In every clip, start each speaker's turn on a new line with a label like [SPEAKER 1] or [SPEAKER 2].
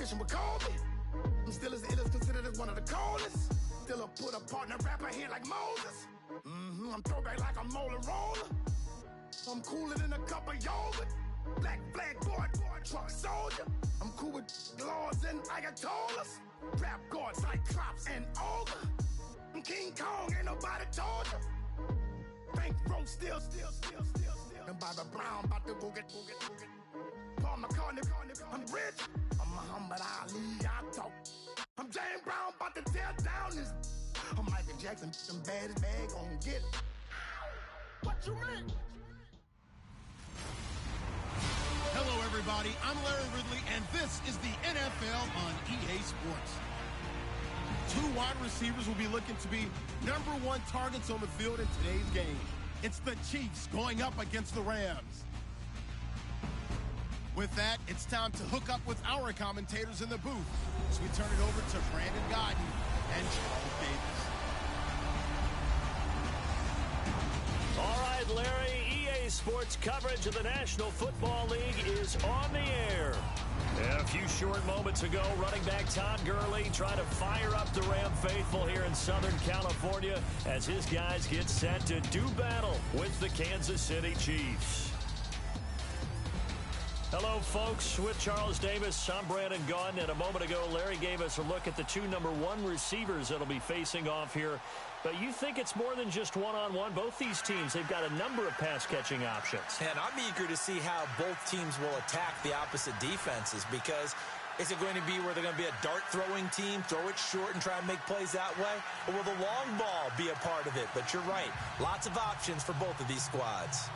[SPEAKER 1] competition with Kobe. I'm still as ill as considered as one of the coldest. Still a put a partner rapper here like Moses. I'm throwback like a molar roller. I'm cooler than a cup of yogurt. Black flag board, truck soldier. I'm cool with laws and Ayatollahs. Rap god, Cyclops and Olga. I'm King Kong, ain't nobody told you. Bank road still. And Bobby Brown about to go get. Paul McCartney, I'm rich. I'm Muhammad Ali, I talk. I'm James Brown, about to tear down this. I'm Michael Jackson, some baddest bag gon' get it. What you mean?
[SPEAKER 2] Hello, everybody. I'm Larry Ridley, and this is the NFL on EA Sports. Two wide receivers will be looking to be #1 targets on the field in today's game. It's the Chiefs going up against the Rams. With that, it's time to hook up with our commentators in the booth as we turn it over to Brandon Godden and Charles Davis.
[SPEAKER 3] All right, Larry, EA Sports coverage of the National Football League is on the air. And a few short moments ago, running back Todd Gurley trying to fire up the Ram faithful here in Southern California as his guys get set to do battle with the Kansas City Chiefs. Hello, folks. With Charles Davis, I'm Brandon Gaudin. And a moment ago, Larry gave us a look at the two #1 receivers that'll be facing off here. But you think it's more than just one-on-one? Both these teams, they've got a number of pass-catching options.
[SPEAKER 4] And I'm eager to see how both teams will attack the opposite defenses, because is it going to be where they're going to be a dart-throwing team, throw it short and try and make plays that way? Or will the long ball be a part of it? But you're right. Lots of options for both of these squads.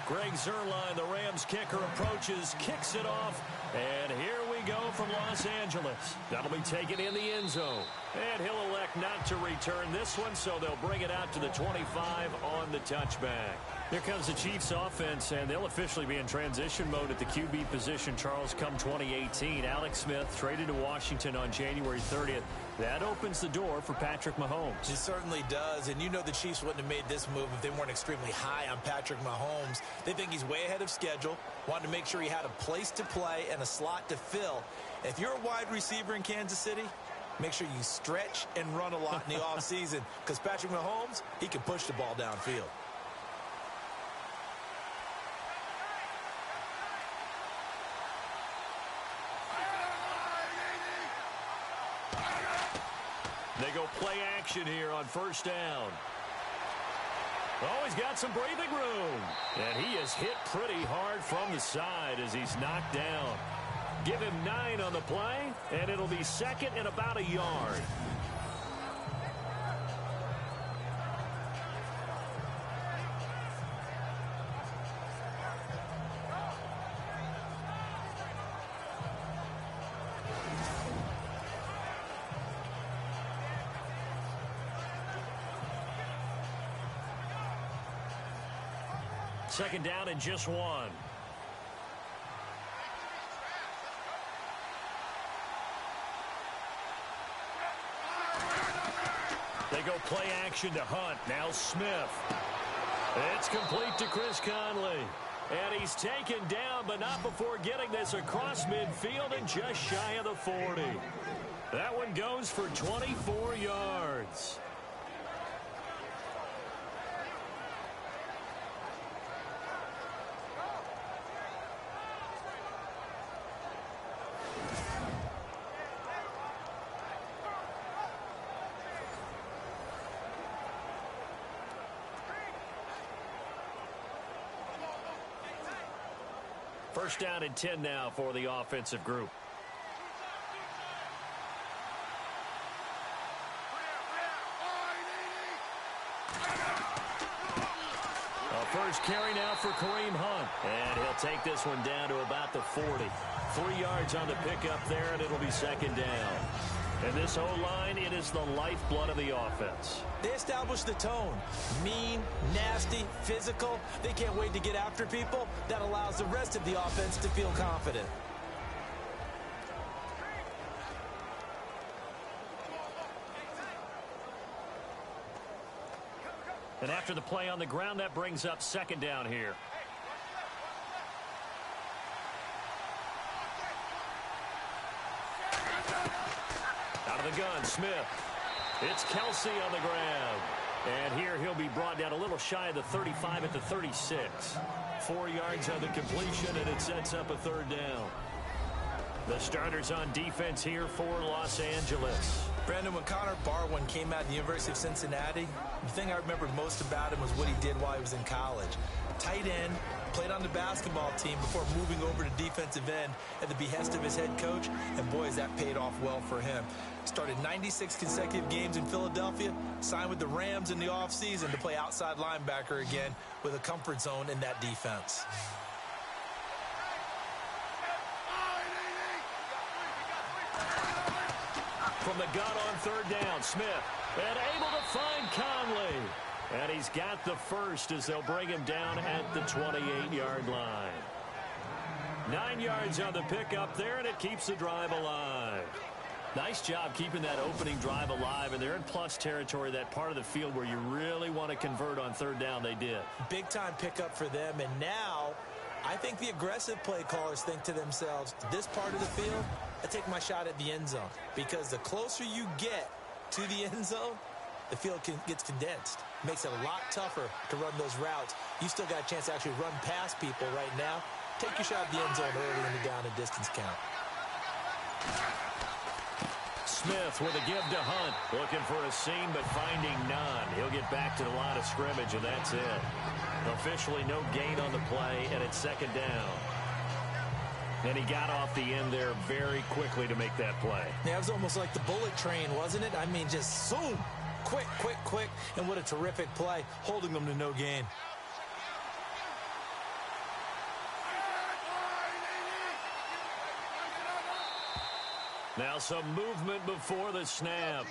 [SPEAKER 3] Greg Zuerlein, the Rams kicker, approaches, kicks it off, and here we go from Los Angeles. That'll be taken in the end zone. And he'll elect not to return this one, so they'll bring it out to the 25 on the touchback. Here comes the Chiefs offense, and they'll officially be in transition mode at the QB position, Charles, come 2018. Alex Smith traded to Washington on January 30th. That opens the door for Patrick Mahomes.
[SPEAKER 4] It certainly does, and you know the Chiefs wouldn't have made this move if they weren't extremely high on Patrick Mahomes. They think he's way ahead of schedule, wanted to make sure he had a place to play and a slot to fill. If you're a wide receiver in Kansas City, make sure you stretch and run a lot in the offseason, because Patrick Mahomes, he can push the ball downfield.
[SPEAKER 3] They go play action here on first down. Oh, he's got some breathing room. And he is hit pretty hard from the side as he's knocked down. Give him 9 on the play, and it'll be second and about a yard. Second down and just 1. They go play action to Hunt. Now Smith. It's complete to Chris Conley. And he's taken down, but not before getting this across midfield and just shy of the 40. That one goes for 24 yards. First down and 10 now for the offensive group. First carry now for Kareem Hunt. And he'll take this one down to about the 40. 3 yards on the pickup there, and it'll be second down. And this O-line, it is the lifeblood of the offense.
[SPEAKER 4] They establish the tone. Mean, nasty, physical. They can't wait to get after people. That allows the rest of the offense to feel confident.
[SPEAKER 3] And after the play on the ground, that brings up second down here. Out of the gun, Smith. It's Kelsey on the grab. And here he'll be brought down a little shy of the 35 at the 36. 4 yards on the completion, and it sets up a third down. The starters on defense here for Los Angeles.
[SPEAKER 4] Brandon, when Connor Barwin came out of the University of Cincinnati, the thing I remembered most about him was what he did while he was in college. Tight end, played on the basketball team before moving over to defensive end at the behest of his head coach, and boy, has that paid off well for him. Started 96 consecutive games in Philadelphia, signed with the Rams in the offseason to play outside linebacker again with a comfort zone in that defense.
[SPEAKER 3] From the gun on third down, Smith, and able to find Conley. And he's got the first as they'll bring him down at the 28-yard line. 9 yards on the pickup there, and it keeps the drive alive. Nice job keeping that opening drive alive, and they're in plus territory, that part of the field where you really want to convert on third down. They did.
[SPEAKER 4] Big-time pickup for them, and now I think the aggressive play callers think to themselves, this part of the field, I take my shot at the end zone, because the closer you get to the end zone, the field gets condensed. Makes it a lot tougher to run those routes. You still got a chance to actually run past people right now. Take your shot at the end zone early in the down and distance count.
[SPEAKER 3] Smith with a give to Hunt. Looking for a seam, but finding none. He'll get back to the line of scrimmage, and that's it. Officially no gain on the play, and it's second down. And he got off the end there very quickly to make that play.
[SPEAKER 4] Yeah, it was almost like the bullet train, wasn't it? I mean, just zoom. Quick, quick, quick. And what a terrific play, holding them to no gain.
[SPEAKER 3] Now some movement before the snap.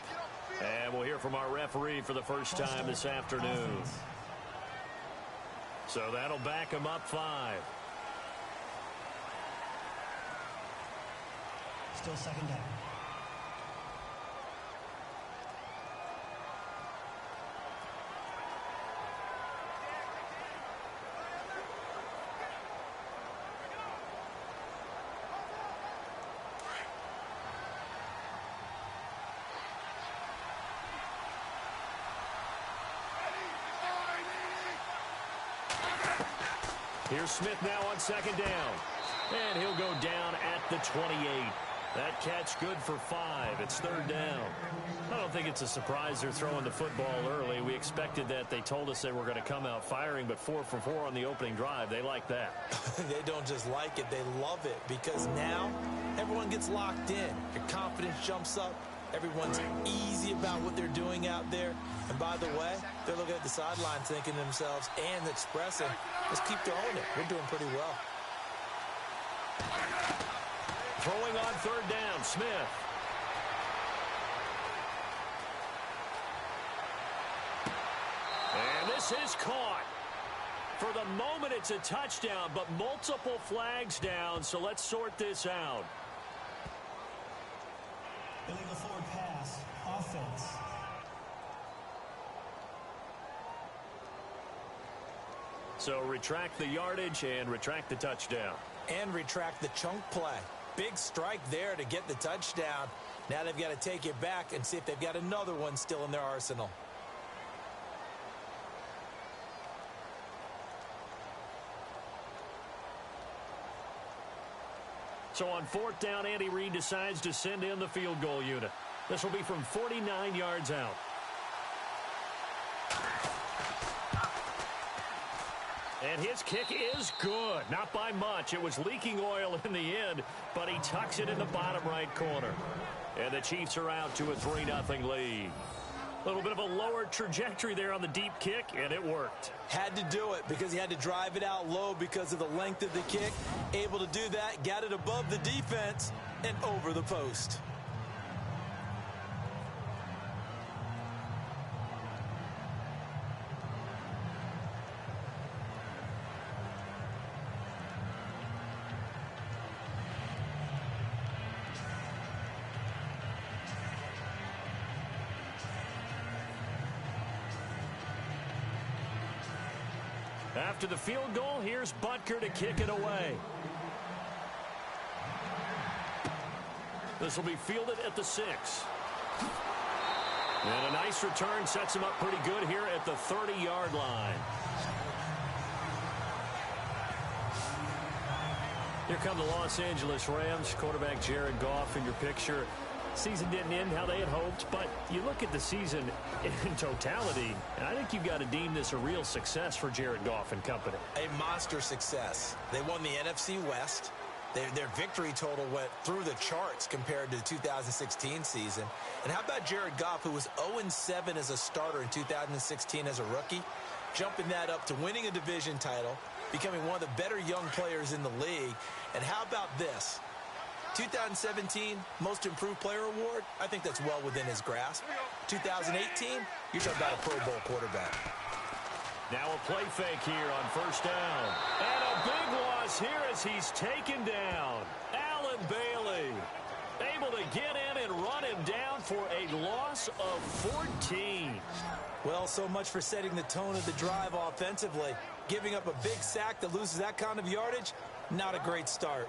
[SPEAKER 3] And we'll hear from our referee for the first time this afternoon. So that'll back him up 5.
[SPEAKER 5] Still second down.
[SPEAKER 3] Here's Smith now on second down. And he'll go down at the 28. That catch good for 5. It's third down. I don't think it's a surprise they're throwing the football early. We expected that. They told us they were going to come out firing, but 4 for 4 on the opening drive. They like that.
[SPEAKER 4] They don't just like it, they love it, because now everyone gets locked in. Your confidence jumps up. Everyone's easy about what they're doing out there. And by the way, they're looking at the sideline thinking to themselves and expressing, let's keep throwing it. We're doing pretty well.
[SPEAKER 3] Throwing on third down, Smith. And this is caught. For the moment, it's a touchdown, but multiple flags down, so let's sort this out.
[SPEAKER 5] Illegal forward pass. Offense.
[SPEAKER 3] So retract the yardage and retract the touchdown.
[SPEAKER 4] And retract the chunk play. Big strike there to get the touchdown. Now they've got to take it back and see if they've got another one still in their arsenal.
[SPEAKER 3] So on fourth down, Andy Reid decides to send in the field goal unit. This will be from 49 yards out. And his kick is good. Not by much. It was leaking oil in the end, but he tucks it in the bottom right corner. And the Chiefs are out to a 3-0 lead. A little bit of a lower trajectory there on the deep kick, and it worked.
[SPEAKER 4] Had to do it because he had to drive it out low because of the length of the kick. Able to do that, got it above the defense and over the post.
[SPEAKER 3] After the field goal, here's Butker to kick it away. This will be fielded at the 6. And a nice return sets him up pretty good here at the 30-yard line. Here come the Los Angeles Rams. Quarterback Jared Goff in your picture. Season didn't end how they had hoped, but you look at the season in totality, and I think you've got to deem this a real success for Jared Goff and company.
[SPEAKER 4] A monster success. They won the NFC West. Their victory total went through the charts compared to the 2016 season. And how about Jared Goff, who was 0-7 as a starter in 2016 as a rookie, jumping that up to winning a division title, becoming one of the better young players in the league. And how about this? 2017 Most Improved Player Award, I think that's well within his grasp. 2018, you're talking about a Pro Bowl quarterback.
[SPEAKER 3] Now a play fake here on first down. And a big loss here as he's taken down. Allen Bailey able to get in and run him down for a loss of 14.
[SPEAKER 4] Well, so much for setting the tone of the drive offensively. Giving up a big sack that loses that kind of yardage, not a great start.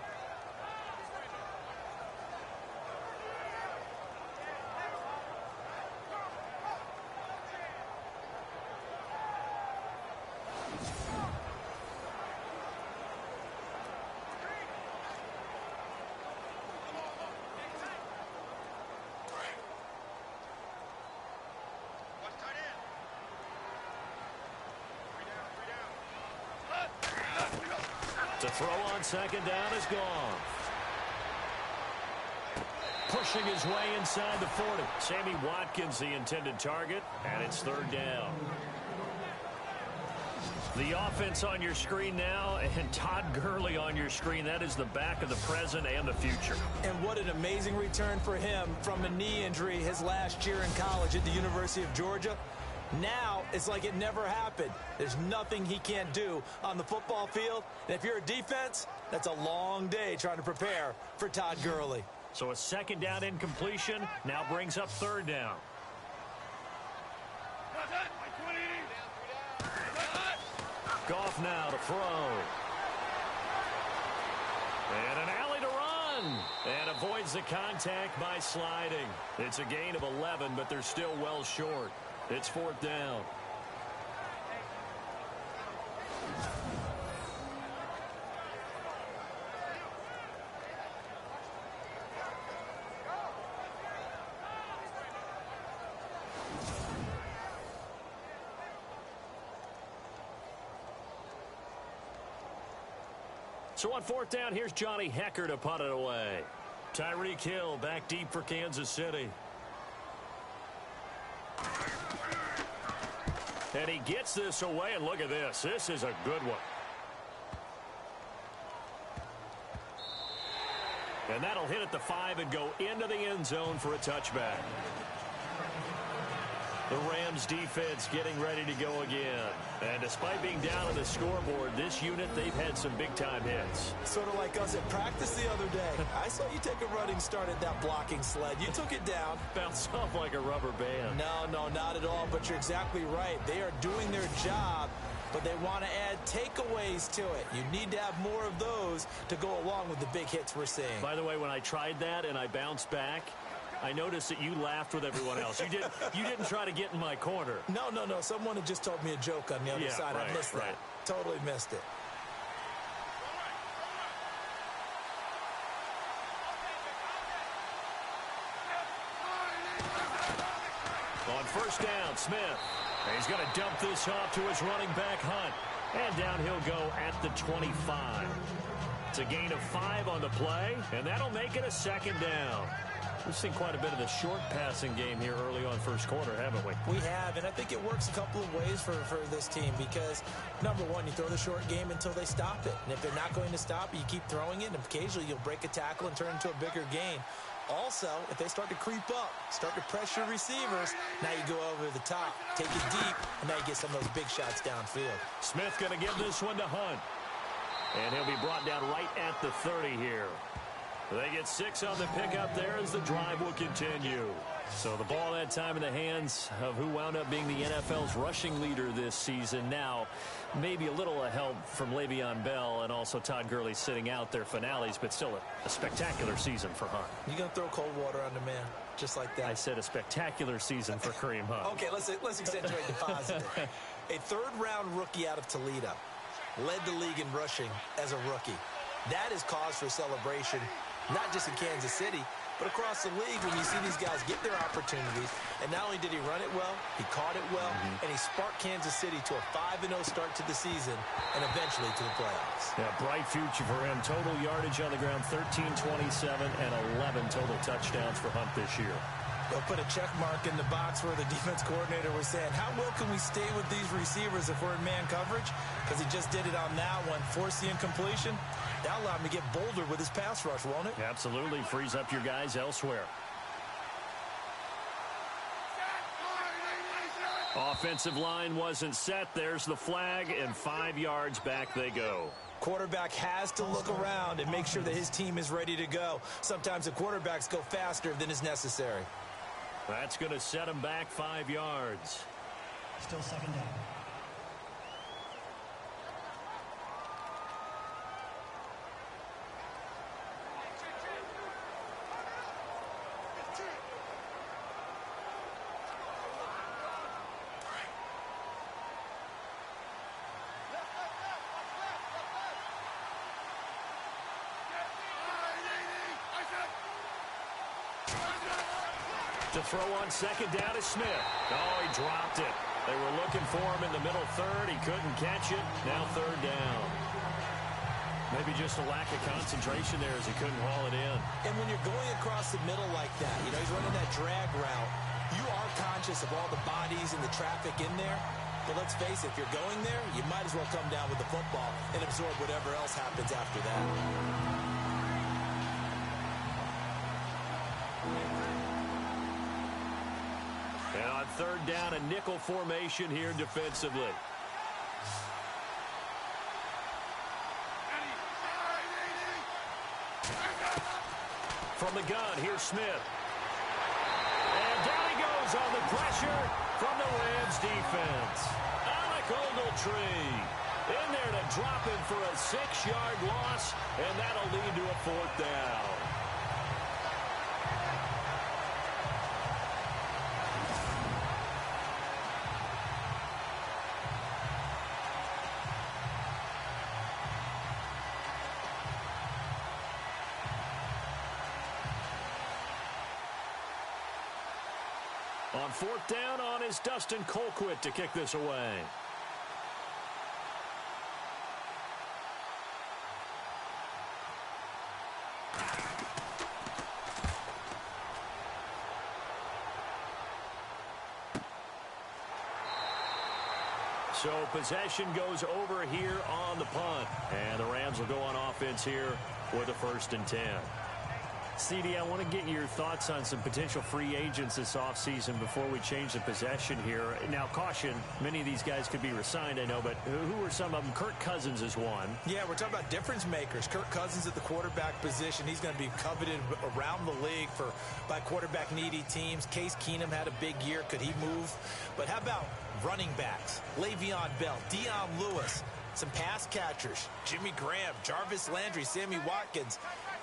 [SPEAKER 3] To throw on second down is gone. Pushing his way inside the 40. Sammy Watkins, the intended target, and it's third down. The offense on your screen now, and Todd Gurley on your screen. That is the back of the present and the future.
[SPEAKER 4] And what an amazing return for him from a knee injury his last year in college at the University of Georgia. Now, it's like it never happened. There's nothing he can't do on the football field. And if you're a defense, that's a long day trying to prepare for Todd Gurley.
[SPEAKER 3] So a second down incompletion now brings up third down. Goff now to throw. And an alley to run. And avoids the contact by sliding. It's a gain of 11, but they're still well short. It's fourth down. So on fourth down, here's Johnny Hecker to punt it away. Tyreek Hill back deep for Kansas City. And he gets this away, and look at this. This is a good one. And that'll hit at the 5 and go into the end zone for a touchback. The Rams defense getting ready to go again. And despite being down on the scoreboard, this unit, they've had some big-time hits.
[SPEAKER 4] Sort of like us at practice the other day. I saw you take a running start at that blocking sled. You took it down.
[SPEAKER 3] Bounced off like a rubber band.
[SPEAKER 4] No, not at all. But you're exactly right. They are doing their job, but they want to add takeaways to it. You need to have more of those to go along with the big hits we're seeing.
[SPEAKER 3] By the way, when I tried that and I bounced back, I noticed that you laughed with everyone else. You didn't try to get in my corner.
[SPEAKER 4] No. Someone had just told me a joke on the other side.
[SPEAKER 3] Right,
[SPEAKER 4] I missed that. Totally missed it.
[SPEAKER 3] On first down, Smith. He's going to dump this off to his running back, Hunt. And down he'll go at the 25. It's a gain of 5 on the play, and that'll make it a second down. We've seen quite a bit of the short passing game here early on first quarter, haven't we?
[SPEAKER 4] We have, and I think it works a couple of ways for this team because, number one, you throw the short game until they stop it. And if they're not going to stop it, you keep throwing it, and occasionally you'll break a tackle and turn it into a bigger gain. Also, if they start to creep up, start to pressure receivers, now you go over the top, take it deep, and now you get some of those big shots downfield.
[SPEAKER 3] Smith going to give this one to Hunt. And he'll be brought down right at the 30 here. They get 6 on the pickup there as the drive will continue. So the ball that time in the hands of who wound up being the NFL's rushing leader this season. Now, maybe a little help from Le'Veon Bell and also Todd Gurley sitting out their finales, but still a spectacular season for Hunt.
[SPEAKER 4] You going to throw cold water on the man just like that?
[SPEAKER 3] I said a spectacular season for Kareem Hunt.
[SPEAKER 4] Okay, let's accentuate the positive. A third-round rookie out of Toledo led the league in rushing as a rookie. That is cause for celebration, not just in Kansas City, but across the league when you see these guys get their opportunities. And not only did he run it well, he caught it well, and he sparked Kansas City to a 5-0 start to the season and eventually to the playoffs.
[SPEAKER 3] Yeah, bright future for him. Total yardage on the ground, 1327, and 11 total touchdowns for Hunt this year.
[SPEAKER 4] They'll put a check mark in the box where the defense coordinator was saying, how well can we stay with these receivers if we're in man coverage? Because he just did it on that one, forced the incompletion. That'll allow him to get bolder with his pass rush, won't it?
[SPEAKER 3] Absolutely. Frees up your guys elsewhere. Offensive line wasn't set. There's the flag, and 5 yards back they go.
[SPEAKER 4] Quarterback has to look around and make sure that his team is ready to go. Sometimes the quarterbacks go faster than is necessary.
[SPEAKER 3] That's going to set him back 5 yards.
[SPEAKER 5] Still second down.
[SPEAKER 3] To throw on second down is Smith. Oh, he dropped it. They were looking for him in the middle third. He couldn't catch it. Now third down. Maybe just a lack of concentration there as he couldn't haul it in.
[SPEAKER 4] And when you're going across the middle like that, you know, he's running that drag route, you are conscious of all the bodies and the traffic in there. But let's face it, if you're going there, you might as well come down with the football and absorb whatever else happens after that.
[SPEAKER 3] And on third down, a nickel formation here defensively. From the gun, here's Smith. And down he goes on the pressure from the Rams defense. Alec Ogletree in there to drop him for a 6-yard loss, and that'll lead to a fourth down. On fourth down on is Dustin Colquitt to kick this away. So possession goes over here on the punt. And the Rams will go on offense here with a 1st and 10. CD, I want to get your thoughts on some potential free agents this offseason before we change the possession here. Now, caution, many of these guys could be re-signed, I know, but who are some of them? Kirk Cousins is one.
[SPEAKER 4] Yeah, we're talking about difference makers. Kirk Cousins at the quarterback position. He's going to be coveted around the league by quarterback-needy teams. Case Keenum had a big year. Could he move? But how about running backs? Le'Veon Bell, Dion Lewis, some pass catchers, Jimmy Graham, Jarvis Landry, Sammy Watkins.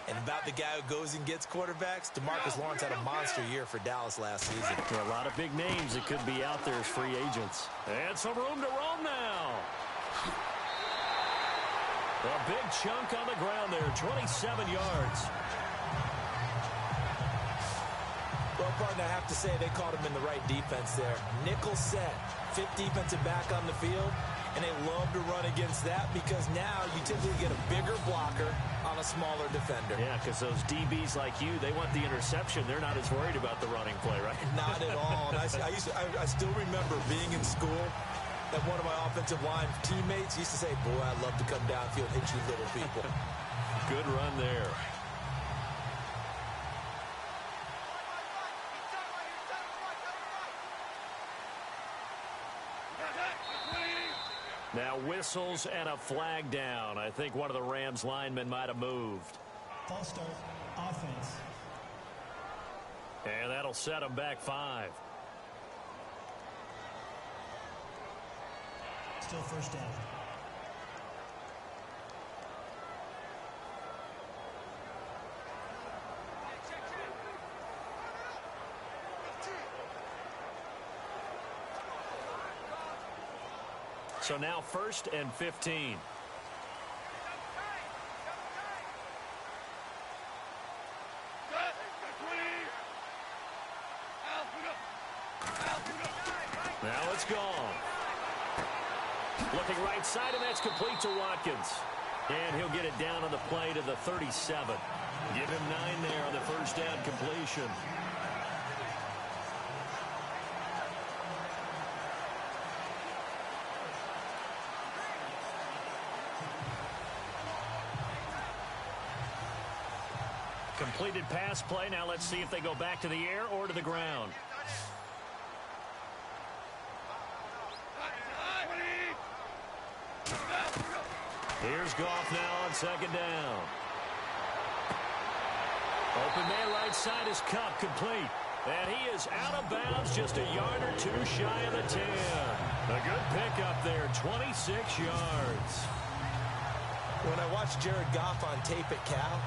[SPEAKER 4] And about the guy who goes and gets quarterbacks, DeMarcus Lawrence had a monster year for Dallas last season.
[SPEAKER 3] There are a lot of big names that could be out there as free agents. And some room to roam now. A big chunk on the ground there, 27 yards.
[SPEAKER 4] Well, partner, I have to say they caught him in the right defense there. Nickel set, 5th defensive back on the field. And they love to run against that because now you typically get a bigger blocker on a smaller defender.
[SPEAKER 3] Yeah, because those DBs like you, they want the interception. They're not as worried about the running play, right?
[SPEAKER 4] Not at all. And I still remember being in school that one of my offensive line teammates used to say, boy, I'd love to come downfield and hit you little people.
[SPEAKER 3] Good run there. Now whistles and a flag down. I think one of the Rams linemen might have moved.
[SPEAKER 5] False start, yards.
[SPEAKER 3] And that'll set them back 5.
[SPEAKER 5] Still first down.
[SPEAKER 3] So now 1st and 15. Now it's gone. Looking right side, and that's complete to Watkins. And he'll get it down on the play to the 37. Give him 9 there on the first down completion. Completed pass play. Now let's see if they go back to the air or to the ground. Here's Goff now on 2nd down. Open man right side is Cup, complete. And he is out of bounds, just a yard or 2 shy of the 10. A good pickup there, 26 yards.
[SPEAKER 4] When I watched Jared Goff on tape at Cal,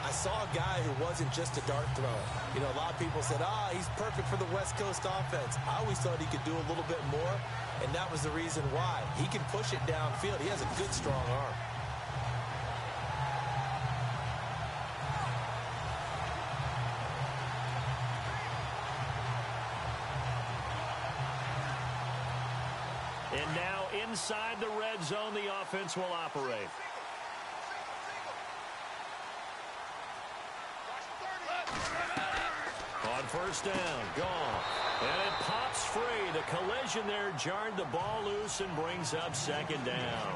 [SPEAKER 4] I saw a guy who wasn't just a dart thrower. You know, a lot of people said, he's perfect for the West Coast offense. I always thought he could do a little bit more, and that was the reason why. He can push it downfield. He has a good, strong arm.
[SPEAKER 3] And now inside the red zone, the offense will operate. On 1st down, gone. And it pops free. The collision there jarred the ball loose and brings up 2nd down.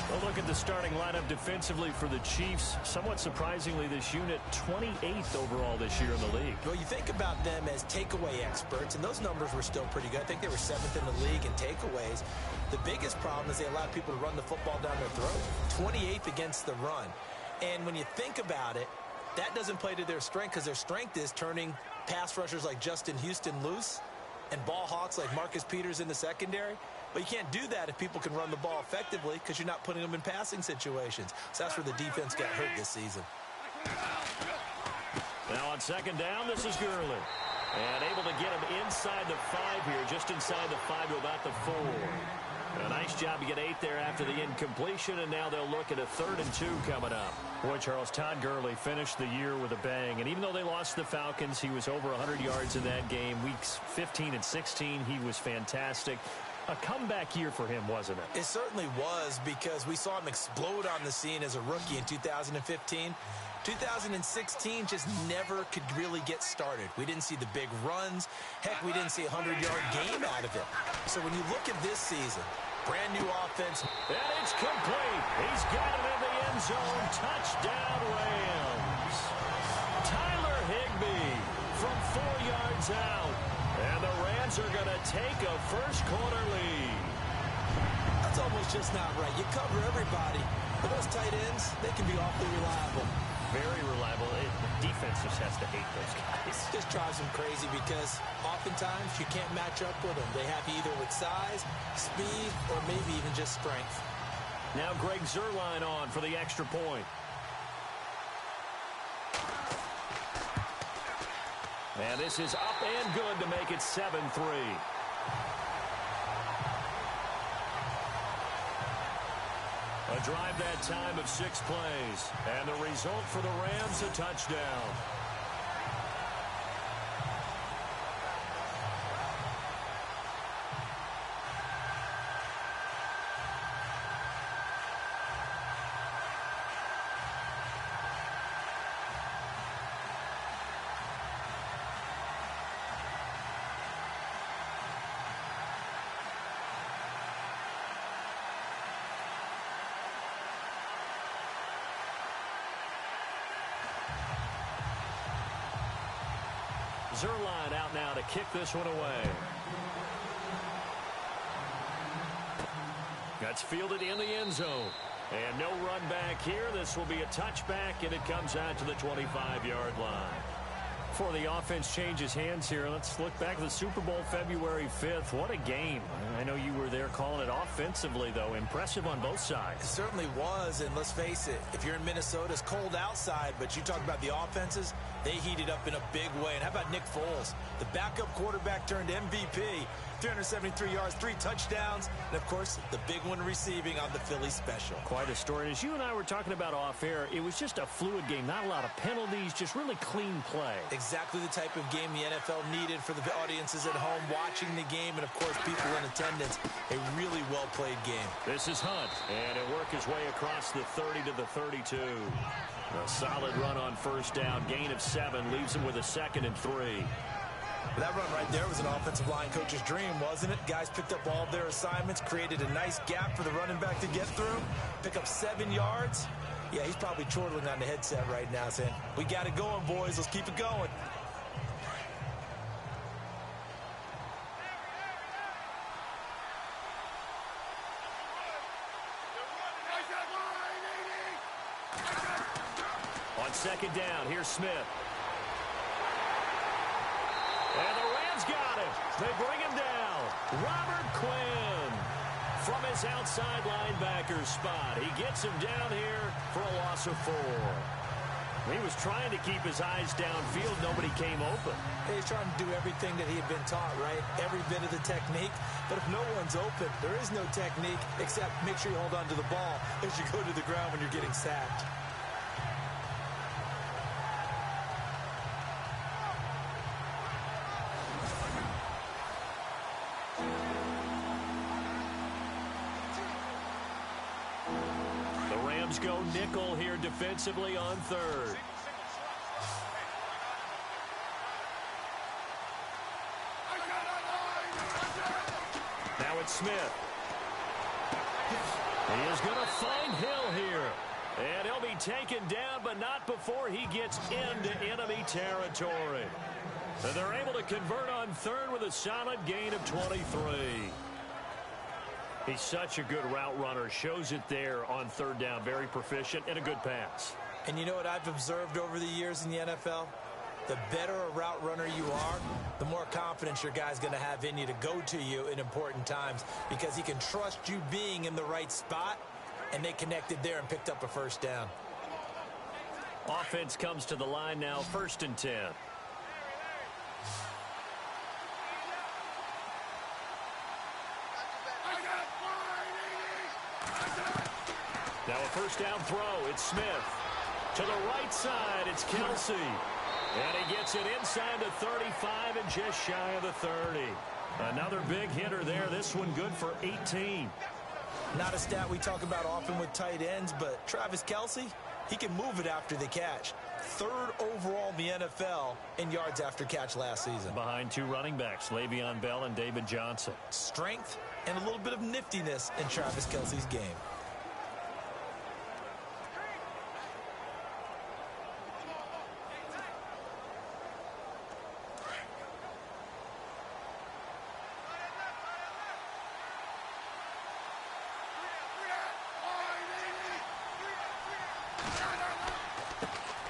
[SPEAKER 3] We'll look at the starting lineup defensively for the Chiefs. Somewhat surprisingly, this unit 28th overall this year in the league.
[SPEAKER 4] Well, you think about them as takeaway experts, and those numbers were still pretty good. I think they were 7th in the league in takeaways. The biggest problem is they allowed people to run the football down their throat. 28th against the run. And when you think about it, that doesn't play to their strength, because their strength is turning pass rushers like Justin Houston loose and ball hawks like Marcus Peters in the secondary. But you can't do that if people can run the ball effectively, because you're not putting them in passing situations. So that's where the defense got hurt this season.
[SPEAKER 3] Now on 2nd down, this is Gurley. And able to get him inside the 5 here, just inside the 5 to about the 4. A nice job to get 8 there after the incompletion, and now they'll look at a 3rd and 2 coming up. Boy, Charles, Todd Gurley finished the year with a bang, and even though they lost the Falcons, he was over 100 yards in that game. Weeks 15 and 16, he was fantastic. A comeback year for him, wasn't it?
[SPEAKER 4] It certainly was, because we saw him explode on the scene as a rookie in 2015. 2016 just never could really get started. We didn't see the big runs. Heck, we didn't see a 100-yard game out of it. So when you look at this season, brand new offense.
[SPEAKER 3] And it's complete. He's got it in the end zone. Touchdown, Rams. Tyler Higbee from 4 yards out. And the Rams are going to take a first-quarter lead.
[SPEAKER 4] That's almost just not right. You cover everybody, but those tight ends, they can be awfully reliable.
[SPEAKER 3] Very reliable. The defense just has to hate those guys.
[SPEAKER 4] It just drives them crazy, because oftentimes you can't match up with them. They have you either with size, speed, or maybe even just strength.
[SPEAKER 3] Now Greg Zuerlein on for the extra point. And this is up and good to make it 7-3. A drive that time of 6 plays. And the result for the Rams, a touchdown. Zuerlein out now to kick this one away. That's fielded in the end zone. And no run back here. This will be a touchback, and it comes out to the 25-yard line. Before the offense changes hands here, let's look back at the Super Bowl February 5th. What a game. I know you were there calling it offensively, though. Impressive on both sides.
[SPEAKER 4] It certainly was, and let's face it, if you're in Minnesota, it's cold outside, but you talk about the offenses, they heated up in a big way. And how about Nick Foles? The backup quarterback turned MVP, 373 yards, 3 touchdowns, and, of course, the big one receiving on the Philly special.
[SPEAKER 3] Quite a story. And as you and I were talking about off air, it was just a fluid game. Not a lot of penalties, just really clean play.
[SPEAKER 4] Exactly the type of game the NFL needed for the audiences at home watching the game and, of course, people in attendance. A really well-played game.
[SPEAKER 3] This is Hunt, and he'll work his way across the 30 to the 32. A solid run on first down. Gain of 7 leaves him with a 2nd and 3.
[SPEAKER 4] That run right there was an offensive line coach's dream, wasn't it? Guys picked up all of their assignments, created a nice gap for the running back to get through, pick up 7 yards. Yeah, he's probably chortling on the headset right now saying, we got it going, boys. Let's keep it going.
[SPEAKER 3] On second down, here's Smith. And the Rams got him. They bring him down. Robert Quinn from his outside linebacker spot. He gets him down here for a loss of 4. He was trying to keep his eyes downfield. Nobody came open.
[SPEAKER 4] He's trying to do everything that he had been taught, right? Every bit of the technique. But if no one's open, there is no technique except make sure you hold on to the ball as you go to the ground when you're getting sacked.
[SPEAKER 3] Go nickel here defensively on 3rd. Now it's Smith. He is going to find Hill here. And he'll be taken down, but not before he gets into enemy territory. And they're able to convert on 3rd with a solid gain of 23. He's such a good route runner. Shows it there on 3rd down. Very proficient and a good pass.
[SPEAKER 4] And you know what I've observed over the years in the NFL? The better a route runner you are, the more confidence your guy's going to have in you to go to you in important times because he can trust you being in the right spot, and they connected there and picked up a first down.
[SPEAKER 3] Offense comes to the line now, 1st and 10. Now a first down throw. It's Smith. To the right side, it's Kelsey. And he gets it inside the 35 and just shy of the 30. Another big hitter there. This one good for 18.
[SPEAKER 4] Not a stat we talk about often with tight ends, but Travis Kelsey, he can move it after the catch. 3rd overall in the NFL in yards after catch last season.
[SPEAKER 3] Behind 2 running backs, Le'Veon Bell and David Johnson.
[SPEAKER 4] Strength and a little bit of niftiness in Travis Kelsey's game.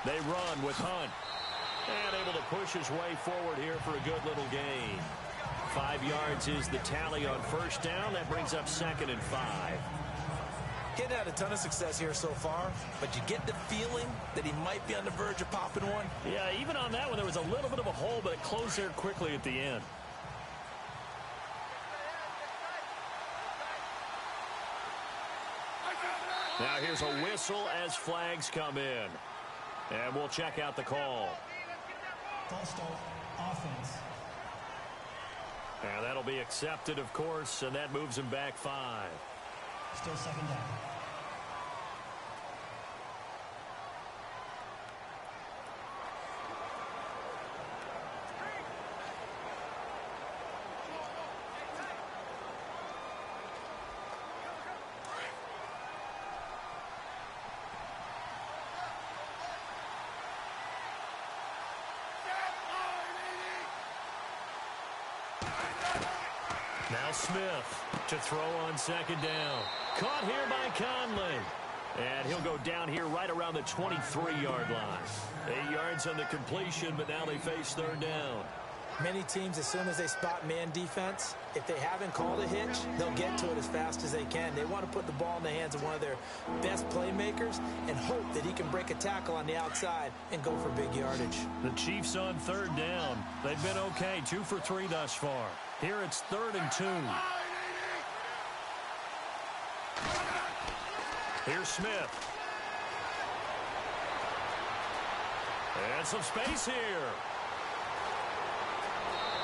[SPEAKER 3] They run with Hunt. And able to push his way forward here for a good little gain. 5 yards is the tally on first down. That brings up 2nd and 5.
[SPEAKER 4] Getting had a ton of success here so far, but you get the feeling that he might be on the verge of popping one.
[SPEAKER 3] Yeah, even on that one, there was a little bit of a hole, but it closed there quickly at the end. Now here's a whistle as flags come in. And we'll check out the call.
[SPEAKER 5] False start, offense.
[SPEAKER 3] And that'll be accepted, of course, and that moves him back 5.
[SPEAKER 5] Still 2nd down.
[SPEAKER 3] Now Smith to throw on 2nd down. Caught here by Conley. And he'll go down here right around the 23-yard line. 8 yards on the completion, but now they face third down.
[SPEAKER 4] Many teams, as soon as they spot man defense, if they haven't called a hitch, they'll get to it as fast as they can. They want to put the ball in the hands of one of their best playmakers and hope that he can break a tackle on the outside and go for big yardage.
[SPEAKER 3] The Chiefs on third down. They've been okay, 2 for 3 thus far. Here it's 3rd and 2. Here's Smith. And some space here.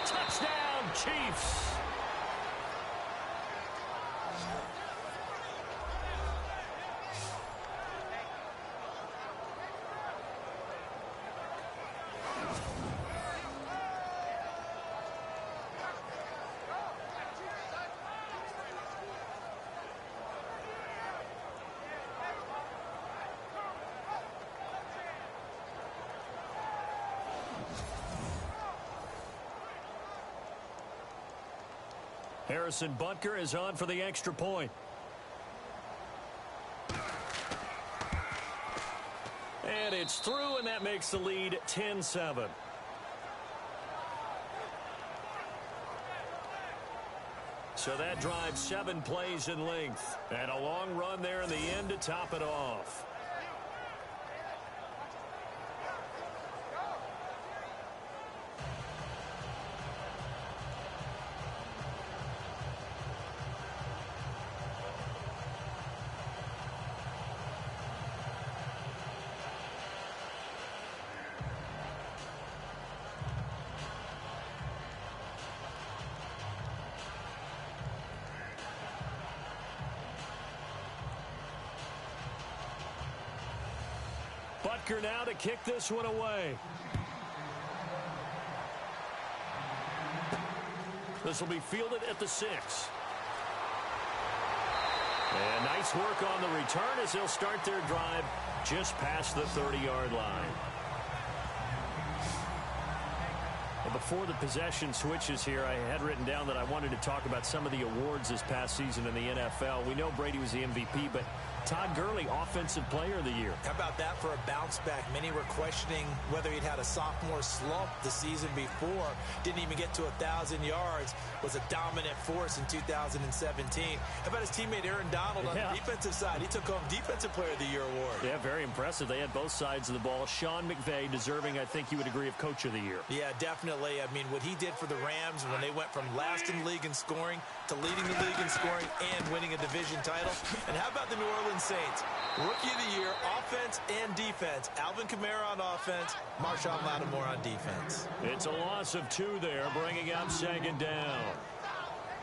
[SPEAKER 3] Touchdown, Chiefs. Harrison Butker is on for the extra point. And it's through, and that makes the lead 10-7. So that drives 7 plays in length. And a long run there in the end to top it off. Butker now to kick this one away. This will be fielded at the 6. And nice work on the return as they'll start their drive just past the 30-yard line. Well, before the possession switches here, I had written down that I wanted to talk about some of the awards this past season in the NFL. We know Brady was the MVP, but Todd Gurley, Offensive Player of the Year.
[SPEAKER 4] How about that for a bounce back? Many were questioning whether he'd had a sophomore slump the season before. Didn't even get to 1,000 yards. Was a dominant force in 2017. How about his teammate Aaron Donald on the defensive side? He took home Defensive Player of the Year award.
[SPEAKER 3] Yeah, very impressive. They had both sides of the ball. Sean McVay deserving, I think you would agree, of Coach of the Year.
[SPEAKER 4] Yeah, definitely. I mean, what he did for the Rams when they went from last in the league in scoring to leading the league in scoring and winning a division title. And how about the New Orleans Saints? Rookie of the Year, offense and defense. Alvin Kamara on offense, Marshawn Lattimore on defense.
[SPEAKER 3] It's a loss of 2 there, bringing up 2nd down.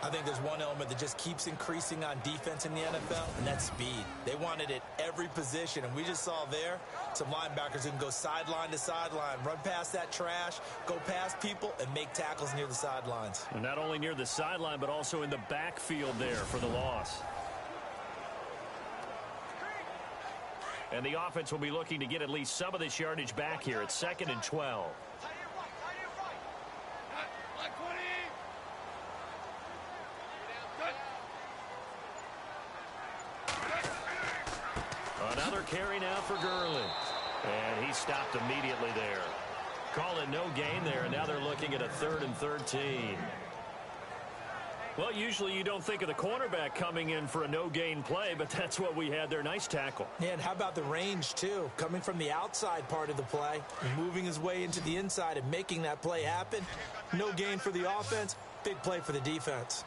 [SPEAKER 4] I think there's one element that just keeps increasing on defense in the NFL, and that's speed. They want it at every position, and we just saw there some linebackers who can go sideline to sideline, run past that trash, go past people, and make tackles near the sidelines.
[SPEAKER 3] And not only near the sideline, but also in the backfield there for the loss. And the offense will be looking to get at least some of this yardage back here. It's 2nd and 12. Another carry now for Gurley. And he stopped immediately there. Call it no gain there, and now they're looking at a 3rd and 13. Well, usually you don't think of the cornerback coming in for a no-gain play, but that's what we had there. Nice tackle.
[SPEAKER 4] Yeah, and how about the range, too? Coming from the outside part of the play, moving his way into the inside and making that play happen. No gain for the offense, big play for the defense.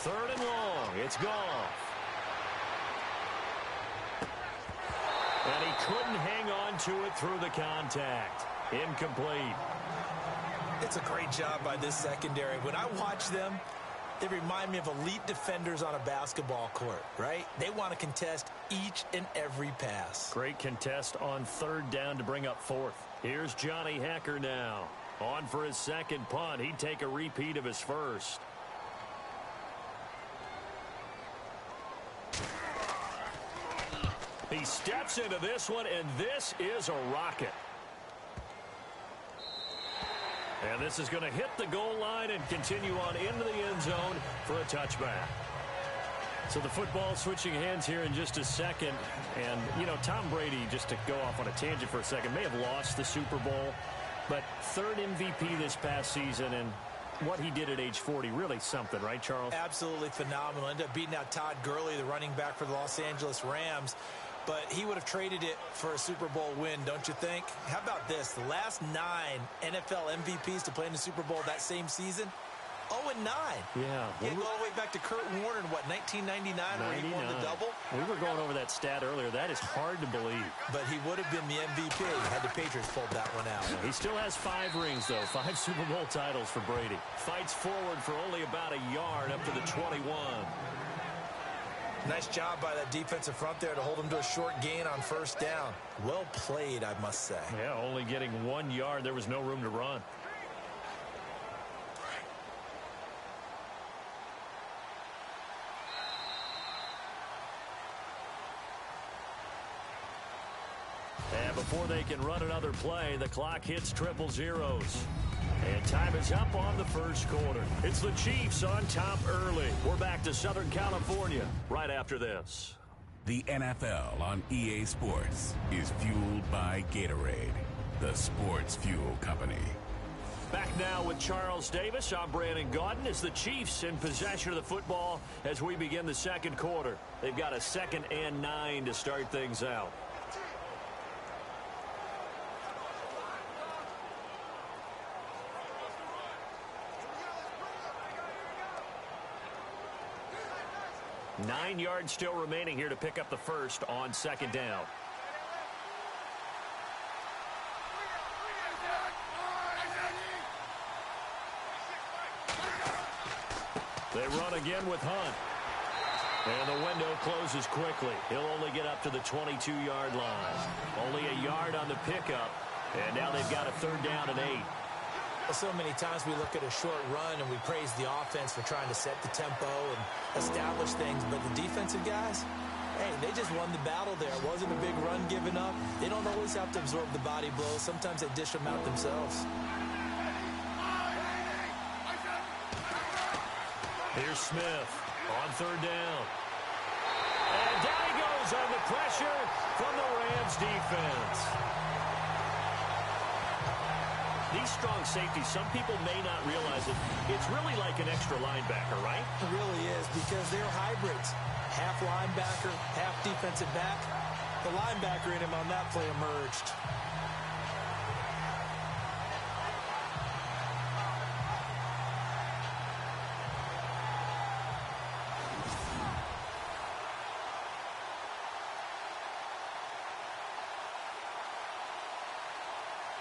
[SPEAKER 3] 3rd and long. It's gone. And he couldn't hang on to it through the contact. Incomplete.
[SPEAKER 4] It's a great job by this secondary. When I watch them, they remind me of elite defenders on a basketball court, right? They want to contest each and every pass.
[SPEAKER 3] Great contest on 3rd down to bring up 4th. Here's Johnny Hekker now. On for his 2nd punt. He'd take a repeat of his 1st. He steps into this one, and this is a rocket. And this is going to hit the goal line and continue on into the end zone for a touchback. So the football switching hands here in just a second. And, you know, Tom Brady, just to go off on a tangent for a second, may have lost the Super Bowl. But third MVP this past season, and what he did at age 40, really something, right, Charles?
[SPEAKER 4] Absolutely phenomenal. Ended up beating out Todd Gurley, the running back for the Los Angeles Rams. But he would have traded it for a Super Bowl win, don't you think? How about this? The last 9 NFL MVPs to play in the Super Bowl that same season, 0-9.
[SPEAKER 3] Yeah.
[SPEAKER 4] He had to go all the way back to Kurt Warner in, what, 1999 where he won the double?
[SPEAKER 3] We were going over that stat earlier. That is hard to believe.
[SPEAKER 4] But he would have been the MVP had the Patriots pulled that one out.
[SPEAKER 3] Yeah, he still has 5 rings, though. 5 Super Bowl titles for Brady. Fights forward for only about a yard up to the 21.
[SPEAKER 4] Nice job by that defensive front there to hold him to a short gain on first down. Well played, I must say.
[SPEAKER 3] Yeah, only getting 1 yard. There was no room to run. And before they can run another play, the clock hits triple zeros. And time is up on the first quarter. It's the Chiefs on top early. We're back to Southern California right after this.
[SPEAKER 6] The NFL on EA Sports is fueled by Gatorade, the sports fuel company.
[SPEAKER 3] Back now with Charles Davis. I'm Brandon Gaudin. As the Chiefs in possession of the football as we begin the second quarter. They've got a 2nd and 9 to start things out. Nine yards still remaining here to pick up the first on 2nd down. They run again with Hunt. And the window closes quickly. He'll only get up to the 22-yard line. Only a yard on the pickup. And now they've got a 3rd down and 8.
[SPEAKER 4] So many times we look at a short run and we praise the offense for trying to set the tempo and establish things, but the defensive guys, hey, they just won the battle there. It wasn't a big run given up. They don't always have to absorb the body blows. Sometimes they dish them out themselves.
[SPEAKER 3] Here's Smith on 3rd down. And down he goes under pressure from the Rams defense. These strong safeties, some people may not realize it. It's really like an extra linebacker, right?
[SPEAKER 4] It really is, because they're hybrids. Half linebacker, half defensive back. The linebacker in him on that play emerged.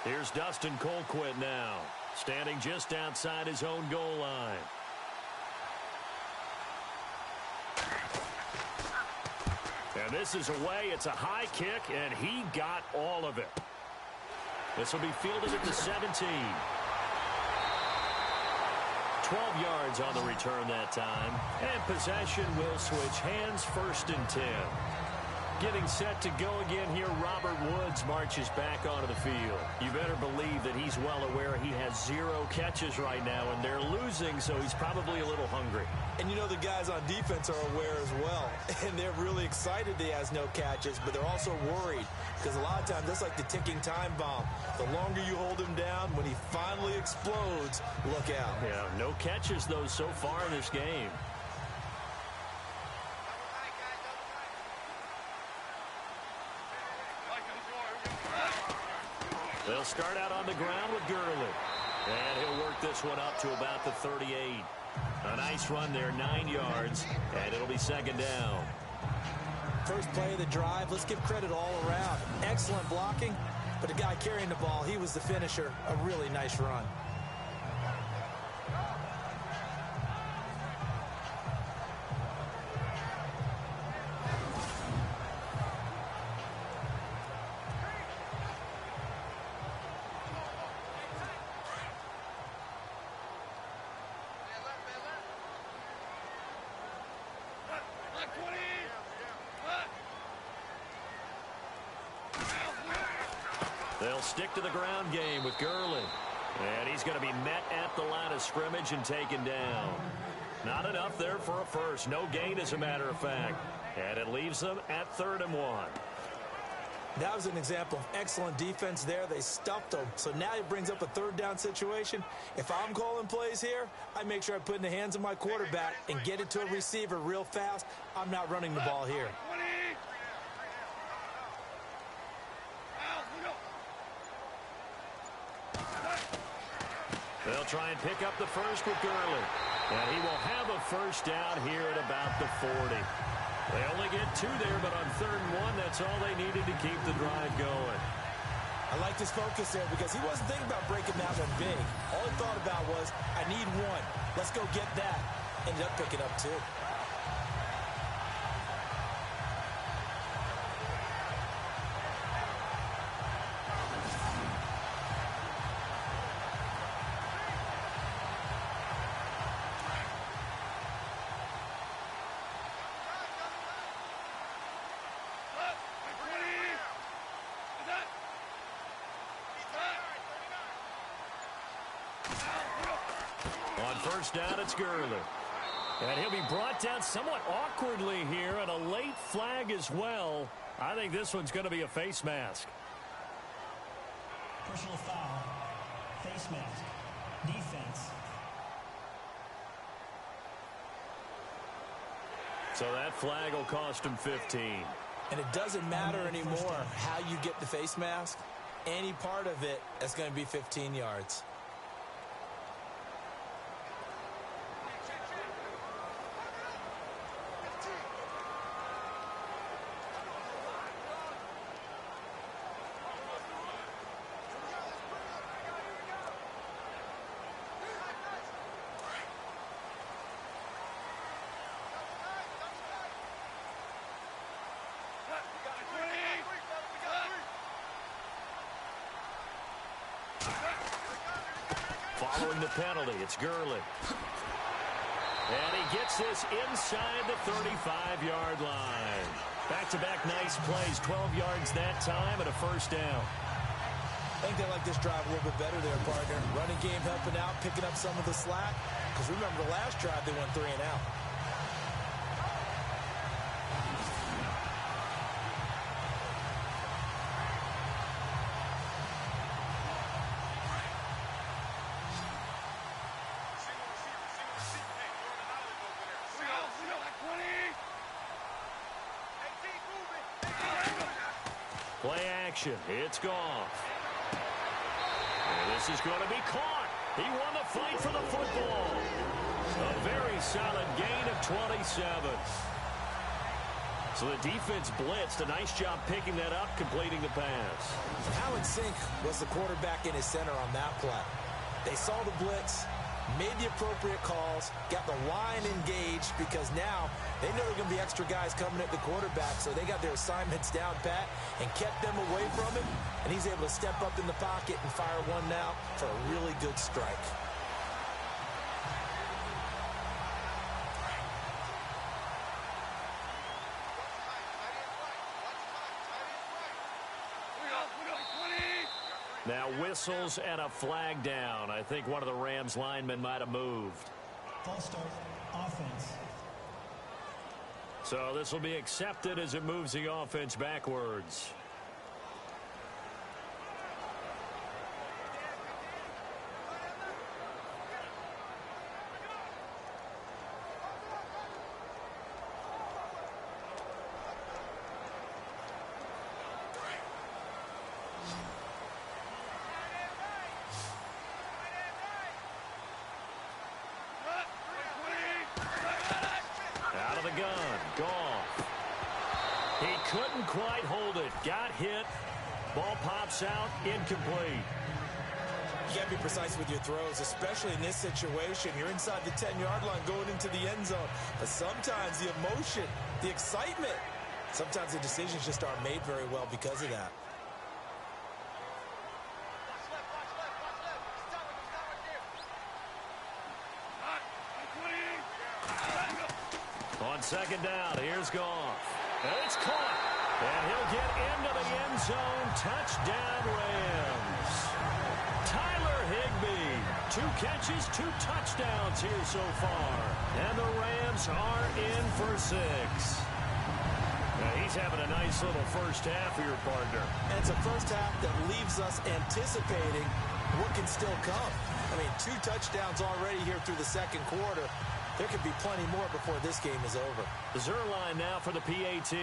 [SPEAKER 3] Here's Dustin Colquitt now, standing just outside his own goal line. And this is away. It's a high kick, and he got all of it. This will be fielded at the 17. 12 yards on the return that time. And possession will switch hands, 1st and 10. Getting set to go again here, Robert Woods marches back onto the field. You better believe that he's well aware he has 0 catches right now, and they're losing, so he's probably a little hungry.
[SPEAKER 4] And you know the guys on defense are aware as well. And they're really excited that he has no catches, but they're also worried. Because a lot of times, that's like the ticking time bomb. The longer you hold him down, when he finally explodes, look out.
[SPEAKER 3] Yeah, no catches, though, so far in this game. They'll start out on the ground with Gurley. And he'll work this one up to about the 38. A nice run there, 9 yards, and it'll be 2nd down.
[SPEAKER 4] First play of the drive, let's give credit all around. Excellent blocking, but the guy carrying the ball, he was the finisher. A really nice run.
[SPEAKER 3] They'll stick to the ground game with Gurley. And he's going to be met at the line of scrimmage and taken down. Not enough there for a first. No gain, as a matter of fact. And it leaves them at 3rd and 1.
[SPEAKER 4] That was an example of excellent defense there. They stuffed them. So now it brings up a 3rd down situation. If I'm calling plays here, I make sure I put it in the hands of my quarterback and get it to a receiver real fast. I'm not running the ball here.
[SPEAKER 3] They'll try and pick up the first with Gurley. And he will have a first down here at about the 40. They only get 2 there, but on 3rd and 1, that's all they needed to keep the drive going.
[SPEAKER 4] I like his focus there because he wasn't thinking about breaking that one big. All he thought about was, I need 1. Let's go get that. Ended up picking up 2.
[SPEAKER 3] On first down, it's Gurley. And he'll be brought down somewhat awkwardly here, and a late flag as well. I think this one's going to be a face mask.
[SPEAKER 5] Personal foul. Face mask. Defense.
[SPEAKER 3] So that flag will cost him 15.
[SPEAKER 4] And it doesn't matter anymore how you get the face mask. Any part of it is going to be 15 yards.
[SPEAKER 3] Following the penalty, it's Gurley. And he gets this inside the 35-yard line. Back-to-back nice plays, 12 yards that time and a first down.
[SPEAKER 4] I think they like this drive a little bit better there, partner. Running game helping out, picking up some of the slack. Because remember, the last drive, they went 3 and out.
[SPEAKER 3] Play action. It's Goff. And this is going to be caught. He won the fight for the football. A very solid gain of 27. So the defense blitzed. A nice job picking that up, completing the pass.
[SPEAKER 4] How in sync was the quarterback in his center on that play? They saw the blitz, made the appropriate calls, got the line engaged because now they know there are going to be extra guys coming at the quarterback, so they got their assignments down pat and kept them away from him, and he's able to step up in the pocket and fire one now for a really good strike.
[SPEAKER 3] Now whistles and a flag down. I think one of the Rams linemen might have moved.
[SPEAKER 5] False start. Offense.
[SPEAKER 3] So this will be accepted as it moves the offense backwards. Couldn't quite hold it. Got hit. Ball pops out. Incomplete.
[SPEAKER 4] You got to be precise with your throws, especially in this situation. You're inside the 10-yard line going into the end zone. But sometimes the emotion, the excitement, sometimes the decisions just aren't made very well because of that. On
[SPEAKER 3] second down, here's Goff. And it's caught. And he'll get into the end zone. Touchdown, Rams. Tyler Higbee, 2 catches, 2 touchdowns here so far. And the Rams are in for 6. Now he's having a nice little first half here, partner.
[SPEAKER 4] And it's a first half that leaves us anticipating what can still come. I mean, 2 touchdowns already here through the second quarter. There could be plenty more before this game is over.
[SPEAKER 3] Zerline now for the PAT.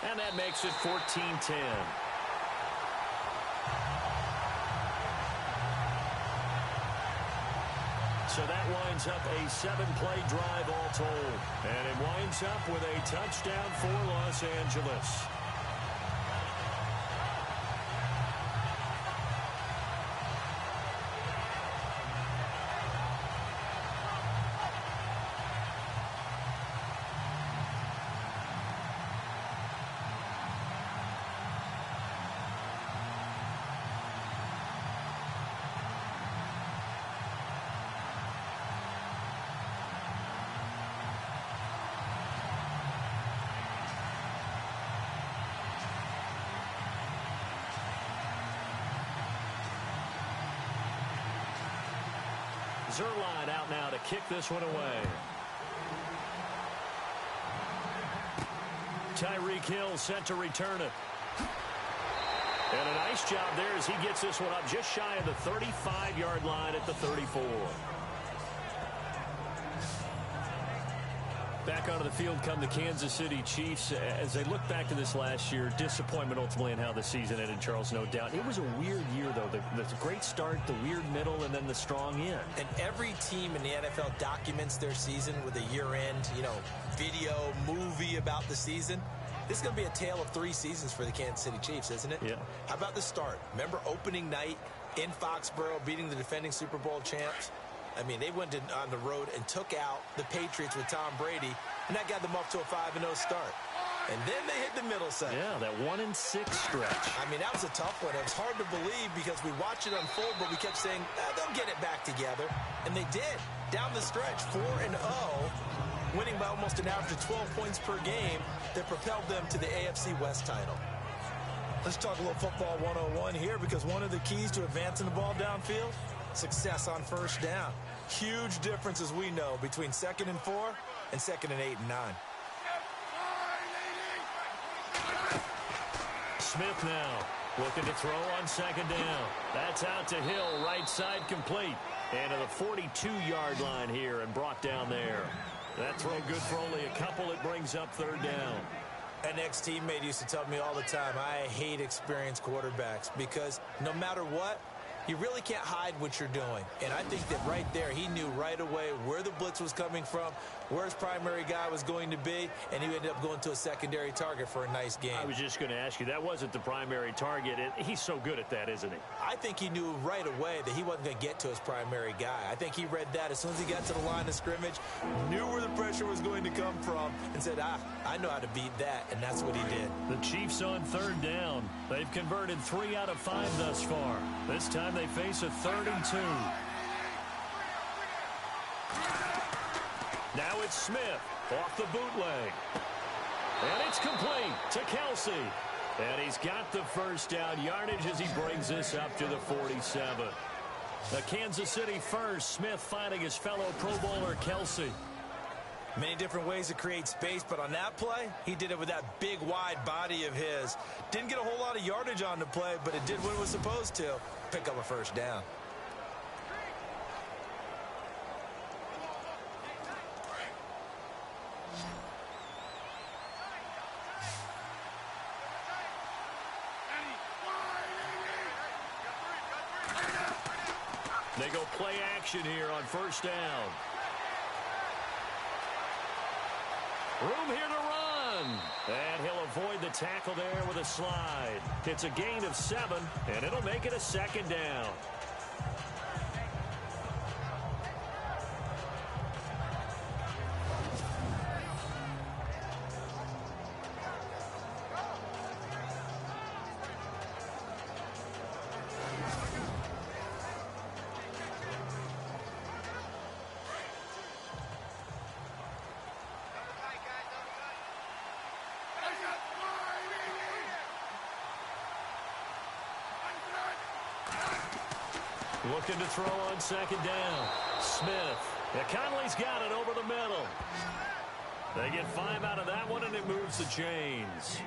[SPEAKER 3] And that makes it 14-10. So that winds up a 7-play drive all told. And it winds up with a touchdown for Los Angeles. Zerline out now to kick this one away. Tyreek Hill set to return it. And a nice job there as he gets this one up just shy of the 35-yard line at the 34. Back onto the field come the Kansas City Chiefs. As they look back to this last year, disappointment ultimately in how the season ended, Charles, no doubt. It was a weird year, though. The great start, the weird middle, and then the strong end.
[SPEAKER 4] And every team in the NFL documents their season with a year-end, video, movie about the season. This is going to be a tale of 3 seasons for the Kansas City Chiefs, isn't it?
[SPEAKER 3] Yeah.
[SPEAKER 4] How about the start? Remember opening night in Foxborough, beating the defending Super Bowl champs? I mean, they went on the road and took out the Patriots with Tom Brady, and that got them up to a 5-0 start. And then they hit the middle segment.
[SPEAKER 3] Yeah, that 1-6 stretch.
[SPEAKER 4] I mean, that was a tough one. It was hard to believe because we watched it unfold, but we kept saying, they'll get it back together. And they did. Down the stretch, 4-0, winning by almost an average of 12 points per game that propelled them to the AFC West title. Let's talk a little football 101 here, because one of the keys to advancing the ball downfield, success on first down. Huge difference, as we know, between 2nd and 4 and 2nd and 8 and 9.
[SPEAKER 3] Smith now looking to throw on 2nd down. That's out to Hill, right side complete. And to the 42-yard line here and brought down there. That throw good for only a couple. It brings up 3rd down.
[SPEAKER 4] An ex-teammate used to tell me all the time, I hate experienced quarterbacks because no matter what, you really can't hide what you're doing. And I think that right there, he knew right away where the blitz was coming from, where his primary guy was going to be, and he ended up going to a secondary target for a nice game.
[SPEAKER 3] I was just going to ask you, that wasn't the primary target. He's so good at that, isn't he?
[SPEAKER 4] I think he knew right away that he wasn't going to get to his primary guy. I think he read that as soon as he got to the line of scrimmage, knew where the pressure was going to come from, and said, I know how to beat that, and that's what he did.
[SPEAKER 3] The Chiefs on 3rd down. They've converted 3 out of 5 thus far. This time they face a 3rd and 2. Now it's Smith off the bootleg. And it's complete to Kelsey. And he's got the first down yardage as he brings this up to the 47. The Kansas City first. Smith finding his fellow Pro Bowler Kelsey.
[SPEAKER 4] Many different ways to create space, but on that play, he did it with that big, wide body of his. Didn't get a whole lot of yardage on the play, but it did what it was supposed to. Pick up a first down.
[SPEAKER 3] They go play action here on first down. Room here to run. And he'll avoid the tackle there with a slide. It's a gain of 7, and it'll make it a 2nd down. Looking to throw on second down. Smith. Yeah, Conley's got it over the middle. They get 5 out of that one, and it moves the chains.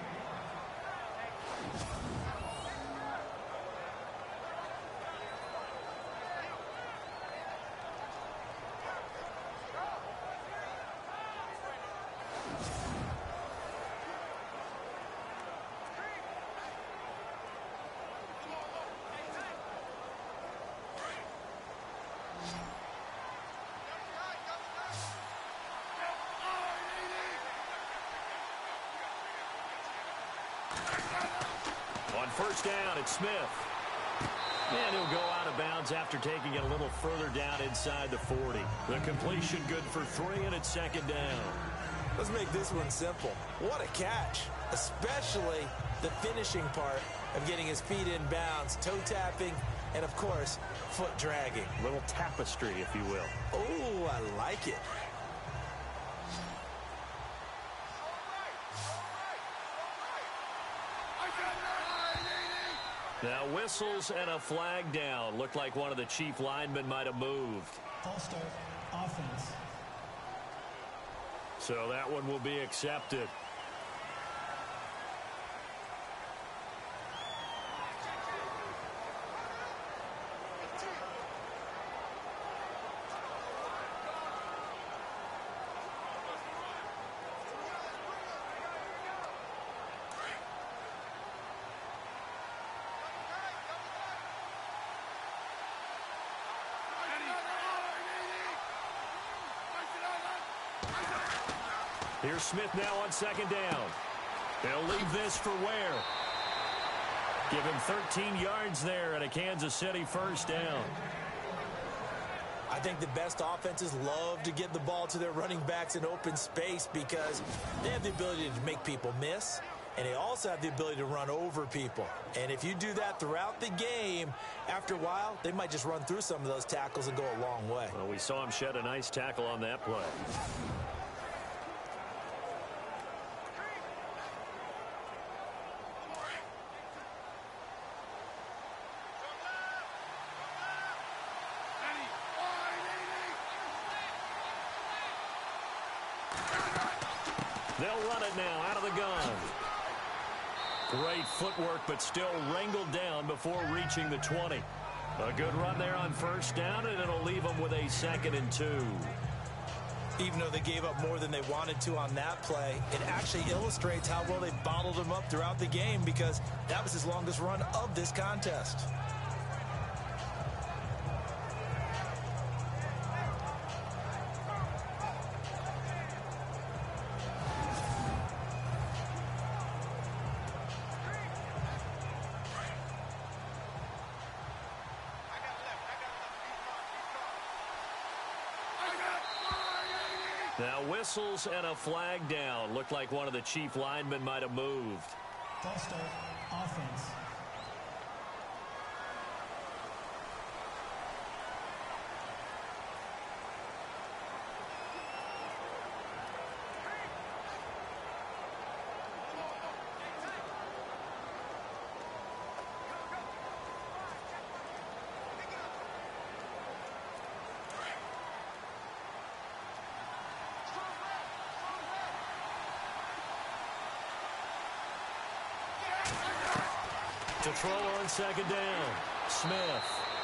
[SPEAKER 3] On first down, it's Smith. And he'll go out of bounds after taking it a little further down inside the 40. The completion good for 3, and it's second down.
[SPEAKER 4] Let's make this one simple. What a catch, especially the finishing part of getting his feet in bounds, toe tapping, and, of course, foot dragging.
[SPEAKER 3] Little tapestry, if you will.
[SPEAKER 4] Oh, I like it.
[SPEAKER 3] Now whistles and a flag down. Looked like one of the chief linemen might have moved.
[SPEAKER 5] False start, offense.
[SPEAKER 3] So that one will be accepted. Here's Smith now on second down. They'll leave this for Ware. Give him 13 yards there and a Kansas City first down.
[SPEAKER 4] I think the best offenses love to get the ball to their running backs in open space because they have the ability to make people miss, and they also have the ability to run over people. And if you do that throughout the game, after a while, they might just run through some of those tackles and go a long way.
[SPEAKER 3] Well, we saw him shed a nice tackle on that play. They'll run it now out of the gun. Great footwork, but still wrangled down before reaching the 20. A good run there on first down, and it'll leave them with a 2nd and 2.
[SPEAKER 4] Even though they gave up more than they wanted to on that play, it actually illustrates how well they bottled him up throughout the game because that was his longest run of this contest.
[SPEAKER 3] Now whistles and a flag down. Looked like one of the chief linemen might have moved.
[SPEAKER 5] False start, offense.
[SPEAKER 3] To throw on second down, Smith.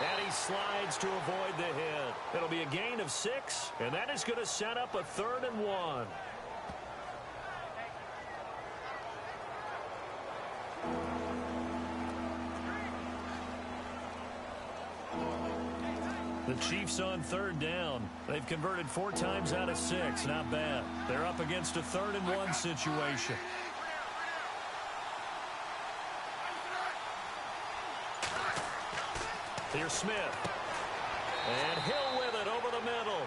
[SPEAKER 3] And he slides to avoid the hit. It'll be a gain of 6, and that is going to set up a 3rd and 1. The Chiefs on 3rd down. They've converted 4 times out of 6. Not bad. They're up against a 3rd and 1 situation. Here's Smith. And Hill with it over the middle.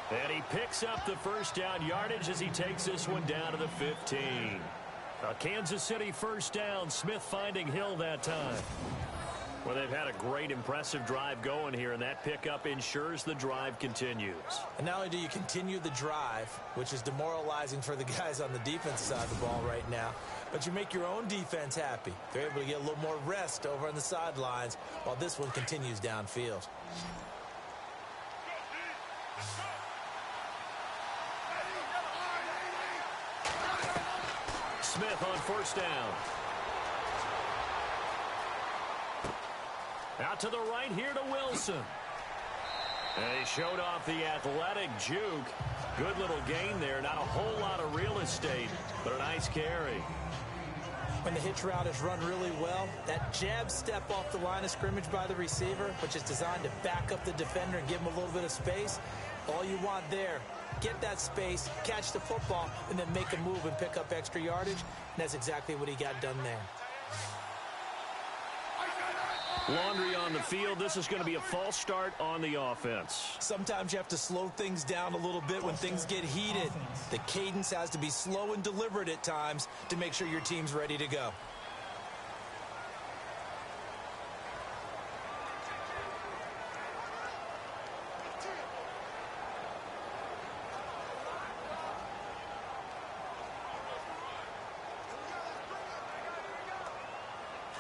[SPEAKER 3] And he picks up the first down yardage as he takes this one down to the 15. A Kansas City first down. Smith finding Hill that time. Well, they've had a great, impressive drive going here, and that pickup ensures the drive continues.
[SPEAKER 4] And not only do you continue the drive, which is demoralizing for the guys on the defense side of the ball right now, but you make your own defense happy. They're able to get a little more rest over on the sidelines while this one continues downfield.
[SPEAKER 3] Smith on first down. Out to the right here to Wilson. And he showed off the athletic juke. Good little gain there. Not a whole lot of real estate, but a nice carry.
[SPEAKER 4] When the hitch route is run really well, that jab step off the line of scrimmage by the receiver, which is designed to back up the defender and give him a little bit of space, all you want there, get that space, catch the football, and then make a move and pick up extra yardage. And that's exactly what he got done there.
[SPEAKER 3] Laundry on the field. This is going to be a false start on the offense.
[SPEAKER 4] Sometimes you have to slow things down a little bit when things get heated. The cadence has to be slow and deliberate at times to make sure your team's ready to go.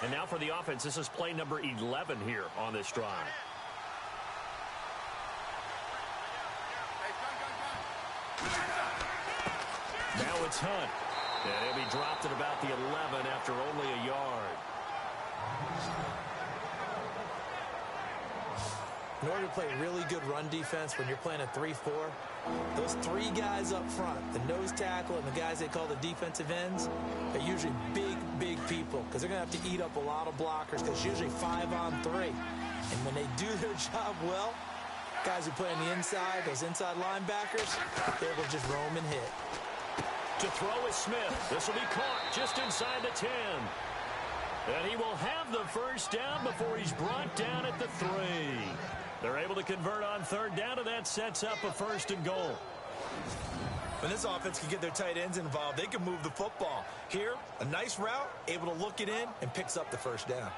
[SPEAKER 3] And now for the offense, this is play number 11 here on this drive. Now it's Hunt. And he'll be dropped at about the 11 after only a yard.
[SPEAKER 4] In order to play really good run defense when you're playing a 3-4, those three guys up front, the nose tackle and the guys they call the defensive ends, are usually big people because they're going to have to eat up a lot of blockers because it's usually 5-on-3. And when they do their job well, guys who play on the inside, those inside linebackers, they're able to just roam and hit.
[SPEAKER 3] To throw is Smith. This will be caught just inside the 10. And he will have the first down before he's brought down at the 3. They're able to convert on third down, and that sets up a 1st and goal.
[SPEAKER 4] When this offense can get their tight ends involved, they can move the football. Here, a nice route, able to look it in, and picks up the first down.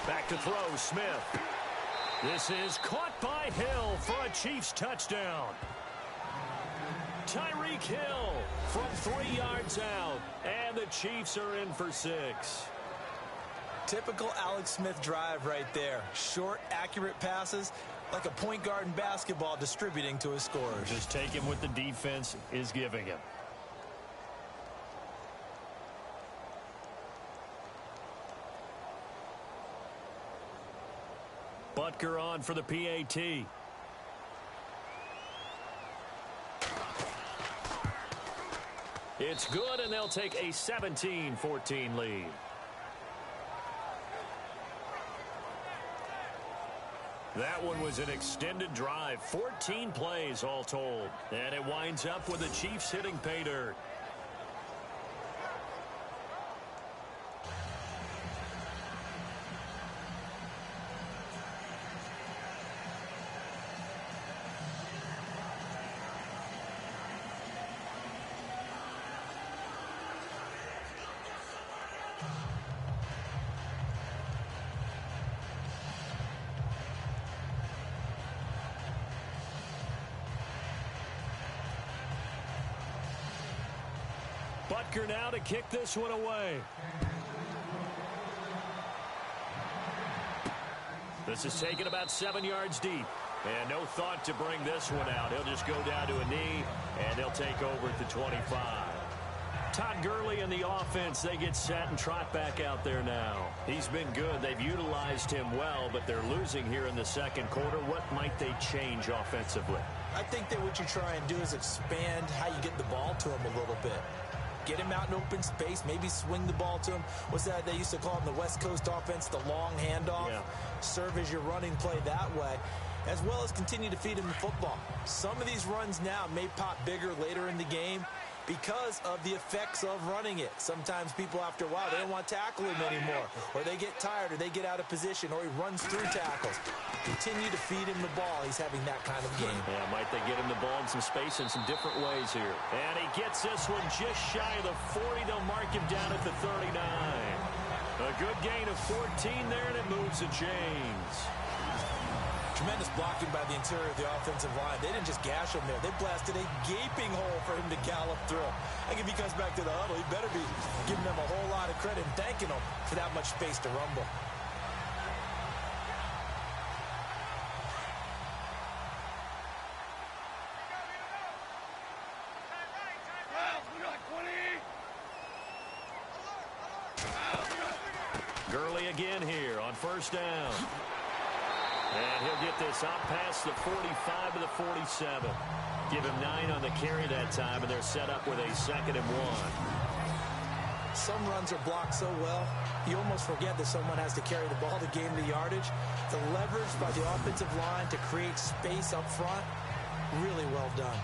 [SPEAKER 3] Back to throw, Smith. This is caught by Hill for a Chiefs touchdown. Tyreek Hill from 3 yards out, and the Chiefs are in for 6.
[SPEAKER 4] Typical Alex Smith drive right there. Short, accurate passes, like a point guard in basketball distributing to his scorers.
[SPEAKER 3] Just take him what the defense is giving him. Butker on for the PAT. It's good, and they'll take a 17-14 lead. That one was an extended drive, 14 plays all told. And it winds up with the Chiefs hitting pay dirt. Butker now to kick this one away. This is taken about 7 yards deep. And no thought to bring this one out. He'll just go down to a knee, and they'll take over at the 25. Todd Gurley and the offense, they get set and trot back out there now. He's been good. They've utilized him well, but they're losing here in the second quarter. What might they change offensively?
[SPEAKER 4] I think that what you try and do is expand how you get the ball to him a little bit. Get him out in open space, maybe swing the ball to him. What's that they used to call in the West Coast offense, the long handoff? Yeah. Serve as your running play that way, as well as continue to feed him the football. Some of these runs now may pop bigger later in the game, because of the effects of running it. Sometimes people, after a while, they don't want to tackle him anymore, or they get tired, or they get out of position, or he runs through tackles. Continue to feed him the ball. He's having that kind of game.
[SPEAKER 3] Yeah, might they get him the ball in some space in some different ways here. And he gets this one just shy of the 40. They'll mark him down at the 39. A good gain of 14 there, and it moves the chains.
[SPEAKER 4] Tremendous blocking by the interior of the offensive line. They didn't just gash him there. They blasted a gaping hole for him to gallop through. I think if he comes back to the huddle, he better be giving them a whole lot of credit and thanking them for that much space to rumble.
[SPEAKER 3] Gurley again here on first down. And he'll get this up past the 45 to the 47. Give him 9 on the carry that time, and they're set up with a 2nd and 1.
[SPEAKER 4] Some runs are blocked so well, you almost forget that someone has to carry the ball to gain the yardage. The leverage by the offensive line to create space up front, really well done.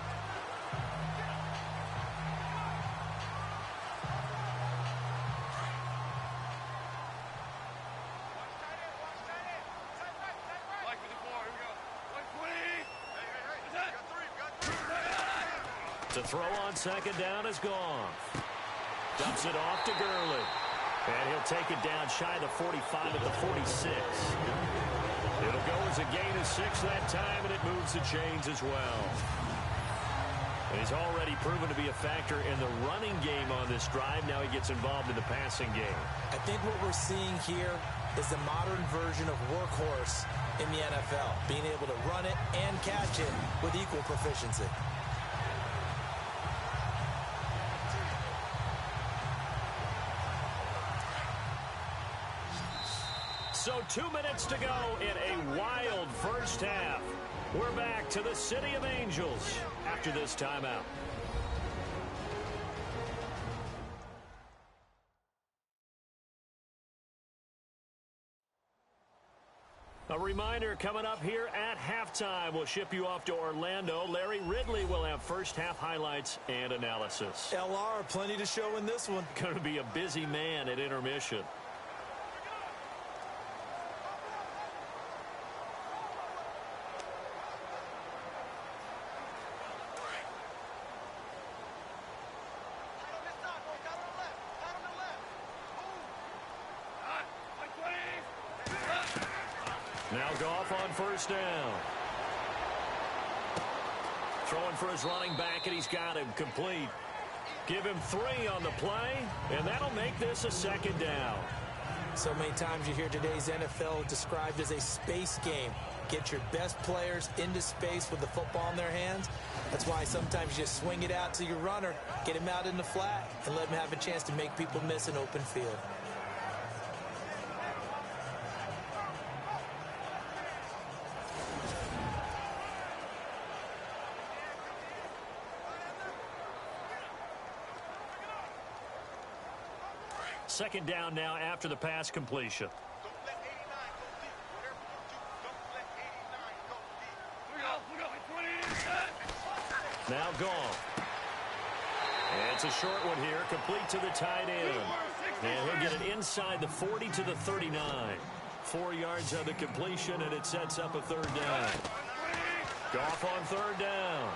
[SPEAKER 3] To throw on 2nd down is gone. Dumps it off to Gurley. And he'll take it down shy of the 45 at the 46. It'll go as a gain of 6 that time, and it moves the chains as well. And he's already proven to be a factor in the running game on this drive. Now he gets involved in the passing game.
[SPEAKER 4] I think what we're seeing here is the modern version of workhorse in the NFL, being able to run it and catch it with equal proficiency.
[SPEAKER 3] So 2 minutes to go in a wild first half. We're back to the City of Angels after this timeout. A reminder coming up here at halftime. We'll ship you off to Orlando. Larry Ridley will have first half highlights and analysis.
[SPEAKER 4] LR, plenty to show in this one.
[SPEAKER 3] Going to be a busy man at intermission. Now Goff on first down. Throwing for his running back, and he's got him complete. Give him 3 on the play, and that'll make this a 2nd down.
[SPEAKER 4] So many times you hear today's NFL described as a space game. Get your best players into space with the football in their hands. That's why sometimes you just swing it out to your runner, get him out in the flat, and let him have a chance to make people miss an open field.
[SPEAKER 3] Second down now after the pass completion. Now Goff. And it's a short one here, complete to the tight end. And he'll get it inside the 40 to the 39. 4 yards of the completion, and it sets up a 3rd down. Goff on 3rd down.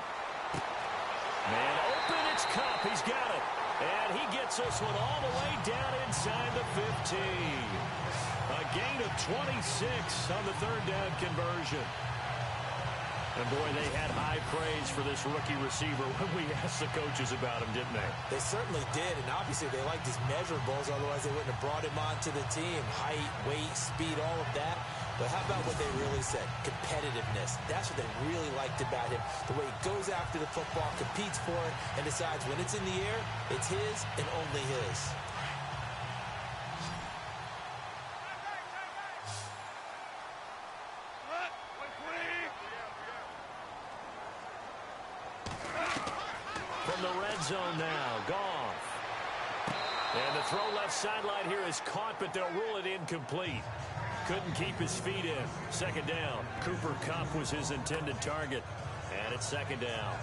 [SPEAKER 3] Man open, it's Kupp. He's got it. And he gets this one all the way down inside the 15. A gain of 26 on the 3rd down conversion. And, boy, they had high praise for this rookie receiver when we asked the coaches about him, didn't they?
[SPEAKER 4] They certainly did, and obviously they liked his measurables, otherwise they wouldn't have brought him onto the team. Height, weight, speed, all of that. But how about what they really said? Competitiveness. That's what they really liked about him. The way he goes after the football, competes for it, and decides when it's in the air, it's his and only his.
[SPEAKER 3] From the red zone now, Goff. And the throw left sideline here is caught, but they'll rule it incomplete. Couldn't keep his feet in. 2nd down. Cooper Kupp was his intended target. And it's 2nd down.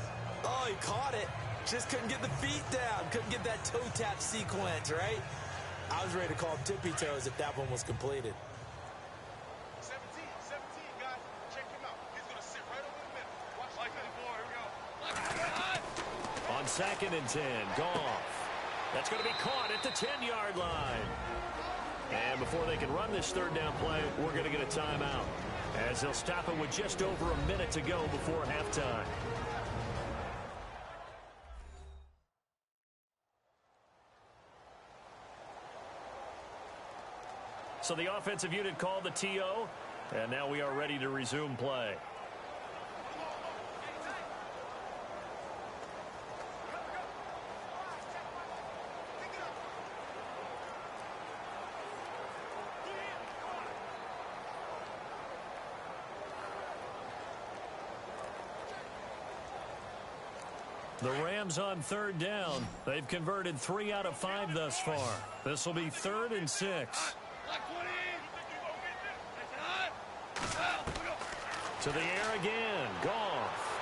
[SPEAKER 4] Oh, he caught it. Just couldn't get the feet down. Couldn't get that toe tap sequence, right? I was ready to call him tippy toes if that one was completed.
[SPEAKER 7] 17, guys. Check him out. He's going to sit right over the middle. Watch like that ball. Here we go.
[SPEAKER 3] On 2nd and 10, Goff. That's going to be caught at the 10-yard line. And before they can run this 3rd down play, we're going to get a timeout, as they'll stop it with just over a minute to go before halftime. So the offensive unit called the TO, and now we are ready to resume play. The Rams on 3rd down. They've converted 3 out of 5 thus far. This will be 3rd and 6. To the air again. Goff.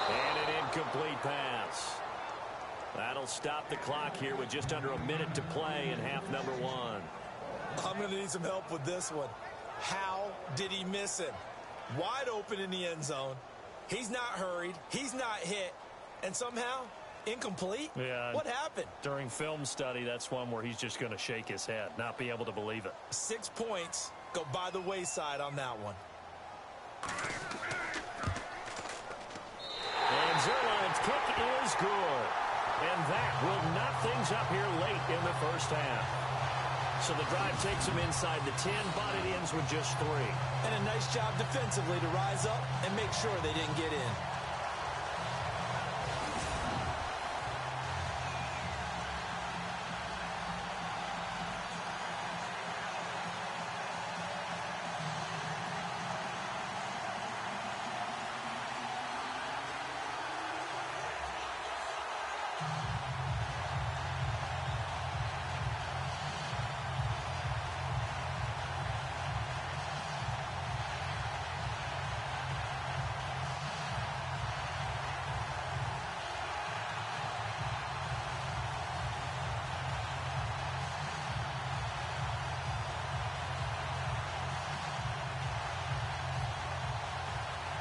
[SPEAKER 3] And an incomplete pass. That'll stop the clock here with just under a minute to play in half number 1.
[SPEAKER 4] I'm going to need some help with this one. How did he miss him? Wide open in the end zone. He's not hurried. He's not hit. And somehow, incomplete?
[SPEAKER 3] Yeah.
[SPEAKER 4] What happened?
[SPEAKER 3] During film study, that's one where he's just going to shake his head, not be able to believe it.
[SPEAKER 4] 6 points go by the wayside on that one.
[SPEAKER 3] And Zerline's kick is good. And that will knock things up here late in the first half. So the drive takes him inside the 10, but it ends with just 3.
[SPEAKER 4] And a nice job defensively to rise up and make sure they didn't get in.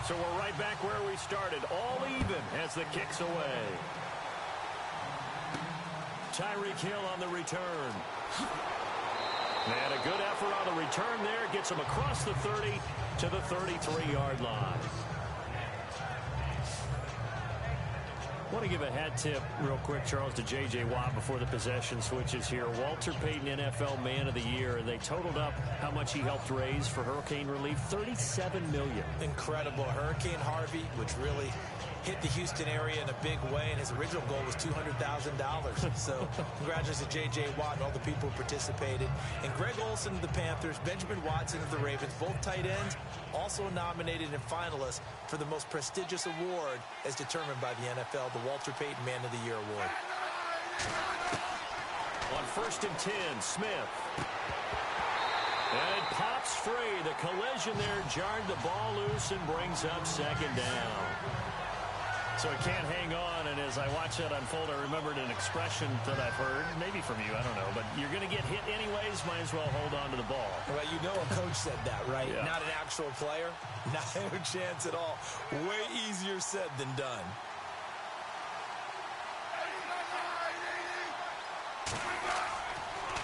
[SPEAKER 3] So we're right back where we started, all even as the kick's away. Tyreek Hill on the return. And a good effort on the return there. Gets him across the 30 to the 33-yard line. I want to give a hat tip real quick, Charles, to J.J. Watt before the possession switches here. Walter Payton, NFL Man of the Year. They totaled up how much he helped raise for hurricane relief, $37 million.
[SPEAKER 4] Incredible. Hurricane Harvey, which really hit the Houston area in a big way, and his original goal was $200,000. So congratulations to J.J. Watt and all the people who participated. And Greg Olsen of the Panthers, Benjamin Watson of the Ravens, both tight ends, also nominated and finalists for the most prestigious award as determined by the NFL, the Walter Payton Man of the Year Award.
[SPEAKER 3] On 1st and 10, Smith. And it pops free. The collision there jarred the ball loose and brings up 2nd down. So it can't hang on, and as I watch that unfold, I remembered an expression that I've heard, maybe from you, I don't know, but you're going to get hit anyways, might as well hold on to the ball.
[SPEAKER 4] Well, you know a coach said that, right?
[SPEAKER 3] Yeah.
[SPEAKER 4] Not an actual player. Not a chance at all. Way easier said than done.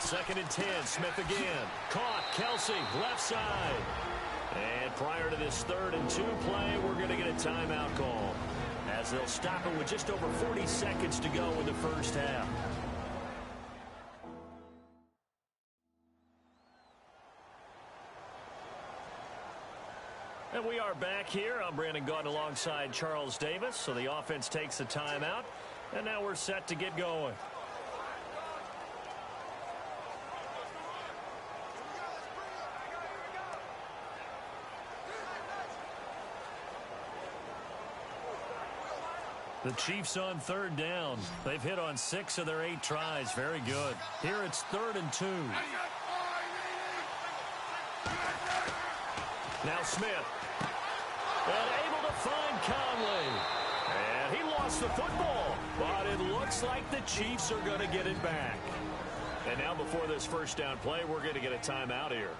[SPEAKER 3] Second and 10, Smith again. Caught, Kelsey, left side. And prior to this 3rd and 2 play, we're going to get a timeout call, as they'll stop it with just over 40 seconds to go in the first half. And we are back here. I'm Brandon Gaudin alongside Charles Davis. So the offense takes a timeout, and now we're set to get going. The Chiefs on 3rd down. They've hit on 6 of their 8 tries. Very good. Here it's 3rd and 2. Now Smith. And able to find Conley. And he lost the football, but it looks like the Chiefs are going to get it back. And now before this first down play, we're going to get a timeout here,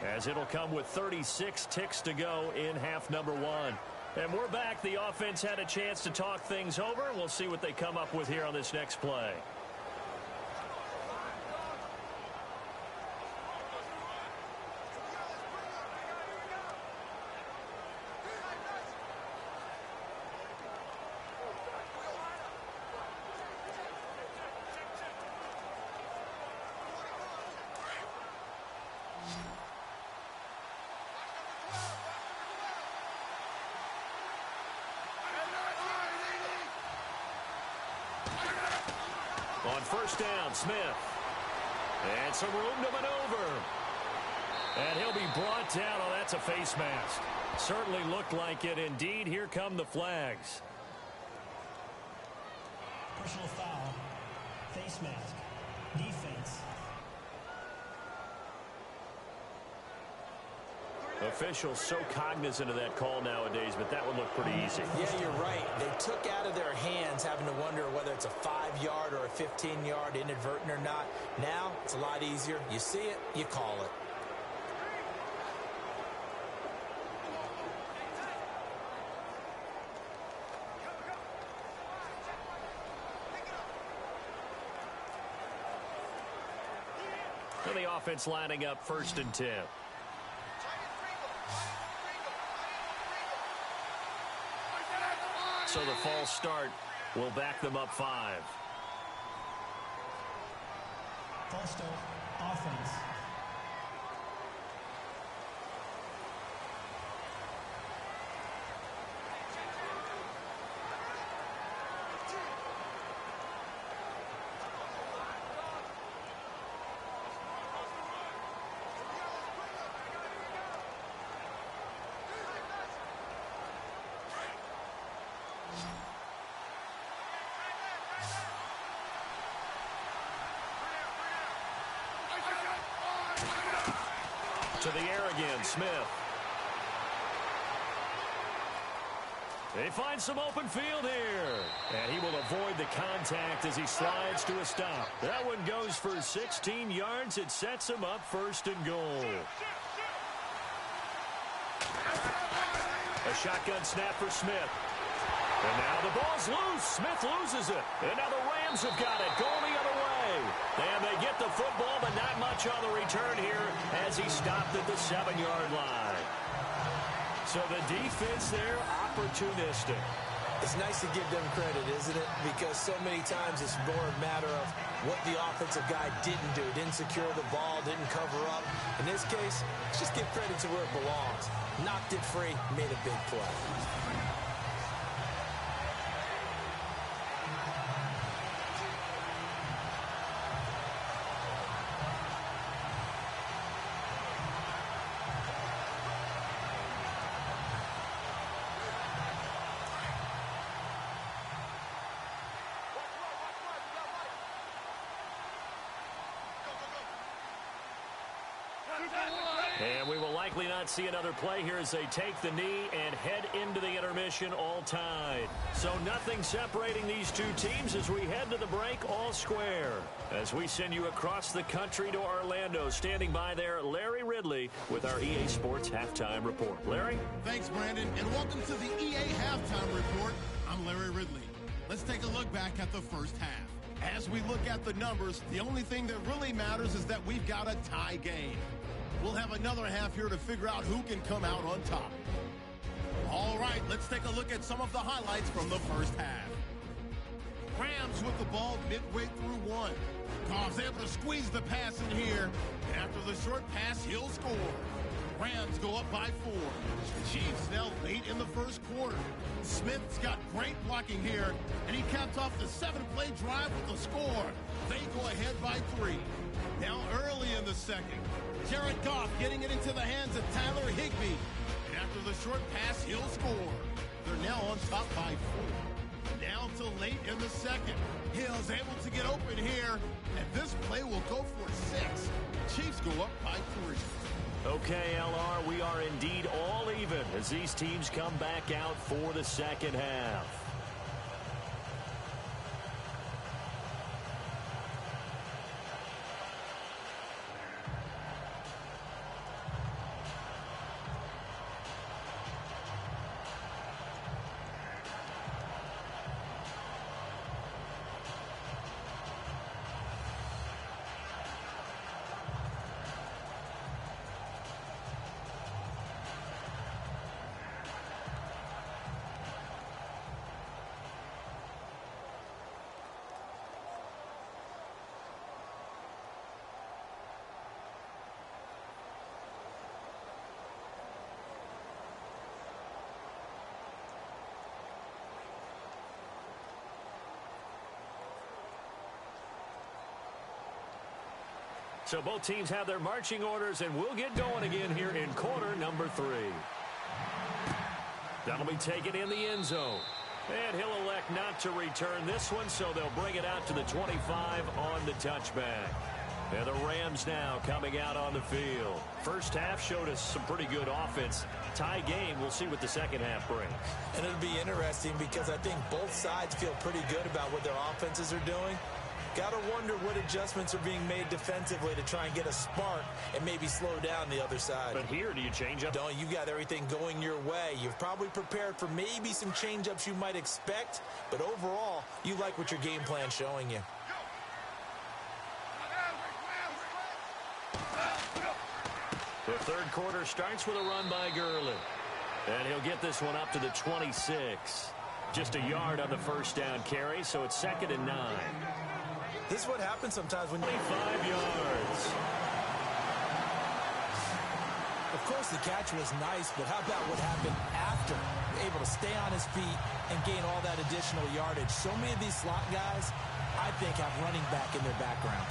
[SPEAKER 3] as it'll come with 36 ticks to go in half number 1. And we're back. The offense had a chance to talk things over. We'll see what they come up with here on this next play. On first down, Smith. And some room to maneuver. And he'll be brought down. Oh, that's a face mask. Certainly looked like it. Indeed, here come the flags.
[SPEAKER 5] Personal foul. Face mask. Defense.
[SPEAKER 3] Officials so cognizant of that call nowadays, but that would look pretty easy.
[SPEAKER 4] Yeah, you're right. They took out of their hands having to wonder whether it's a 5-yard or a 15-yard inadvertent or not. Now, it's a lot easier. You see it, you call it.
[SPEAKER 3] And the offense lining up 1st and 10. So the false start will back them up 5.
[SPEAKER 5] False start. Offense.
[SPEAKER 3] To the air again, Smith. They find some open field here. And he will avoid the contact as he slides to a stop. That one goes for 16 yards. It sets him up 1st and goal. A shotgun snap for Smith. And now the ball's loose. Smith loses it. And now the Rams have got it. Going the other way. And they get the football, but not much on the return here as he stopped at the 7-yard line. So the defense there, opportunistic.
[SPEAKER 4] It's nice to give them credit, isn't it? Because so many times it's more a matter of what the offensive guy didn't do. Didn't secure the ball, didn't cover up. In this case, let's just give credit to where it belongs. Knocked it free, made a big play.
[SPEAKER 3] And we will likely not see another play here as they take the knee and head into the intermission all tied. So nothing separating these two teams as we head to the break all square. As we send you across the country to Orlando, standing by there, Larry Ridley with our EA Sports Halftime Report. Larry?
[SPEAKER 2] Thanks, Brandon, and welcome to the EA Halftime Report. I'm Larry Ridley. Let's take a look back at the first half. As we look at the numbers, the only thing that really matters is that we've got a tie game. We'll have another half here to figure out who can come out on top. All right, let's take a look at some of the highlights from the first half. Rams with the ball midway through one. Goff's able to squeeze the pass in here. And after the short pass, he'll score. Rams go up by 4. Chiefs now late in the first quarter. Smith's got great blocking here, and he capped off the 7-play drive with the score. They go ahead by 3. Now early in the second, Jared Goff getting it into the hands of Tyler Higbee. And after the short pass, he'll score. They're now on top by 4. Now to late in the second. Hill's able to get open here, and this play will go for 6. Chiefs go up by 3.
[SPEAKER 3] Okay, LR, we are indeed all even as these teams come back out for the second half. So both teams have their marching orders, and we'll get going again here in quarter number 3. That'll be taken in the end zone. And he'll elect not to return this one, so they'll bring it out to the 25 on the touchback. And the Rams now coming out on the field. First half showed us some pretty good offense. Tie game, we'll see what the second half brings.
[SPEAKER 4] And it'll be interesting because I think both sides feel pretty good about what their offenses are doing. Got to wonder what adjustments are being made defensively to try and get a spark and maybe slow down the other side.
[SPEAKER 3] But here, do you change up?
[SPEAKER 4] Don't. You've got everything going your way. You've probably prepared for maybe some change-ups you might expect, but overall, you like what your game plan's showing you.
[SPEAKER 3] The third quarter starts with a run by Gurley. And he'll get this one up to the 26. Just a yard on the first down carry, so it's 2nd and 9.
[SPEAKER 4] This is what happens sometimes when
[SPEAKER 3] 25 yards.
[SPEAKER 4] Of course, the catch was nice, but how about what happened after? Able to stay on his feet and gain all that additional yardage. So many of these slot guys, I think, have running back in their background.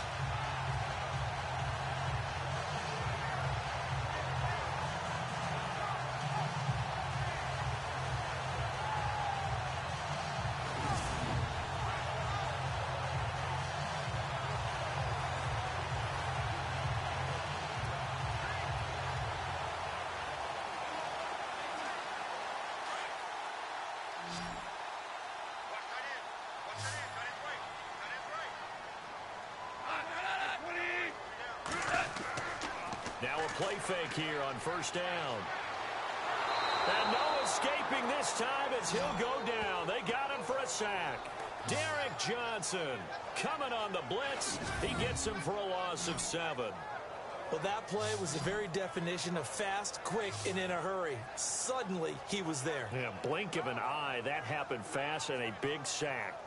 [SPEAKER 3] Now a play fake here on first down. And no escaping this time as he'll go down. They got him for a sack. Derek Johnson coming on the blitz. He gets him for a loss of 7.
[SPEAKER 4] Well, that play was the very definition of fast, quick, and in a hurry. Suddenly, he was there.
[SPEAKER 3] Yeah, blink of an eye. That happened fast and a big sack.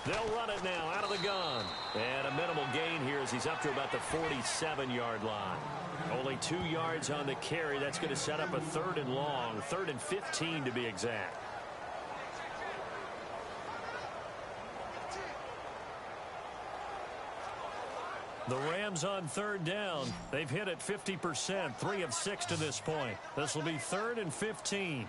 [SPEAKER 3] They'll run it now out of the gun. And a minimal gain here as he's up to about the 47-yard line. Only 2 yards on the carry. That's going to set up a 3rd and long. 3rd and 15 to be exact. The Rams on 3rd down. They've hit it 50%, 3 of 6 to this point. This will be 3rd and 15.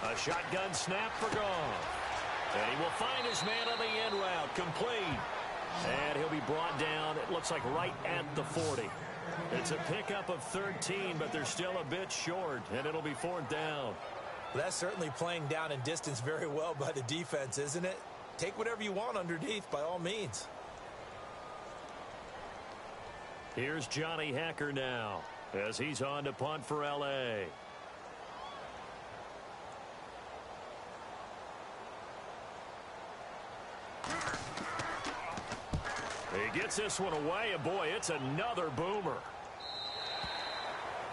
[SPEAKER 3] A shotgun snap for Goff. And he will find his man on the end route. Complete. And he'll be brought down, it looks like right at the 40. It's a pickup of 13, but they're still a bit short, and it'll be 4th down.
[SPEAKER 4] Well, that's certainly playing down in distance very well by the defense, isn't it? Take whatever you want underneath, by all means.
[SPEAKER 3] Here's Johnny Hacker now, as he's on to punt for L.A. He gets this one away, and boy, it's another boomer.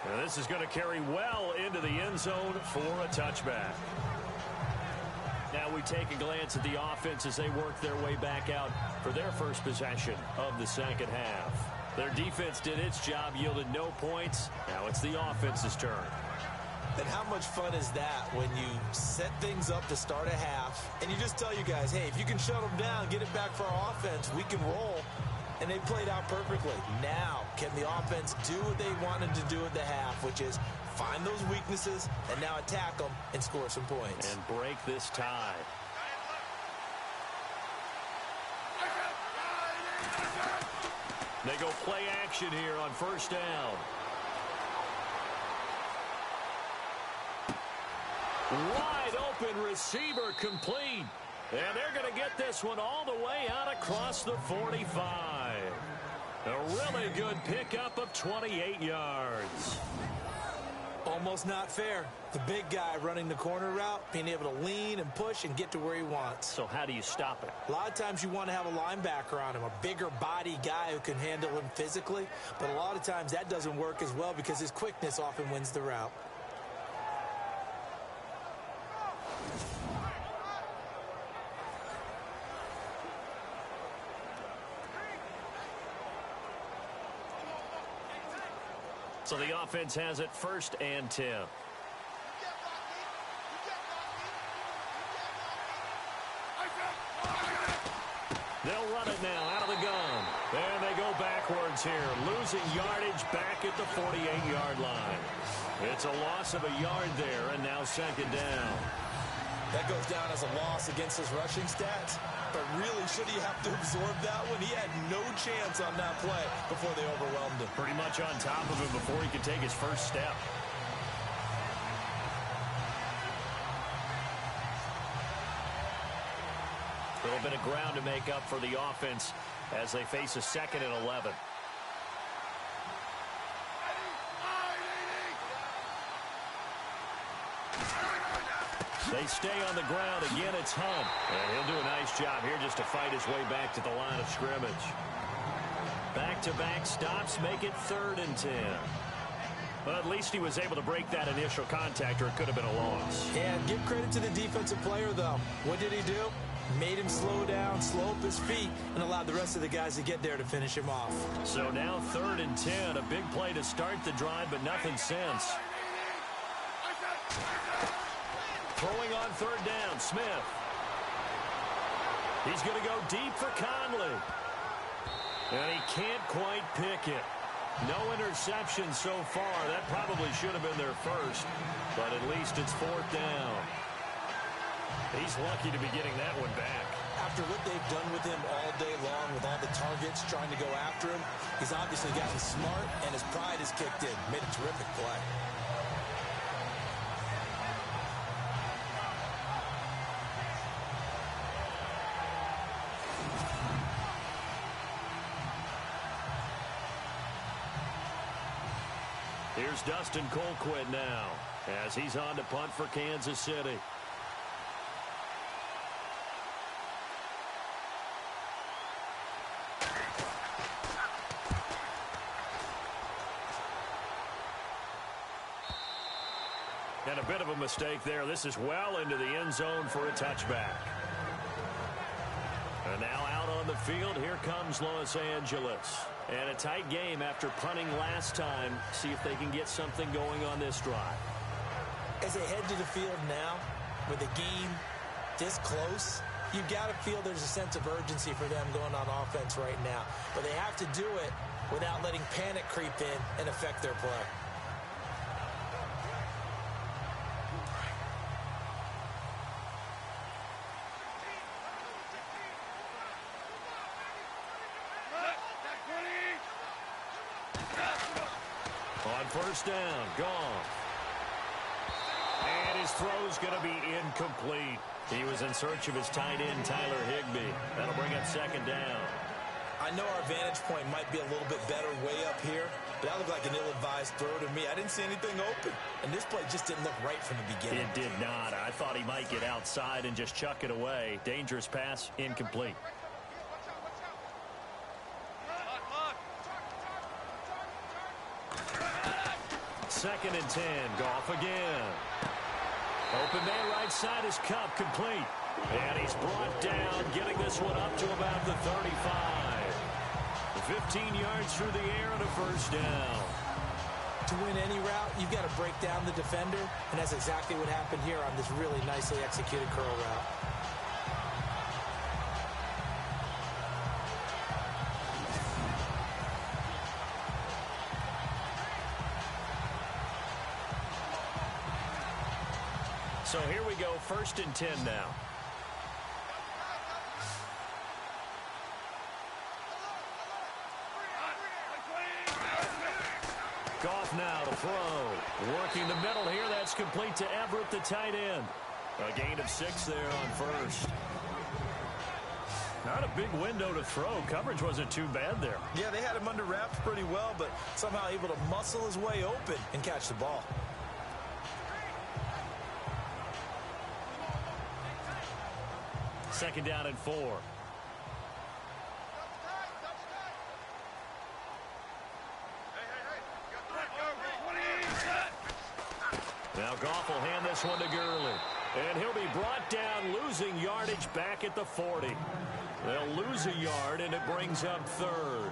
[SPEAKER 3] And this is going to carry well into the end zone for a touchback. Now we take a glance at the offense as they work their way back out for their first possession of the second half. Their defense did its job, yielded no points. Now it's the offense's turn.
[SPEAKER 4] And how much fun is that when you set things up to start a half and you just tell you guys, hey, if you can shut them down, get it back for our offense, we can roll. And they played out perfectly. Now, can the offense do what they wanted to do at the half, which is find those weaknesses and now attack them and score some points.
[SPEAKER 3] And break this tie. They go play action here on first down. Wide open receiver complete. And they're going to get this one all the way out across the 45. A really good pickup of 28 yards.
[SPEAKER 4] Almost not fair. The big guy running the corner route, being able to lean and push and get to where he wants.
[SPEAKER 3] So how do you stop it?
[SPEAKER 4] A lot of times you want to have a linebacker on him, a bigger body guy who can handle him physically. But a lot of times that doesn't work as well because his quickness often wins the route.
[SPEAKER 3] So the offense has it 1st and 10. They'll run it now out of the gun. And they go backwards here, losing yardage back at the 48-yard line. It's a loss of a yard there, and now 2nd down.
[SPEAKER 4] That goes down as a loss against his rushing stats. But really, should he have to absorb that one? He had no chance on that play before they overwhelmed him.
[SPEAKER 3] Pretty much on top of him before he could take his first step. A little bit of ground to make up for the offense as they face a 2nd and 11. They stay on the ground. Again, it's Hunt. And he'll do a nice job here just to fight his way back to the line of scrimmage. Back-to-back stops make it 3rd and 10. But at least he was able to break that initial contact, or it could have been a loss.
[SPEAKER 4] Yeah, give credit to the defensive player, though. What did he do? Made him slow down, slow up his feet, and allowed the rest of the guys to get there to finish him off.
[SPEAKER 3] So now 3rd and 10. A big play to start the drive, but nothing since. Throwing on 3rd down, Smith. He's going to go deep for Conley. And he can't quite pick it. No interception so far. That probably should have been their first, but at least it's 4th down. He's lucky to be getting that one back.
[SPEAKER 4] After what they've done with him all day long, with all the targets trying to go after him, he's obviously gotten smart, and his pride has kicked in. Made a terrific play.
[SPEAKER 3] Here's Dustin Colquitt now as he's on to punt for Kansas City. And a bit of a mistake there. This is well into the end zone for a touchback. And now out on the field, here comes Los Angeles. And a tight game after punting last time. See if they can get something going on this drive.
[SPEAKER 4] As they head to the field now, with the game this close, you've got to feel there's a sense of urgency for them going on offense right now. But they have to do it without letting panic creep in and affect their play.
[SPEAKER 3] On 1st down, Goff. And his throw's going to be incomplete. He was in search of his tight end, Tyler Higbee. That'll bring up 2nd down.
[SPEAKER 4] I know our vantage point might be a little bit better way up here, but that looked like an ill-advised throw to me. I didn't see anything open, and this play just didn't look right from the beginning.
[SPEAKER 3] It did not. I thought he might get outside and just chuck it away. Dangerous pass, incomplete. 2nd and 10. Goff again. Open man right side is Cup, complete. And he's brought down, getting this one up to about the 35. 15 yards through the air and a 1st down.
[SPEAKER 4] To win any route, you've got to break down the defender, and that's exactly what happened here on this really nicely executed curl route.
[SPEAKER 3] So here we go, 1st and 10 now. Goff now to throw. Working the middle here, that's complete to Everett, the tight end. A gain of 6 there on 1st. Not a big window to throw. Coverage wasn't too bad there.
[SPEAKER 4] Yeah, they had him under wraps pretty well, but somehow able to muscle his way open and catch the ball.
[SPEAKER 3] second down and 4. Now Goff will hand this one to Gurley. And he'll be brought down, losing yardage back at the 40. They'll lose a yard, and it brings up third.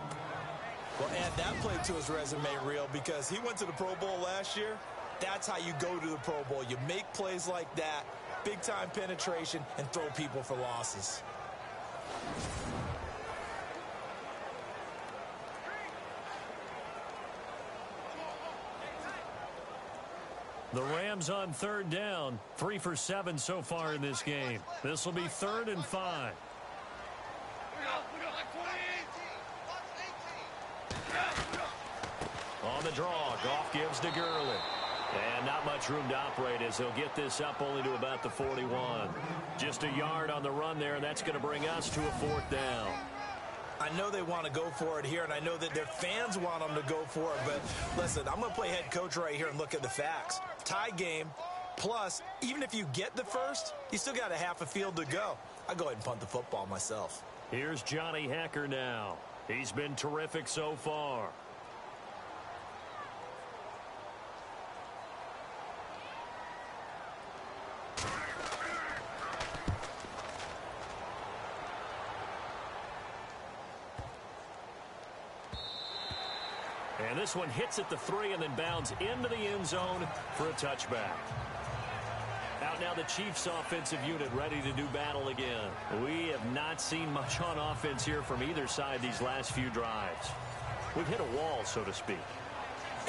[SPEAKER 4] Well, add that play to his resume reel because he went to the Pro Bowl last year. That's how you go to the Pro Bowl. You make plays like that, big-time penetration, and throw people for losses.
[SPEAKER 3] The Rams on third down, 3 for 7 so far in this game. This will be 3rd and 5. On the draw, Goff gives to Gurley. And not much room to operate as he'll get this up only to about the 41. Just a yard on the run there, and that's going to bring us to a 4th down.
[SPEAKER 4] I know they want to go for it here, and I know that their fans want them to go for it, but listen, I'm going to play head coach right here and look at the facts. Tie game, plus, even if you get the first, you still got a half a field to go. I'll go ahead and punt the football myself.
[SPEAKER 3] Here's Johnny Hekker now. He's been terrific so far. And this one hits at the 3 and then bounds into the end zone for a touchback. Out now the Chiefs offensive unit ready to do battle again. We have not seen much on offense here from either side these last few drives. We've hit a wall, so to speak.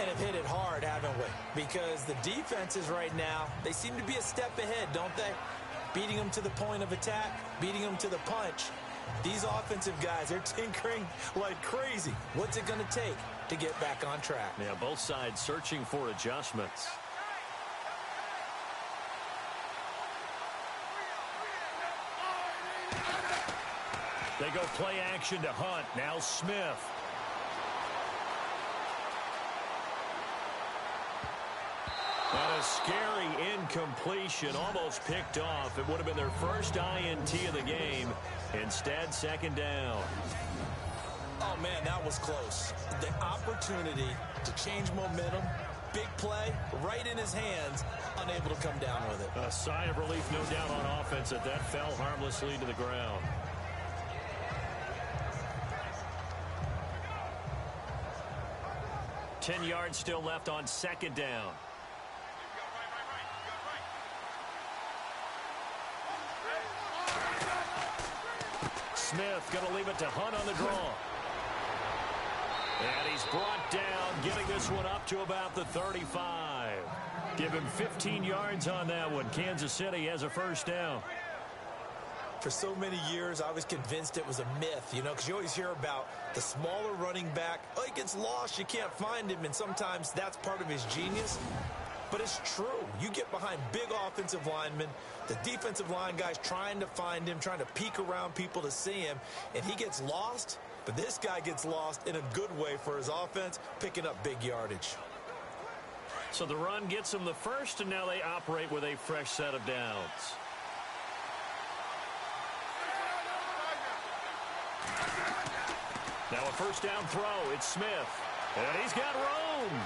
[SPEAKER 4] And have hit it hard, haven't we? Because the defenses right now, they seem to be a step ahead, don't they? Beating them to the point of attack, beating them to the punch. These offensive guys are tinkering like crazy. What's it going to take to get back on track?
[SPEAKER 3] Yeah, both sides searching for adjustments. They go play action to Hunt. Now Smith. And a scary incompletion, almost picked off. It would have been their first INT of the game. Instead, 2nd down.
[SPEAKER 4] Oh, man, that was close. The opportunity to change momentum, big play, right in his hands, unable to come down with it.
[SPEAKER 3] A sigh of relief, no doubt, on offense that fell harmlessly to the ground. Ten yards still left on 2nd down. Smith going to leave it to Hunt on the draw. And he's brought down, getting this one up to about the 35. Give him 15 yards on that one. Kansas City has a 1st down.
[SPEAKER 4] For so many years, I was convinced it was a myth, you know, because you always hear about the smaller running back. Oh, he gets lost, you can't find him, and sometimes that's part of his genius. But it's true. You get behind big offensive linemen, the defensive line guys trying to find him, trying to peek around people to see him, and he gets lost. But this guy gets lost in a good way for his offense, picking up big yardage.
[SPEAKER 3] So the run gets them the first, and now they operate with a fresh set of downs. Now a 1st down throw. It's Smith. And he's got room.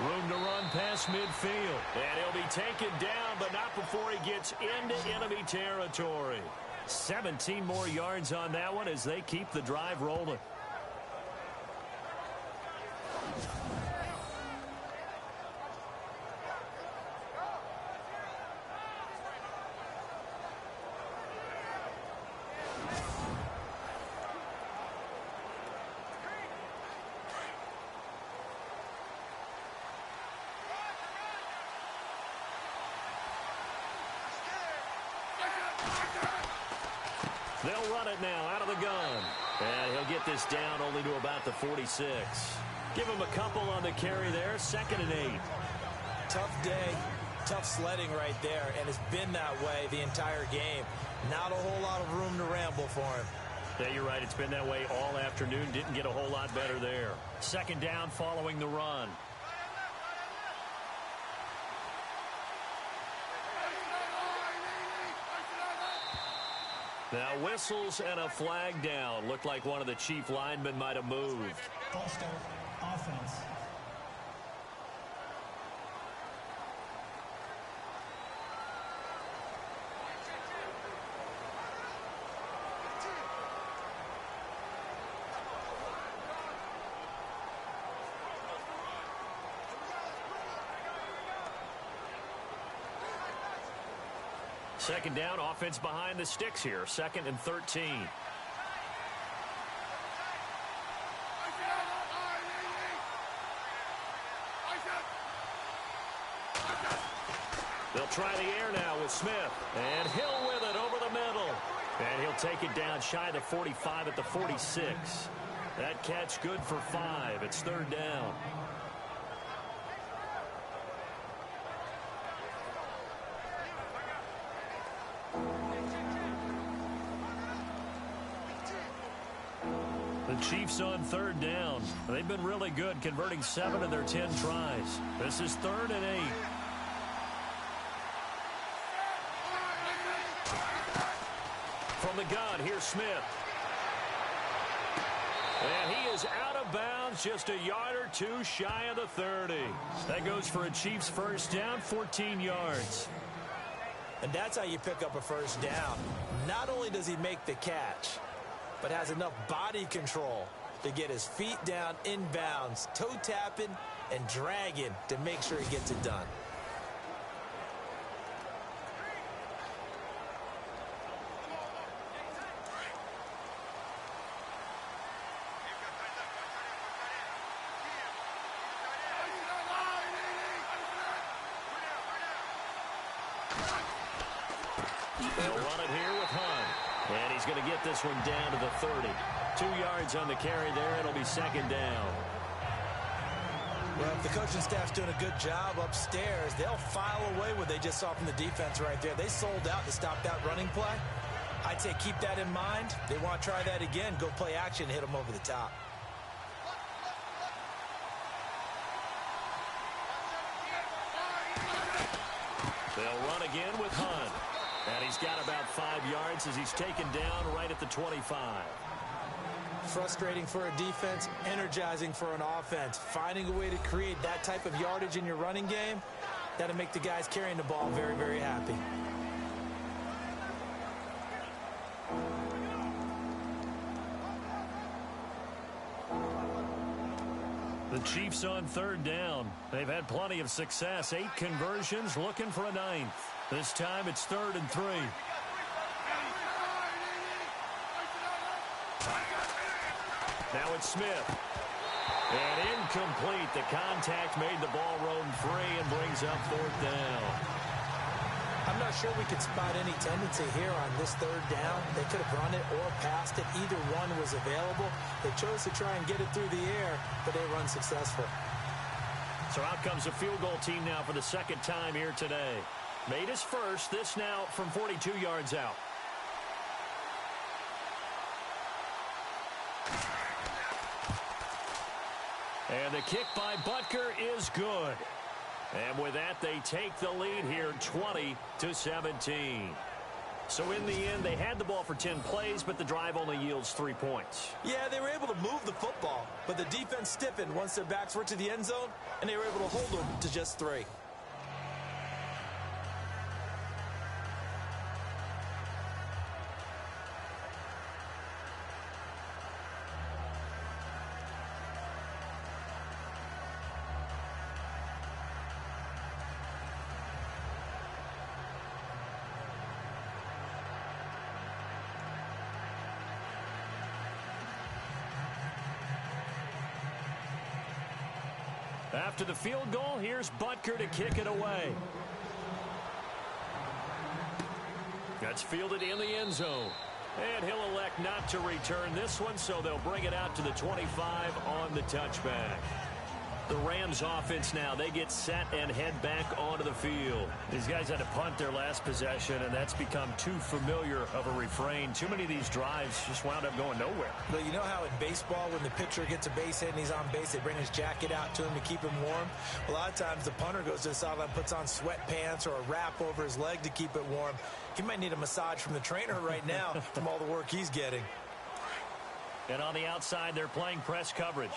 [SPEAKER 3] Room to run past midfield. And he'll be taken down, but not before he gets into enemy territory. 17 more yards on that one as they keep the drive rolling. They'll run it now out of the gun. And he'll get this down only to about the 46. Give him a couple on the carry there. 2nd and 8.
[SPEAKER 4] Tough day, tough sledding right there, and it's been that way the entire game. Not a whole lot of room to ramble for him.
[SPEAKER 3] Yeah, you're right. It's been that way all afternoon. Didn't get a whole lot better there. 2nd down following the run. Now whistles and a flag down. Looked like one of the Chief linemen might have moved.
[SPEAKER 5] False start, offense.
[SPEAKER 3] Second down, offense behind the sticks here. 2nd and 13. They'll try the air now with Smith. And Hill with it over the middle. And he'll take it down shy of the 45 at the 46. That catch good for 5. It's 3rd down. The Chiefs on 3rd down. They've been really good, converting 7 of their 10 tries. This is 3rd and 8. From the gun, here's Smith. And he is out of bounds, just a yard or two shy of the 30. That goes for a Chiefs first down, 14 yards.
[SPEAKER 4] And that's how you pick up a first down. Not only does he make the catch, but has enough body control to get his feet down inbounds, toe tapping and dragging to make sure he gets it done.
[SPEAKER 3] They'll run it here with Hunt. And he's going to get this one down to the 30. 2 yards on the carry there. It'll be 2nd down.
[SPEAKER 4] Well, if the coaching staff's doing a good job upstairs, they'll file away what they just saw from the defense right there. They sold out to stop that running play. I'd say keep that in mind. They want to try that again. Go play action, hit them over the top.
[SPEAKER 3] They'll run again with Hunt. And he's got about 5 yards as he's taken down right at the 25.
[SPEAKER 4] Frustrating for a defense, energizing for an offense. Finding a way to create that type of yardage in your running game, that'll make the guys carrying the ball very, very happy.
[SPEAKER 3] The Chiefs on 3rd down. They've had plenty of success. 8 conversions, looking for a 9th. This time it's 3rd and 3. Now it's Smith. And incomplete. The contact made the ball roam free and brings up 4th down.
[SPEAKER 4] I'm not sure we could spot any tendency here on this 3rd down. They could have run it or passed it. Either one was available. They chose to try and get it through the air, but they run successful.
[SPEAKER 3] So out comes a field goal team now for the 2nd time here today. Made his first. This now from 42 yards out. And the kick by Butker is good. And with that, they take the lead here 20-17. So in the end, they had the ball for 10 plays, but the drive only yields 3 points.
[SPEAKER 4] Yeah, they were able to move the football, but the defense stiffened once their backs were to the end zone, and they were able to hold them to just 3.
[SPEAKER 3] After the field goal, here's Butker to kick it away. That's fielded in the end zone. And he'll elect not to return this one, so they'll bring it out to the 25 on the touchback. The Rams offense now, they get set and head back onto the field. These guys had to punt their last possession, and that's become too familiar of a refrain. Too many of these drives just wound up going nowhere.
[SPEAKER 4] But you know how in baseball, when the pitcher gets a base hit and he's on base, they bring his jacket out to him to keep him warm? A lot of times the punter goes to the sideline, puts on sweatpants or a wrap over his leg to keep it warm. He might need a massage from the trainer right now from all the work he's getting.
[SPEAKER 3] And on the outside, they're playing press coverage.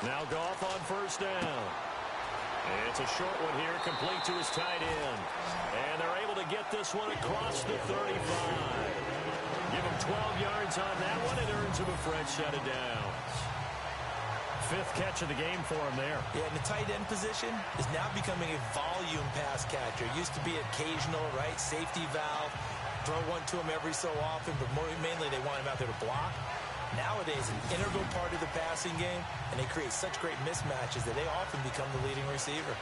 [SPEAKER 3] Now Goff on first down. It's a short one here, complete to his tight end. And they're able to get this one across the 35. Give him 12 yards on that one. It earns him a fresh set of downs. Fifth catch of the game for him there.
[SPEAKER 4] Yeah, and the tight end position is now becoming a volume pass catcher. It used to be occasional, right? Safety valve. Throw one to him every so often, but mainly they want him out there to block. Nowadays, an integral part of the passing game, and they create such great mismatches that they often become the leading receiver.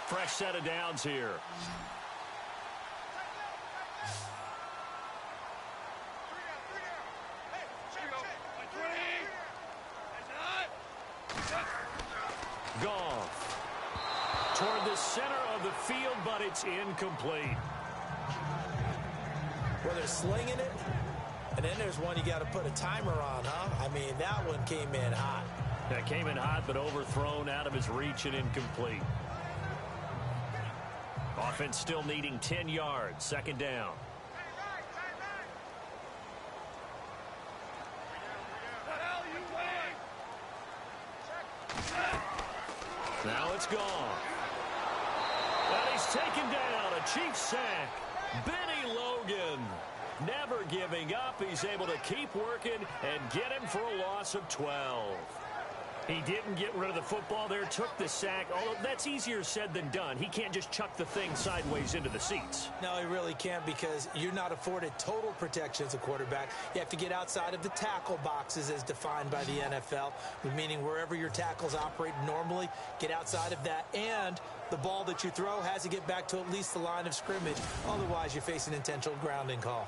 [SPEAKER 3] Fresh set of downs here. Goff toward the center of the field, but it's incomplete.
[SPEAKER 4] Well, they're slinging it, and then there's one you got to put a timer on, huh? I mean, that one came in hot.
[SPEAKER 3] That came in hot, but overthrown, out of his reach, and incomplete. Offense still needing 10 yards. Second down. Now it's gone. And he's taken down. A Chiefs sack. Benny Logan never giving up. He's able to keep working and get him for a loss of 12. He didn't get rid of the football there, took the sack. Although that's easier said than done. He can't just chuck the thing sideways into the seats.
[SPEAKER 4] No, he really can't, because you're not afforded total protection as a quarterback. You have to get outside of the tackle boxes as defined by the NFL, meaning wherever your tackles operate normally, get outside of that. And the ball that you throw has to get back to at least the line of scrimmage. Otherwise, you face an intentional grounding call.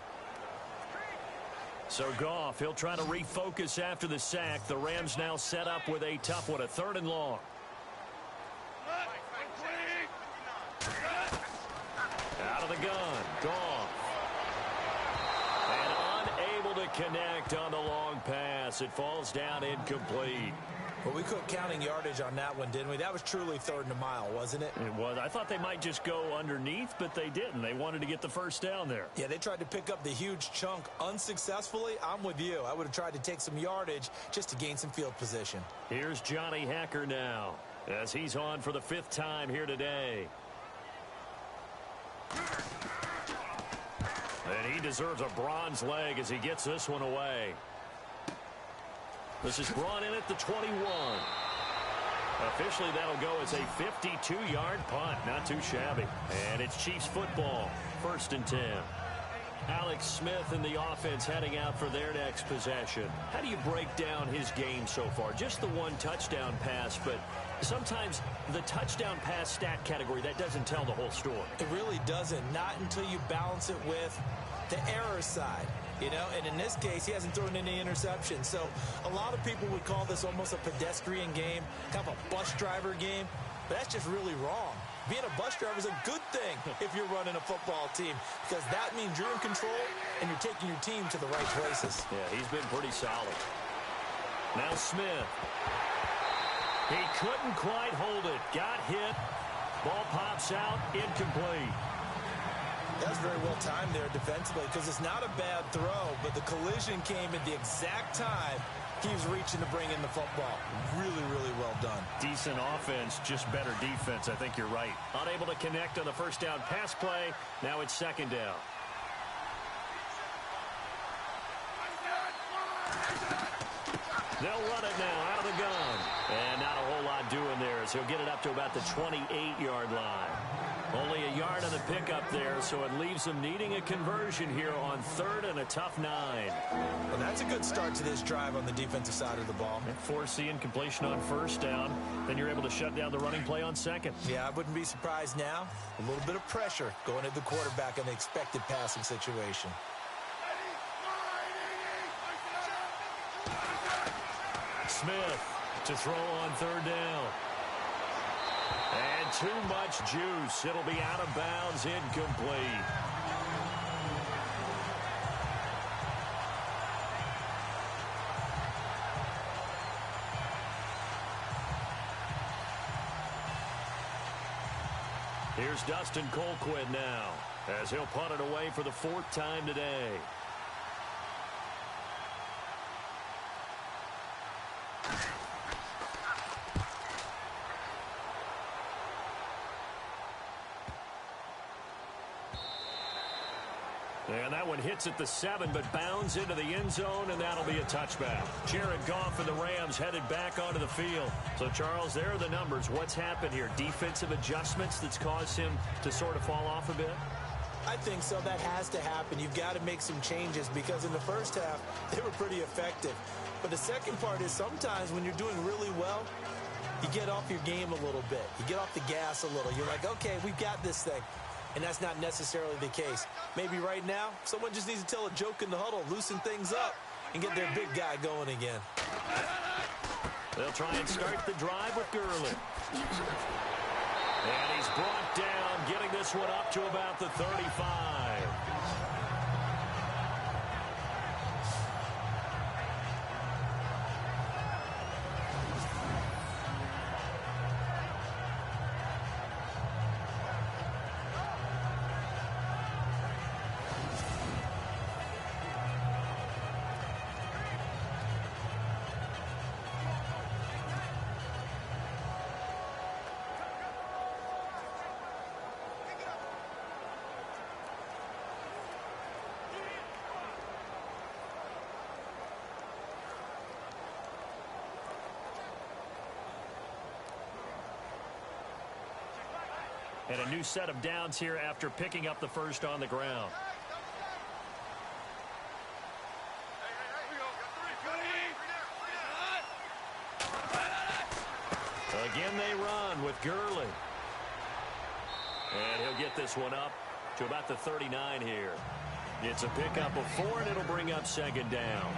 [SPEAKER 3] So Goff, he'll try to refocus after the sack. The Rams now set up with a tough one, a 3rd and long. Out of the gun, Goff. And unable to connect on the long pass. It falls down incomplete.
[SPEAKER 4] Well, we quit counting yardage on that one, didn't we? That was truly 3rd and a mile, wasn't it?
[SPEAKER 3] It was. I thought they might just go underneath, but they didn't. They wanted to get the first down there.
[SPEAKER 4] Yeah, they tried to pick up the huge chunk unsuccessfully. I'm with you. I would have tried to take some yardage just to gain some field position.
[SPEAKER 3] Here's Johnny Hacker now, as he's on for the 5th time here today. And he deserves a bronze leg as he gets this one away. This is brought in at the 21. Officially, that'll go as a 52-yard punt. Not too shabby. And it's Chiefs football. 1st and 10. Alex Smith and the offense heading out for their next possession. How do you break down his game so far? Just the one touchdown pass, but sometimes the touchdown pass stat category, that doesn't tell the whole story.
[SPEAKER 4] It really doesn't. Not until you balance it with the error side. You know, and in this case, he hasn't thrown any interceptions. So a lot of people would call this almost a pedestrian game, kind of a bus driver game. But that's just really wrong. Being a bus driver is a good thing if you're running a football team, because that means you're in control and you're taking your team to the right places.
[SPEAKER 3] Yeah, he's been pretty solid. Now Smith. He couldn't quite hold it. Got hit. Ball pops out. Incomplete.
[SPEAKER 4] That was very well timed there defensively, because it's not a bad throw, but the collision came at the exact time he was reaching to bring in the football. Really, really well done.
[SPEAKER 3] Decent offense, just better defense. I think you're right. Unable to connect on the first down pass play. Now it's 2nd down. They'll run it now out of the gun. And not a whole lot doing there, as he'll get it up to about the 28-yard line. Only a yard on the pickup there, so it leaves them needing a conversion here on 3rd and a tough 9.
[SPEAKER 4] Well, that's a good start to this drive on the defensive side of the ball.
[SPEAKER 3] Forcing completion on 1st down. Then you're able to shut down the running play on 2nd.
[SPEAKER 4] Yeah, I wouldn't be surprised now. A little bit of pressure going at the quarterback in the expected passing situation.
[SPEAKER 3] Smith to throw on 3rd down. And too much juice. It'll be out of bounds, incomplete. Here's Dustin Colquitt now, as he'll punt it away for the 4th time today. And that one hits at the 7, but bounds into the end zone, and that'll be a touchback. Jared Goff and the Rams headed back onto the field. So, Charles, there are the numbers. What's happened here? Defensive adjustments that's caused him to sort of fall off a bit?
[SPEAKER 4] I think so. That has to happen. You've got to make some changes because in the first half, they were pretty effective. But the second part is sometimes when you're doing really well, you get off your game a little bit. You get off the gas a little. You're like, okay, we've got this thing. And that's not necessarily the case. Maybe right now, someone just needs to tell a joke in the huddle, loosen things up, and get their big guy going again.
[SPEAKER 3] They'll try and start the drive with Gurley. And he's brought down, getting this one up to about the 35. And a new set of downs here after picking up the first on the ground. Again they run with Gurley. And he'll get this one up to about the 39 here. It's a pickup of 4, and it'll bring up 2nd down.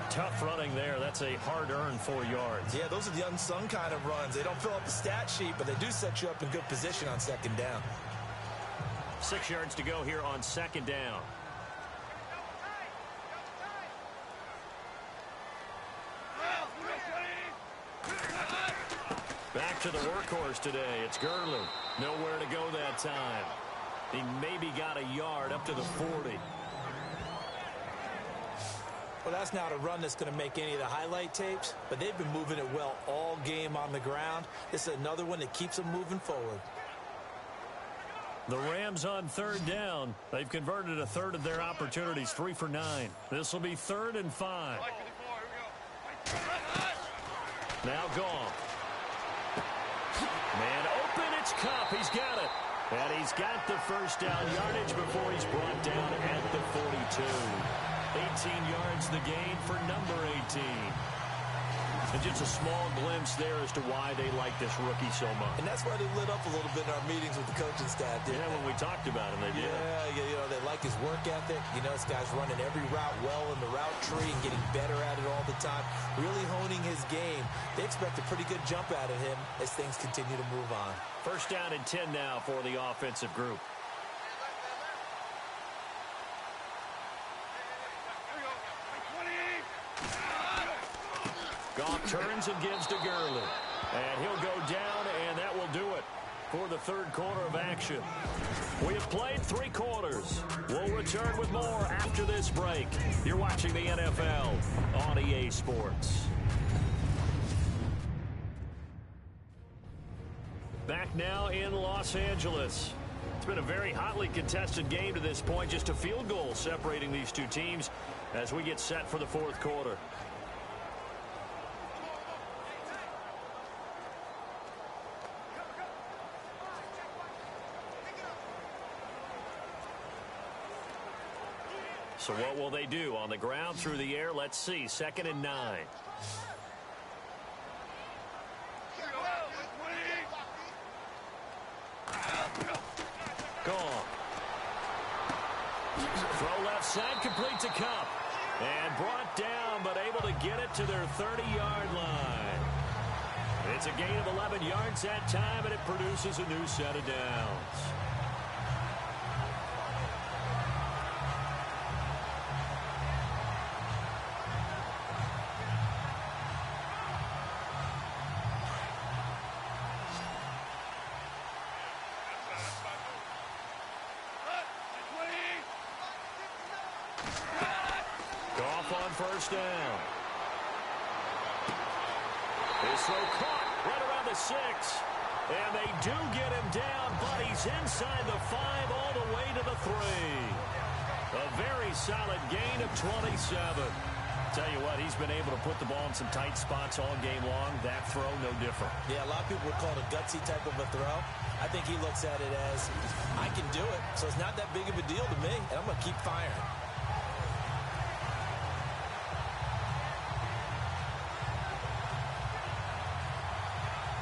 [SPEAKER 3] Tough running there. That's a hard-earned 4 yards.
[SPEAKER 4] Yeah, those are the unsung kind of runs. They don't fill up the stat sheet, but they do set you up in good position on 2nd down.
[SPEAKER 3] 6 yards to go here on 2nd down. Back to the workhorse today. It's Gurley. Nowhere to go that time. He maybe got a yard up to the 40.
[SPEAKER 4] Well, that's not a run that's going to make any of the highlight tapes, but they've been moving it well all game on the ground. This is another one that keeps them moving forward.
[SPEAKER 3] The Rams on 3rd down. They've converted a third of their opportunities, 3 for 9. This will be 3rd and 5. Now Goff. Man open, it's Kupp. He's got it. And he's got the first down yardage before he's brought down at the 42. 18 yards the gain for number 18. And just a small glimpse there as to why they like this rookie so much.
[SPEAKER 4] And that's why they lit up a little bit in our meetings with the coaching staff, didn't they?
[SPEAKER 3] When we talked about him, they did.
[SPEAKER 4] Yeah, you know, they like his work ethic. You know, this guy's running every route well in the route tree and getting better at it all the time, really honing his game. They expect a pretty good jump out of him as things continue to move on.
[SPEAKER 3] 1st down and 10 now for the offensive group. Goff turns and gives to Gurley. And he'll go down, and that will do it for the 3rd quarter of action. We have played 3 quarters. We'll return with more after this break. You're watching the NFL on EA Sports. Back now in Los Angeles. It's been a very hotly contested game to this point. Just a field goal separating these two teams as we get set for the 4th quarter. So what will they do? On the ground, through the air, let's see. 2nd and 9. Gone. Throw left side, complete to Cup. And brought down, but able to get it to their 30-yard line. It's a gain of 11 yards that time, and it produces a new set of downs. First down. His throw caught right around the 6. And they do get him down, but he's inside the 5 all the way to the 3. A very solid gain of 27. Tell you what, he's been able to put the ball in some tight spots all game long. That throw, no different. Yeah, a lot of people would call it a gutsy type of a throw. I think he looks at it as, I can do it, so it's not that big of a deal to me, and I'm going to keep firing.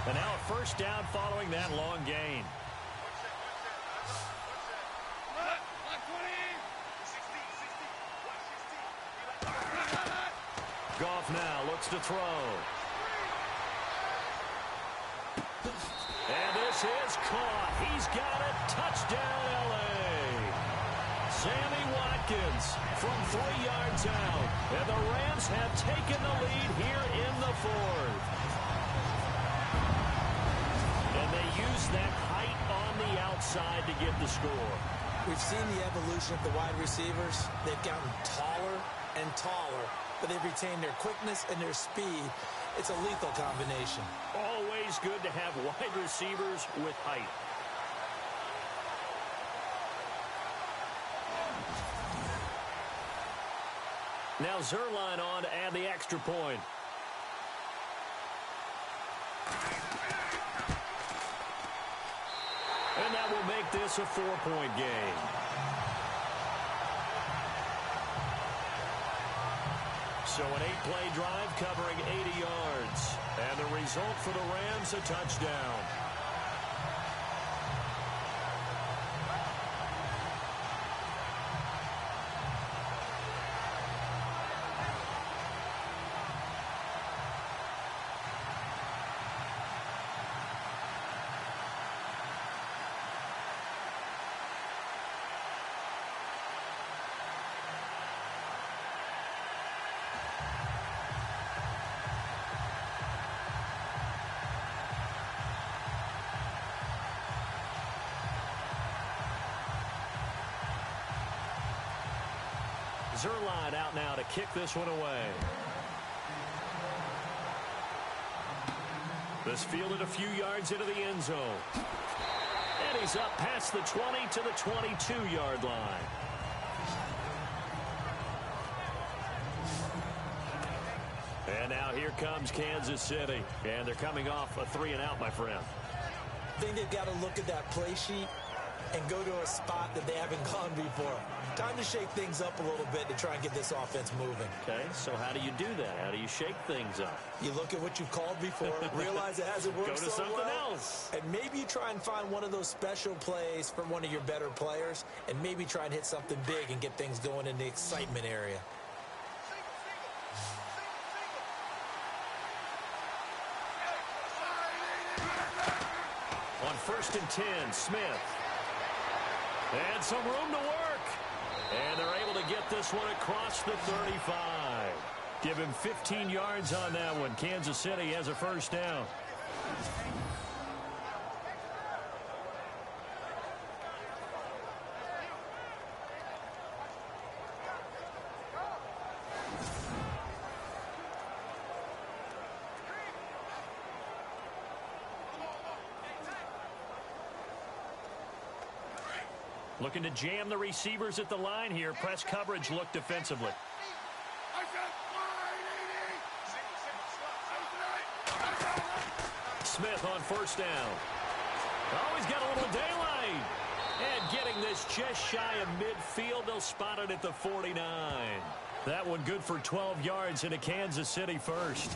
[SPEAKER 3] And now a first down following that long gain. Goff now looks to throw. And this is caught. He's got it. Touchdown, L.A. Sammy Watkins from 3 yards out. And the Rams have taken the lead here in the 4th. Use that height on the outside to get the score. We've seen the evolution of the wide receivers. They've gotten taller and taller, but they've retained their quickness and their speed. It's a lethal combination. Always good to have wide receivers with height. Now Zerline on to add the extra point. And that will make this a 4-point game. So an 8-play drive covering 80 yards. And the result for the Rams, a touchdown. Zerline out now to kick this one away. This fielded a few yards into the end zone. And he's up past the 20 to the 22-yard line. And now here comes Kansas City. And they're coming off a 3-and-out, my friend. I think they've got to look at that play sheet and go to a spot that they haven't gone before. Time to shake things up a little bit to try and get this offense moving. Okay, so how do you do that? How do you shake things up? You look at what you've called before, realize it hasn't worked so well. Go to something else. And maybe you try and find one of those special plays from one of your better players, and maybe try and hit something big and get things going in the excitement area. On 1st and 10, Smith. And some room to work. And they're able to get this one across the 35. Give him 15 yards on that one. Kansas City has a first down. Looking to jam the receivers at the line here. Press coverage look defensively. Smith on 1st down. Oh, he's got a little daylight. And getting this just shy of midfield, they'll spot it at the 49. That one good for 12 yards into Kansas City first.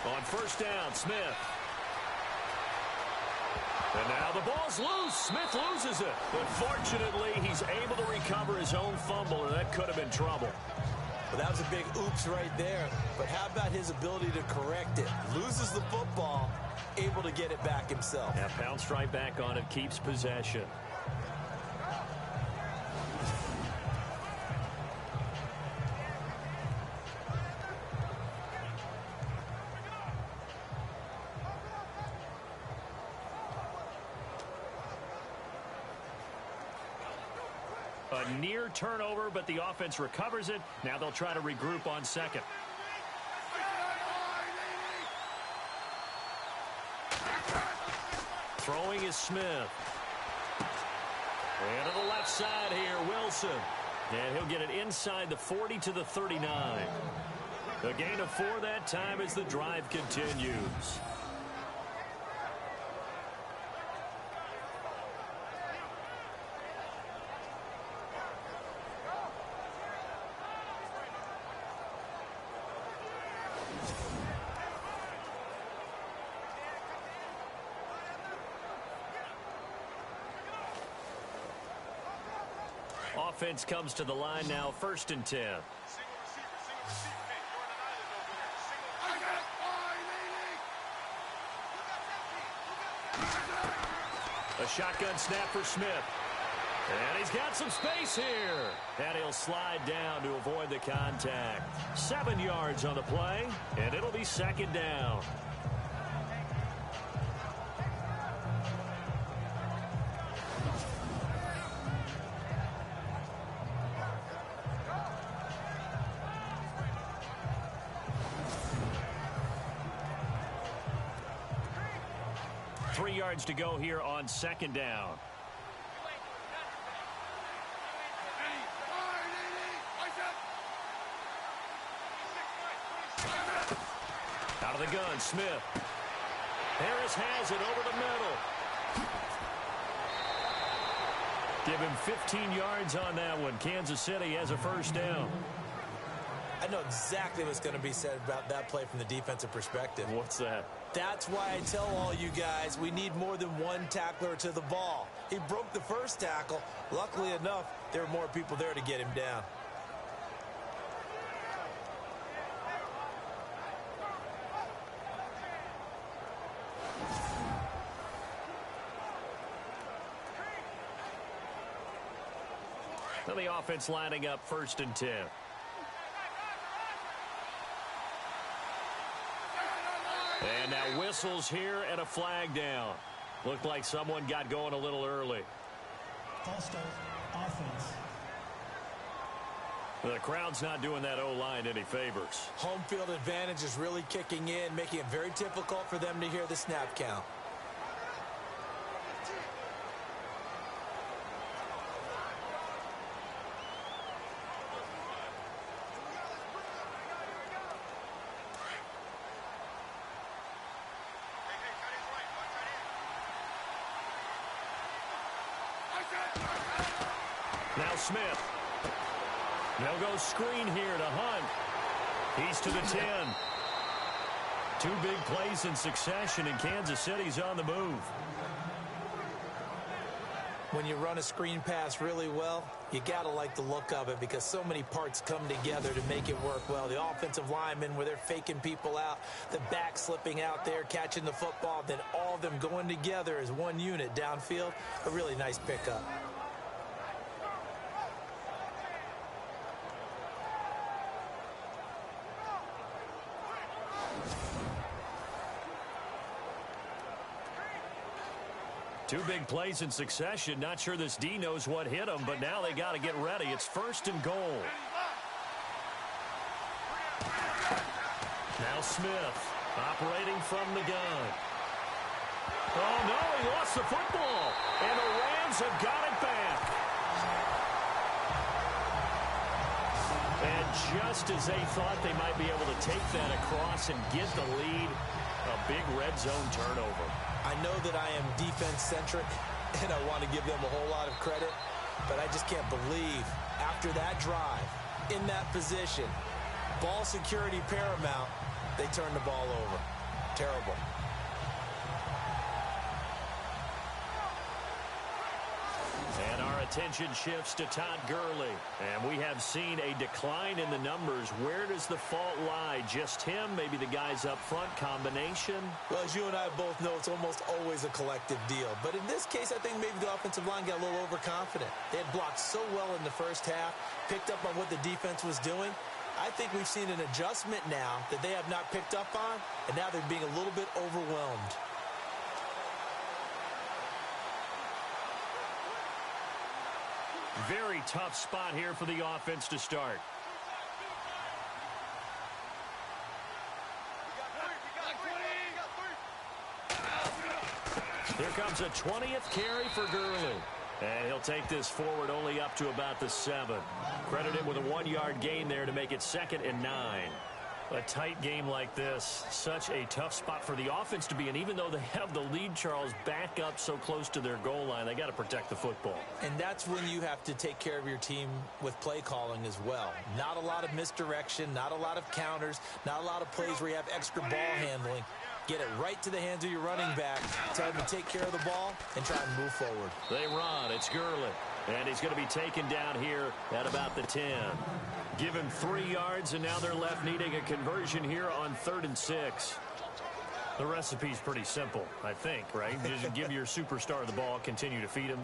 [SPEAKER 3] On first down, Smith. And now the ball's loose. Smith loses it. But fortunately, he's able to recover his own fumble, and that could have been trouble.
[SPEAKER 4] Well, that was a big oops right there. But how about his ability to correct it? Loses the football, able to get it back himself.
[SPEAKER 3] Yeah, pounced right back on it, keeps possession. A near turnover, but the offense recovers it. Now they'll try to regroup on second. Throwing is Smith. And to the left side here, Wilson. And he'll get it inside the 40 to the 39. A gain of 4 that time as the drive continues. Offense comes to the line now, 1st and 10.
[SPEAKER 7] Single receiver. Hey, you're on an island over there. Single.
[SPEAKER 3] A shotgun snap for Smith. And he's got some space here. And he'll slide down to avoid the contact. 7 yards on the play, and it'll be 2nd down. Yards to go here on 2nd down. Out of the gun, Smith. Harris has it over the middle. Give him 15 yards on that one. Kansas City has a 1st down.
[SPEAKER 4] I know exactly what's going to be said about that play from the defensive perspective.
[SPEAKER 3] What's that?
[SPEAKER 4] That's why I tell all you guys we need more than one tackler to the ball. He broke the first tackle. Luckily enough, there were more people there to get him down.
[SPEAKER 3] So the offense lining up 1st and 10. And now whistles here and a flag down. Looked like someone got going a little early.
[SPEAKER 5] False start, offense.
[SPEAKER 3] The crowd's not doing that O-line any favors.
[SPEAKER 4] Home field advantage is really kicking in, making it very difficult for them to hear the snap count.
[SPEAKER 3] Now Smith. They'll go screen here to Hunt. He's to the 10. 2 big plays in succession, and Kansas City's on the move.
[SPEAKER 4] When you run a screen pass really well, you got to like the look of it because so many parts come together to make it work well. The offensive linemen, where they're faking people out, the back slipping out there, catching the football, then all of them going together as one unit downfield. A really nice pickup.
[SPEAKER 3] Two big plays in succession. Not sure this D knows what hit him, but now they got to get ready. It's 1st and goal. Now Smith operating from the gun. Oh, no, he lost the football. And the Rams have got it back. And just as they thought they might be able to take that across and get the lead, a big red zone turnover.
[SPEAKER 4] I know that I am defense-centric, and I want to give them a whole lot of credit, but I just can't believe after that drive, in that position, ball security paramount, they turned the ball over. Terrible.
[SPEAKER 3] And our attention shifts to Todd Gurley. And we have seen a decline in the numbers. Where does the fault lie? Just him? Maybe the guys up front? Combination?
[SPEAKER 4] Well, as you and I both know, it's almost always a collective deal. But in this case, I think maybe the offensive line got a little overconfident. They had blocked so well in the first half, picked up on what the defense was doing. I think we've seen an adjustment now that they have not picked up on, and now they're being a little bit overwhelmed.
[SPEAKER 3] Very tough spot here for the offense to start. Here comes a 20th carry for Gurley. And he'll take this forward only up to about the 7. Credit him with a 1-yard gain there to make it 2nd and 9. A tight game like this, such a tough spot for the offense to be in. Even though they have the lead, Charles, back up so close to their goal line, they got to protect the football.
[SPEAKER 4] And that's when you have to take care of your team with play calling as well. Not a lot of misdirection, not a lot of counters, not a lot of plays where you have extra ball handling. Get it right to the hands of your running back. Tell him to take care of the ball and try and move forward.
[SPEAKER 3] They run. It's Gurley. And he's going to be taken down here at about the 10. Give him 3 yards, and now they're left needing a conversion here on 3rd and 6. The recipe's pretty simple, I think, right? Just give your superstar the ball, continue to feed him.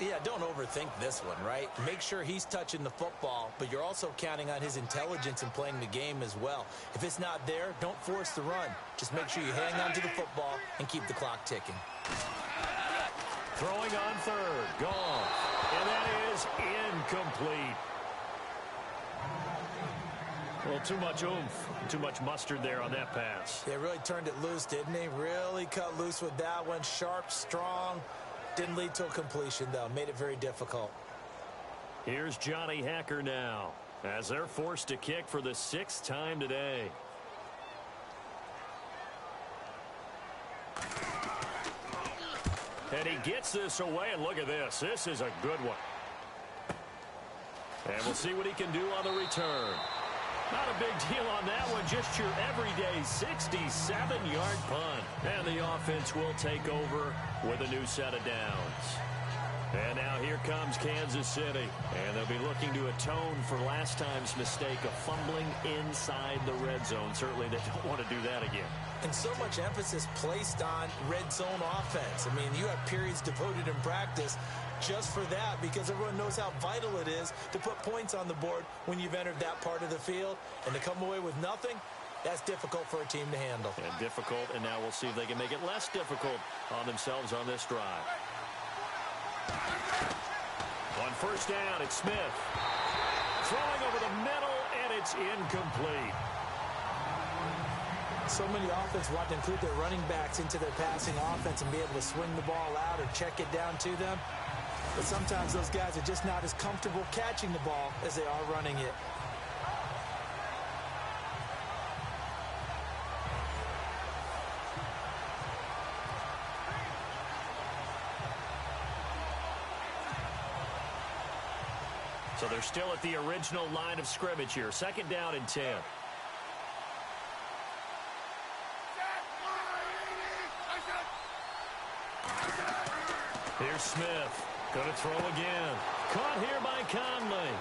[SPEAKER 4] Yeah, don't overthink this one, right? Make sure he's touching the football, but you're also counting on his intelligence in playing the game as well. If it's not there, don't force the run. Just make sure you hang on to the football and keep the clock ticking.
[SPEAKER 3] Throwing on 3rd. Gone. And that is incomplete. Well, too much oomph, too much mustard there on that pass.
[SPEAKER 4] They really turned it loose, didn't they? Really cut loose with that one. Sharp, strong. Didn't lead to a completion, though. Made it very difficult.
[SPEAKER 3] Here's Johnny Hacker now, as they're forced to kick for the 6th time today. And he gets this away, and look at this. This is a good one. And we'll see what he can do on the return. Not a big deal on that one, just your everyday 67-yard punt. And the offense will take over with a new set of downs. And now here comes Kansas City. And they'll be looking to atone for last time's mistake of fumbling inside the red zone. Certainly they don't want to do that again.
[SPEAKER 4] And so much emphasis placed on red zone offense. I mean, you have periods devoted in practice just for that, because everyone knows how vital it is to put points on the board when you've entered that part of the field. And to come away with nothing, that's difficult for a team to handle.
[SPEAKER 3] And difficult, and now we'll see if they can make it less difficult on themselves on this drive. On 1st down, it's Smith. Throwing over the middle, and it's incomplete.
[SPEAKER 4] So many offenses want to include their running backs into their passing offense and be able to swing the ball out or check it down to them. But sometimes those guys are just not as comfortable catching the ball as they are running it.
[SPEAKER 3] So they're still at the original line of scrimmage here. 2nd down and 10. Here's Smith. Going to throw again. Caught here by Conley.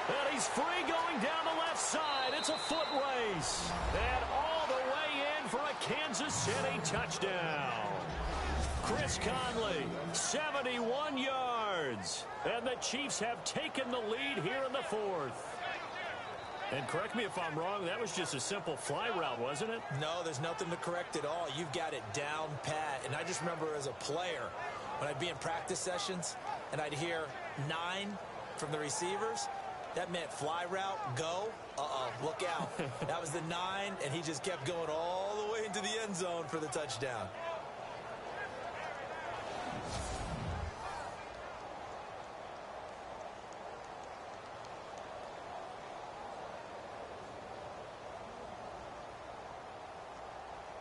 [SPEAKER 3] And he's free going down the left side. It's a foot race. And all the way in for a Kansas City touchdown. Chris Conley, 71 yards. And the Chiefs have taken the lead here in the 4th. And correct me if I'm wrong, that was just a simple fly route, wasn't it?
[SPEAKER 4] No, there's nothing to correct at all. You've got it down pat. And I just remember as a player, when I'd be in practice sessions and I'd hear 9 from the receivers, that meant fly route, go, look out. That was the 9, and he just kept going all the way into the end zone for the touchdown.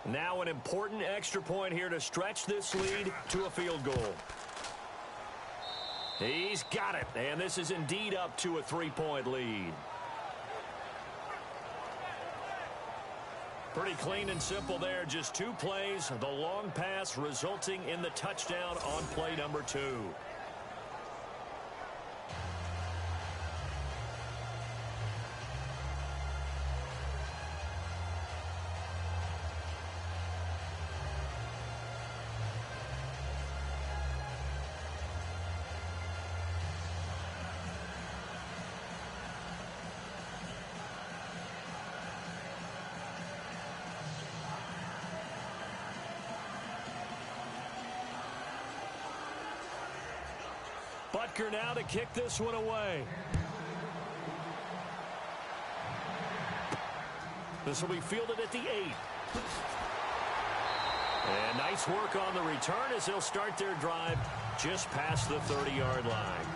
[SPEAKER 3] Now an important extra point here to stretch this lead to a field goal. He's got it, and this is indeed up to a 3-point lead. Pretty clean and simple there, just 2 plays, the long pass resulting in the touchdown on play number 2. Butker now to kick this one away. This will be fielded at the 8. And nice work on the return as they'll start their drive just past the 30-yard line.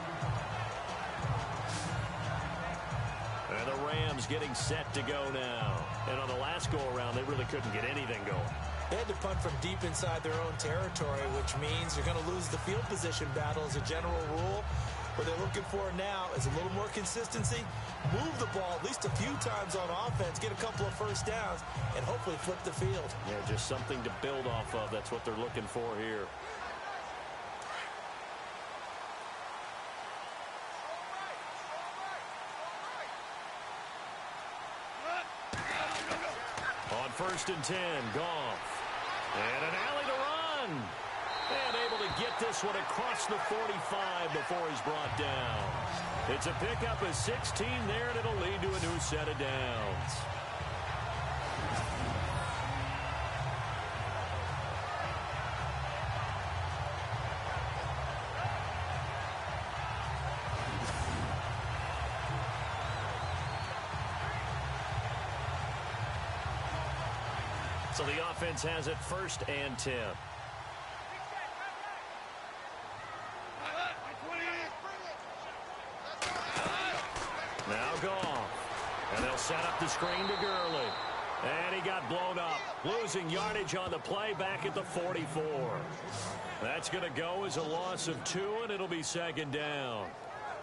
[SPEAKER 3] And the Rams getting set to go now. And on the last go-around, they really couldn't get anything going.
[SPEAKER 4] They had to punt from deep inside their own territory, which means you're going to lose the field position battle as a general rule. What they're looking for now is a little more consistency, move the ball at least a few times on offense, get a couple of first downs, and hopefully flip the field.
[SPEAKER 3] Yeah, just something to build off of. That's what they're looking for here. On 1st and 10, Goff. And an alley to run. And able to get this one across the 45 before he's brought down. It's a pickup of 16 there, and it'll lead to a new set of downs. So the offense has it 1st and 10. Now Goff. And they'll set up the screen to Gurley. And he got blown up. Losing yardage on the play back at the 44. That's going to go as a loss of 2, and it'll be 2nd down.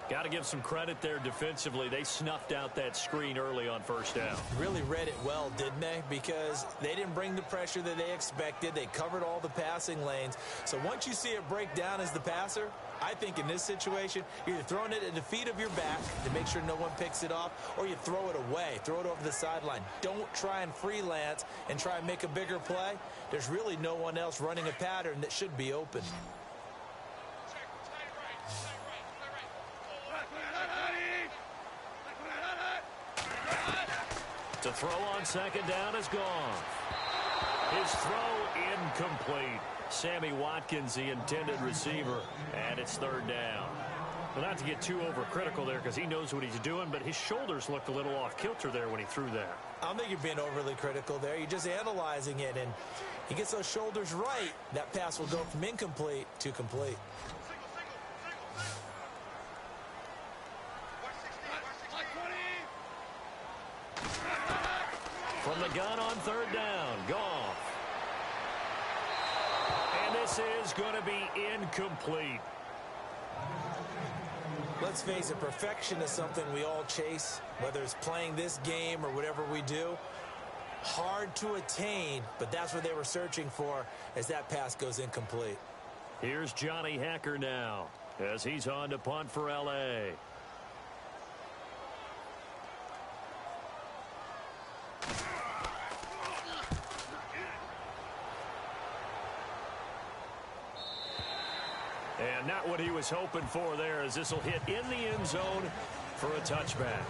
[SPEAKER 3] Got to give some credit there defensively. They snuffed out that screen early on 1st down.
[SPEAKER 4] Really read it well, didn't they? Because they didn't bring the pressure that they expected. They covered all the passing lanes. So once you see it break down as the passer, I think in this situation, you're either throwing it at the feet of your back to make sure no one picks it off, or you throw it away, throw it over the sideline. Don't try and freelance and try and make a bigger play. There's really no one else running a pattern that should be open.
[SPEAKER 3] To throw on 2nd down is Goff. His throw incomplete. Sammy Watkins, the intended receiver, and it's 3rd down. Well, not to get too overcritical there because he knows what he's doing, but his shoulders looked a little off kilter there when he threw that.
[SPEAKER 4] I don't think you're being overly critical there. You're just analyzing it, and he gets those shoulders right. That pass will go from incomplete to complete.
[SPEAKER 3] From the gun on 3rd down, Goff. And this is going to be incomplete.
[SPEAKER 4] Let's face it, perfection is something we all chase, whether it's playing this game or whatever we do. Hard to attain, but that's what they were searching for as that pass goes incomplete.
[SPEAKER 3] Here's Johnny Hacker now as he's on to punt for L.A. And not what he was hoping for there, as this will hit in the end zone for a touchback.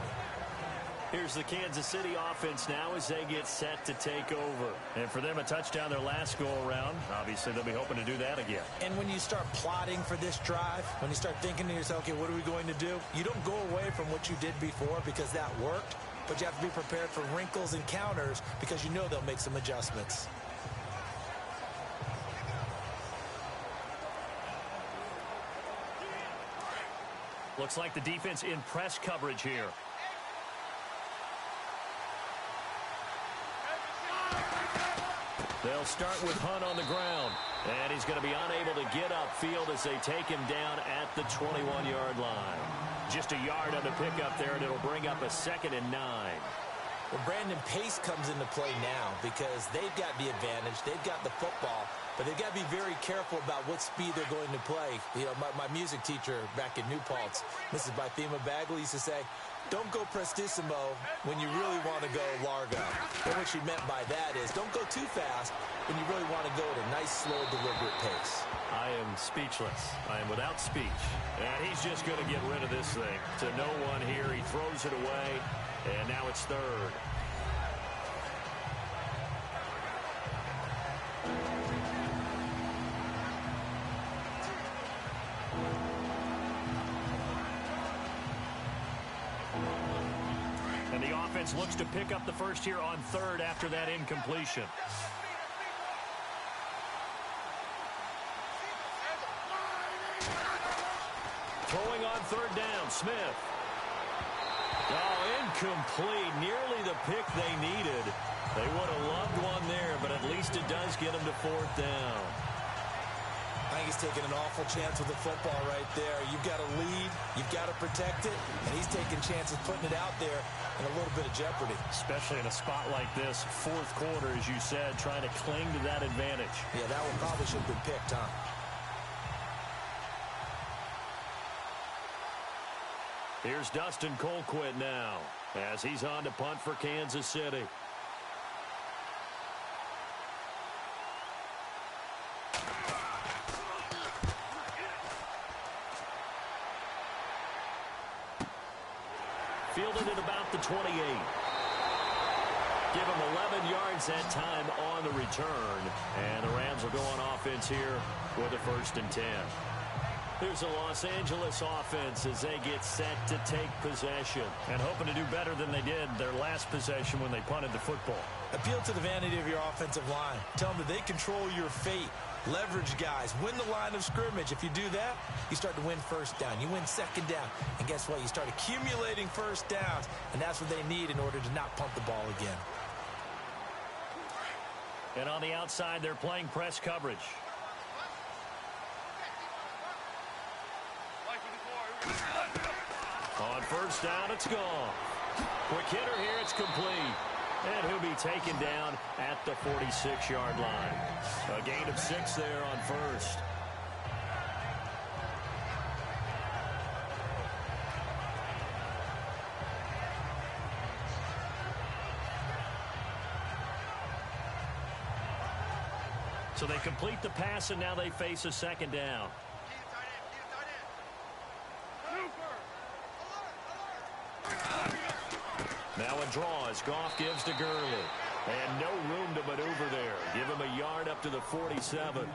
[SPEAKER 3] Here's the Kansas City offense now as they get set to take over. And for them, a touchdown their last go-around. Obviously, they'll be hoping to do that again.
[SPEAKER 4] And when you start plotting for this drive, when you start thinking to yourself, okay, what are we going to do? You don't go away from what you did before because that worked, but you have to be prepared for wrinkles and counters because you know they'll make some adjustments.
[SPEAKER 3] Looks like the defense in press coverage here. They'll start with Hunt on the ground. And he's going to be unable to get upfield as they take him down at the 21-yard line. Just a yard on the pickup there, and it'll bring up a 2nd and 9.
[SPEAKER 4] Well, Brandon, pace comes into play now because they've got the advantage. They've got the football, but they've got to be very careful about what speed they're going to play. You know, my music teacher back in New Paltz, Mrs. Bythema Bagley, used to say, don't go prestissimo when you really want to go largo. And what she meant by that is don't go too fast when you really want to go at a nice, slow, deliberate pace.
[SPEAKER 3] I am speechless. I am without speech. And he's just going to get rid of this thing. To no one here. He throws it away. And now it's 3rd. And the offense looks to pick up the first here on 3rd after that incompletion. Throwing on 3rd down, Smith. Oh, incomplete. Nearly the pick they needed. They would have loved one there, but at least it does get them to 4th down.
[SPEAKER 4] I think he's taking an awful chance with the football right there. You've got to lead. You've got to protect it. And he's taking chances putting it out there in a little bit of jeopardy.
[SPEAKER 3] Especially in a spot like this, 4th quarter, as you said, trying to cling to that advantage.
[SPEAKER 4] Yeah, that one probably should have been picked, huh?
[SPEAKER 3] Here's Dustin Colquitt now as he's on to punt for Kansas City. Fielded at about the 28. Give him 11 yards that time on the return. And the Rams will go on offense here with a 1st and 10. Here's the Los Angeles offense as they get set to take possession and hoping to do better than they did their last possession when they punted the football.
[SPEAKER 4] Appeal to the vanity of your offensive line. Tell them that they control your fate. Leverage guys. Win the line of scrimmage. If you do that, you start to win 1st down. You win 2nd down. And guess what? You start accumulating 1st downs. And that's what they need in order to not punt the ball again.
[SPEAKER 3] And on the outside, they're playing press coverage. On 1st down, it's gone. Quick hitter here, it's complete. And he'll be taken down at the 46-yard line. A gain of 6 there on 1st. So they complete the pass, and now they face a 2nd down. Now a draw as Goff gives to Gurley. And no room to maneuver there. Give him a yard up to the 47.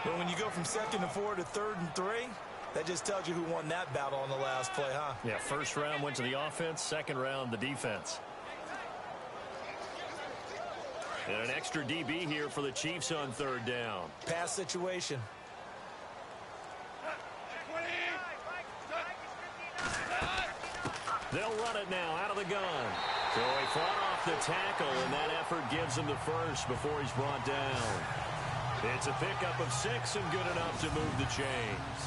[SPEAKER 4] But when you go from 2nd and 4 to 3rd and 3, that just tells you who won that battle on the last play, huh?
[SPEAKER 3] Yeah, 1st round went to the offense, 2nd round the defense. And an extra DB here for the Chiefs on 3rd down.
[SPEAKER 4] Pass situation.
[SPEAKER 3] They'll run it now out of the gun. So he fought off the tackle, and that effort gives him the 1st before he's brought down. It's a pickup of 6 and good enough to move the chains.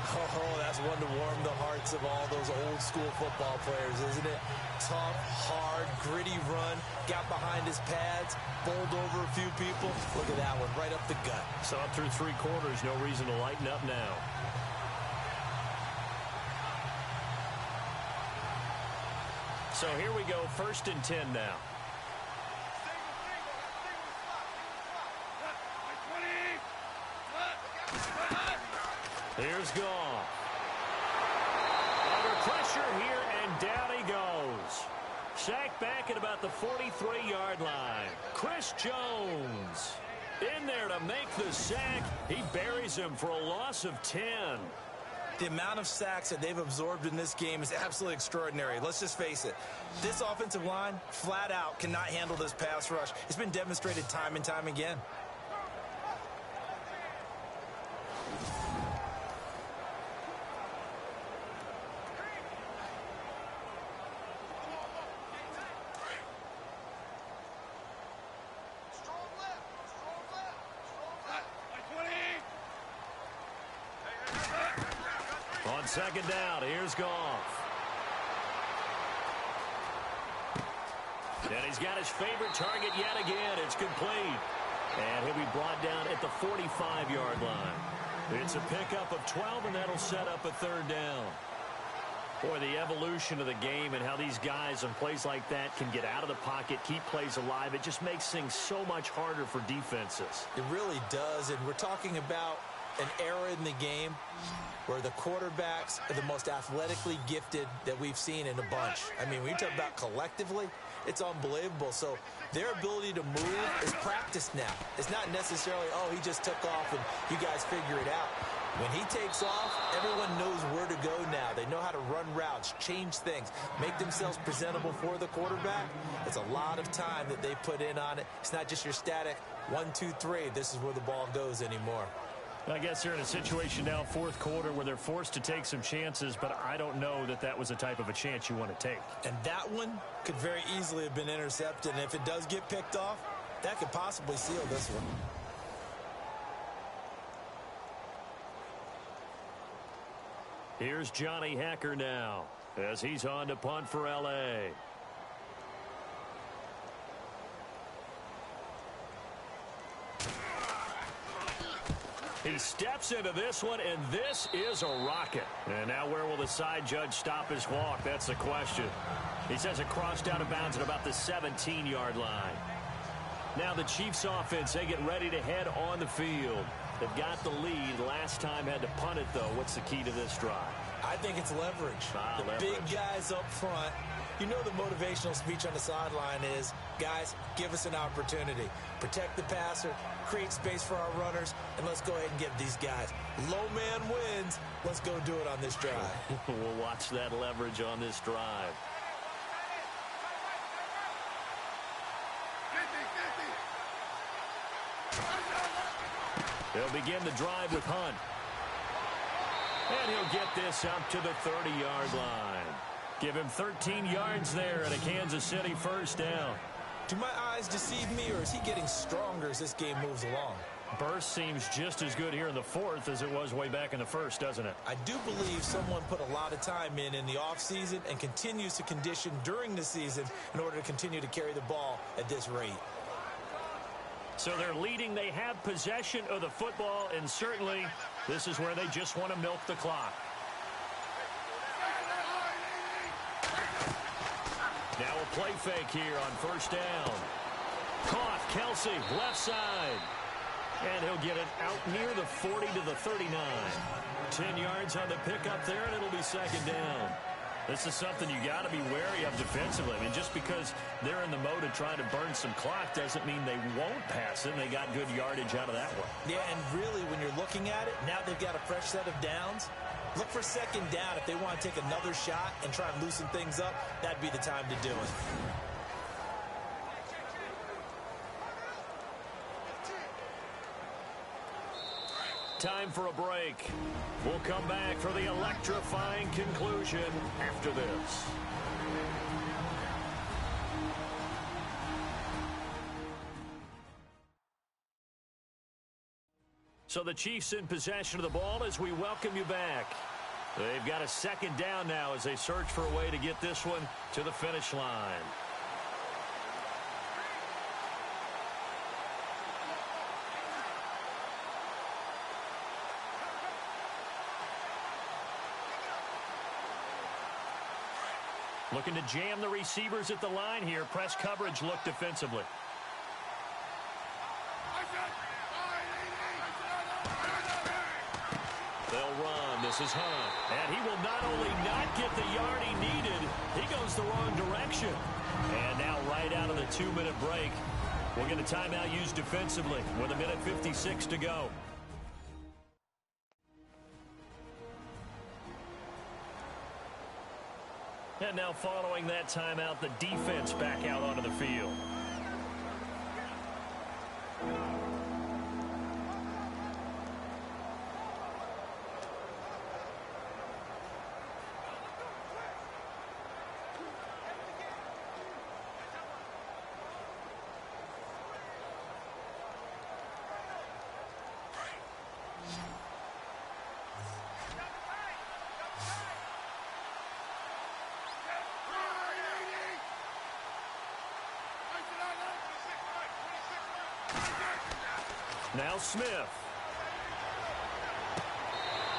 [SPEAKER 4] Oh, that's one to warm the hearts of all those old school football players, isn't it? Tough, hard, gritty run, got behind his pads, bowled over a few people. Look at that one, right up the gut.
[SPEAKER 3] So up through 3 quarters, no reason to lighten up now. So here we go, 1st and 10 now. Here's Goff. Under pressure here, and down he goes. goes. Sacked back at about the 43-yard line. Chris Jones in there to make the sack. He buries him for a loss of 10.
[SPEAKER 4] The amount of sacks that they've absorbed in this game is absolutely extraordinary. Let's just face it. This offensive line, flat out, cannot handle this pass rush. It's been demonstrated time and time again.
[SPEAKER 3] On second down, here's Goff. And he's got his favorite target yet again. It's complete. And he'll be brought down at the 45-yard line. It's a pickup of 12, and that'll set up a third down. Boy, the evolution of the game and how these guys on plays like that can get out of the pocket, keep plays alive, it just makes things so much harder for defenses.
[SPEAKER 4] It really does, and we're talking about an era in the game where the quarterbacks are the most athletically gifted that we've seen in a bunch. I mean, when you talk about collectively, it's unbelievable. So their ability to move is practiced now. It's not necessarily, oh, he just took off and you guys figure it out. When he takes off, everyone knows where to go now. They know how to run routes, change things, make themselves presentable for the quarterback. It's a lot of time that they put in on it. It's not just your static 1, 2, 3. This is where the ball goes anymore.
[SPEAKER 3] I guess they're in a situation now, fourth quarter, where they're forced to take some chances, but I don't know that that was the type of a chance you want to take.
[SPEAKER 4] And that one could very easily have been intercepted, and if it does get picked off, that could possibly seal this one.
[SPEAKER 3] Here's Johnny Hacker now as he's on to punt for L.A. He steps into this one, and this is a rocket. And now where will the side judge stop his walk? That's the question. He says it crossed out of bounds at about the 17-yard line. Now the Chiefs offense, they get ready to head on the field. They've got the lead. Last time had to punt it, though. What's the key to this drive?
[SPEAKER 4] I think it's leverage. The big guys up front. You know the motivational speech on the sideline is, guys, give us an opportunity. Protect the passer, create space for our runners, and let's go ahead and get these guys. Low man wins. Let's go do it on this drive.
[SPEAKER 3] We'll watch that leverage on this drive. They'll begin the drive with Hunt. And he'll get this up to the 30-yard line. Give him 13 yards there and a Kansas City first down.
[SPEAKER 4] Do my eyes deceive me, or is he getting stronger as this game moves along?
[SPEAKER 3] Burst seems just as good here in the fourth as it was way back in the first, doesn't it?
[SPEAKER 4] I do believe someone put a lot of time in the offseason and continues to condition during the season in order to continue to carry the ball at this rate.
[SPEAKER 3] So they're leading. They have possession of the football, and certainly this is where they just want to milk the clock. Now a play fake here on first down. Caught, Kelsey, left side. And he'll get it out near the 40 to the 39. 10 yards on the pickup there, and it'll be second down. This is something you got to be wary of defensively. I mean, just because they're in the mode of trying to burn some clock doesn't mean they won't pass it. They got good yardage out of that one.
[SPEAKER 4] Yeah, and really, when you're looking at it, now they've got a fresh set of downs. Look for second down. If they want to take another shot and try and loosen things up, that'd be the time to do it.
[SPEAKER 3] Time for a break. We'll come back for the electrifying conclusion after this. So the Chiefs in possession of the ball as we welcome you back. They've got a second down now as they search for a way to get this one to the finish line. Looking to jam the receivers at the line here. Press coverage look defensively. They'll run. This is Hunt. And he will not only not get the yard he needed, he goes the wrong direction. And now right out of the 2-minute break, we'll get a timeout used defensively with 1:56 to go. And now following that timeout, the defense back out onto the field. Now Smith.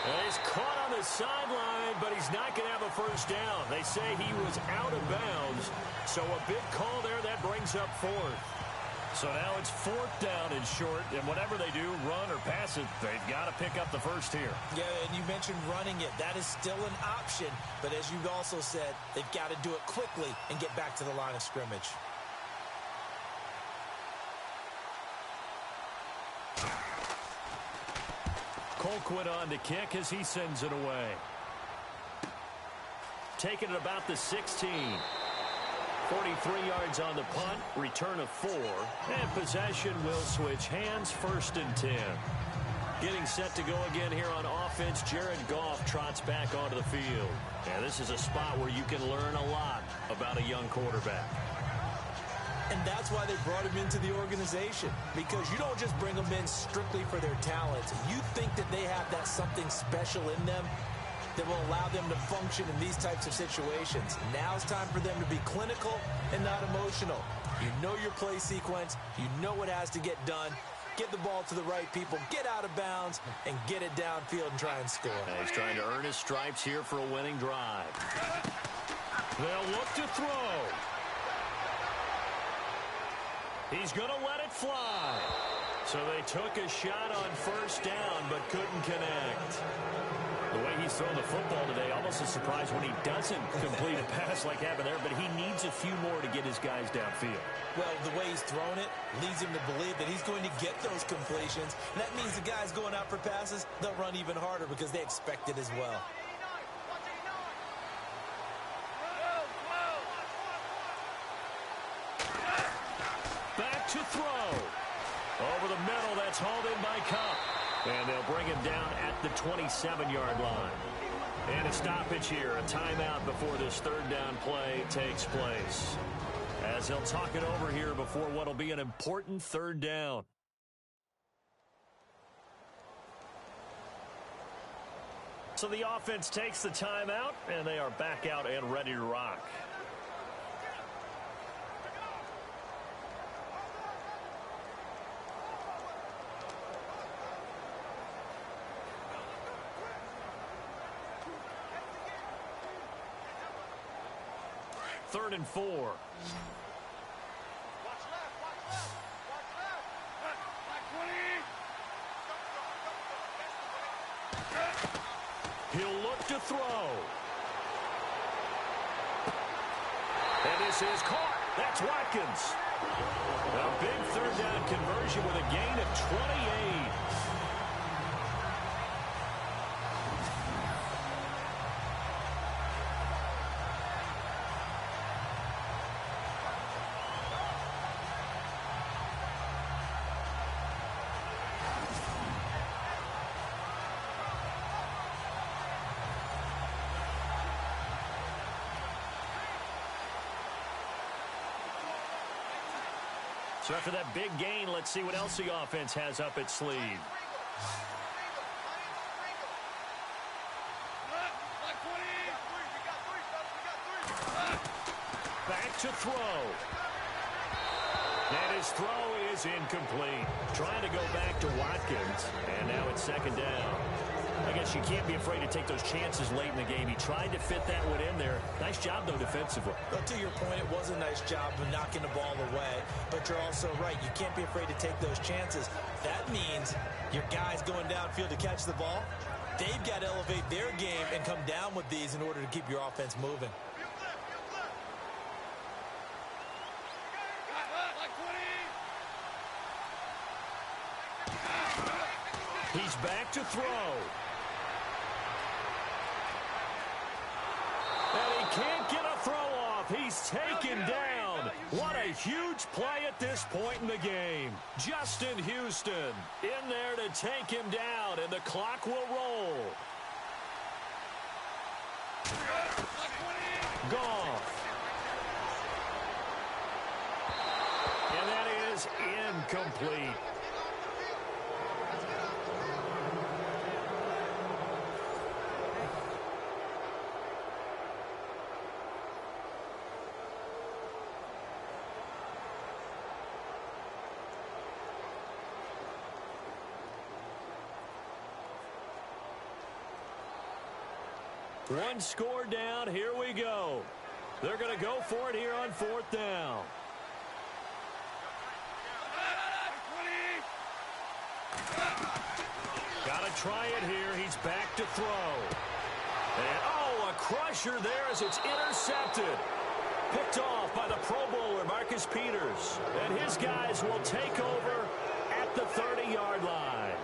[SPEAKER 3] And he's caught on the sideline, but he's not going to have a first down. They say he was out of bounds, so a big call there that brings up 4th. So now it's 4th down and short, and whatever they do, run or pass it, they've got to pick up the first here.
[SPEAKER 4] Yeah, and you mentioned running it. That is still an option, but as you've also said, they've got to do it quickly and get back to the line of scrimmage.
[SPEAKER 3] Colquitt on to kick as he sends it away. Taking it about the 16. 43 yards on the punt, return of 4, and possession will switch hands, 1st and 10. Getting set to go again here on offense, Jared Goff trots back onto the field. And this is a spot where you can learn a lot about a young quarterback.
[SPEAKER 4] And that's why they brought him into the organization, because you don't just bring them in strictly for their talent. You think that they have that something special in them that will allow them to function in these types of situations. Now it's time for them to be clinical and not emotional. You know your play sequence. You know what has to get done. Get the ball to the right people, get out of bounds, and get it downfield and try and score.
[SPEAKER 3] And he's trying to earn his stripes here for a winning drive. They'll look to throw. He's going to let it fly. So they took a shot on 1st down, but couldn't connect. The way he's thrown the football today, almost a surprise when he doesn't complete a pass like happened there, but he needs a few more to get his guys downfield.
[SPEAKER 4] Well, the way he's thrown it leads him to believe that he's going to get those completions. And that means the guys going out for passes, they'll run even harder because they expect it as well.
[SPEAKER 3] Back to throw. Over the middle, that's hauled in by Cup. And they'll bring him down at the 27-yard line. And a stoppage here, a timeout before this 3rd down play takes place. As they'll talk it over here before what will be an important 3rd down. So the offense takes the timeout, and they are back out and ready to rock. Third and 4.
[SPEAKER 7] Watch left, watch left, watch left. Like 20.
[SPEAKER 3] He'll look to throw. And this is caught. That's Watkins. A big 3rd down conversion with a gain of 28. So after that big gain, let's see what else the offense has up its sleeve. Back to throw. And his throw is incomplete. Trying to go back to Watkins. And now it's 2nd down. I guess you can't be afraid to take those chances late in the game. He tried to fit that one in there. Nice job, though, defensively.
[SPEAKER 4] Well, to your point, it was a nice job of knocking the ball away. But you're also right. You can't be afraid to take those chances. That means your guy's going downfield to catch the ball. They've got to elevate their game and come down with these in order to keep your offense moving.
[SPEAKER 3] He's back to throw. And he can't get a throw off. He's taken down. What a huge play at this point in the game. Justin Houston in there to take him down, and the clock will roll. Goff. And that is incomplete. One score down. Here we go. They're going to go for it here on 4th down. Got to try it here. He's back to throw. And, oh, a crusher there as it's intercepted. Picked off by the Pro Bowler, Marcus Peters. And his guys will take over at the 30-yard line.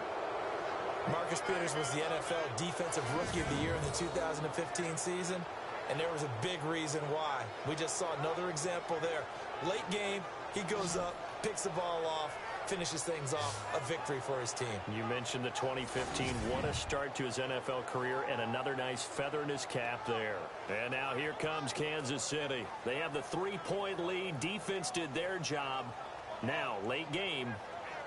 [SPEAKER 4] Marcus Peters was the NFL Defensive Rookie of the Year in the 2015 season, and there was a big reason why. We just saw another example there. Late game, he goes up, picks the ball off, finishes things off, a victory for his team.
[SPEAKER 3] You mentioned the 2015. What a start to his NFL career, and another nice feather in his cap there. And now here comes Kansas City. They have the 3-point lead. Defense did their job. Now, late game.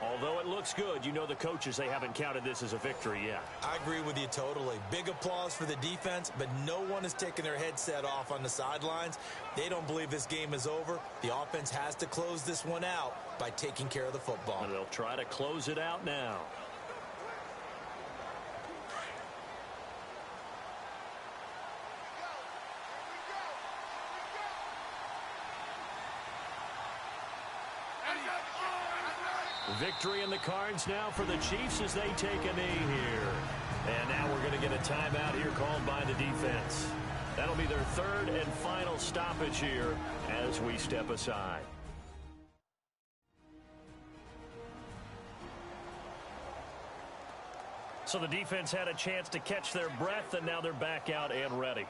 [SPEAKER 3] Although it looks good, you know the coaches, they haven't counted this as a victory yet.
[SPEAKER 4] I agree with you totally. Big applause for the defense, but no one is taking their headset off on the sidelines. They don't believe this game is over. The offense has to close this one out by taking care of the football.
[SPEAKER 3] And they'll try to close it out now. Victory in the cards now for the Chiefs as they take a knee here. And now we're going to get a timeout here called by the defense. That'll be their 3rd and final stoppage here as we step aside. So the defense had a chance to catch their breath, and now they're back out and ready.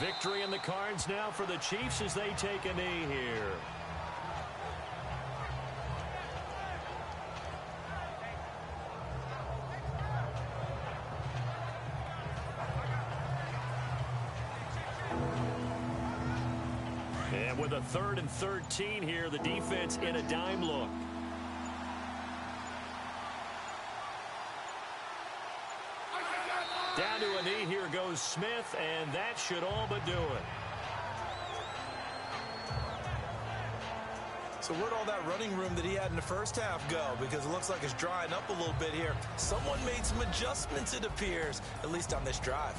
[SPEAKER 3] Victory in the cards now for the Chiefs as they take a knee here. And with a 3rd and 13 here, the defense in a dime look. Down to a knee, here goes Smith, and that should all but do it.
[SPEAKER 4] So where'd all that running room that he had in the first half go? Because it looks like it's drying up a little bit here. Someone made some adjustments, it appears, at least on this drive.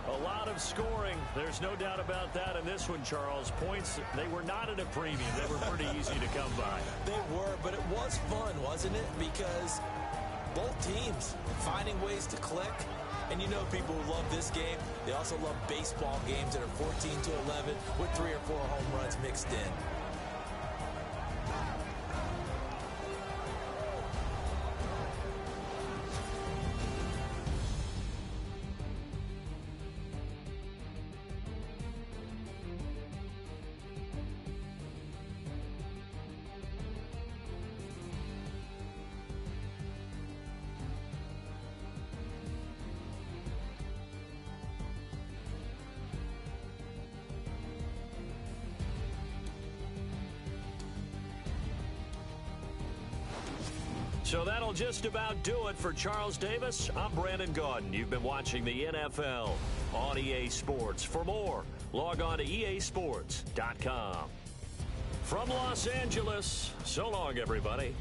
[SPEAKER 3] A lot of scoring. There's no doubt about that in this one, Charles. Points, they were not at a premium. They were pretty easy to come by.
[SPEAKER 4] They were, but it was fun, wasn't it? Because both teams finding ways to click. And you know people who love this game, they also love baseball games that are 14-11 with 3 or 4 home runs mixed in.
[SPEAKER 3] So that'll just about do it for Charles Davis. I'm Brandon Gaudin. You've been watching the NFL on EA Sports. For more, log on to easports.com. From Los Angeles, so long, everybody.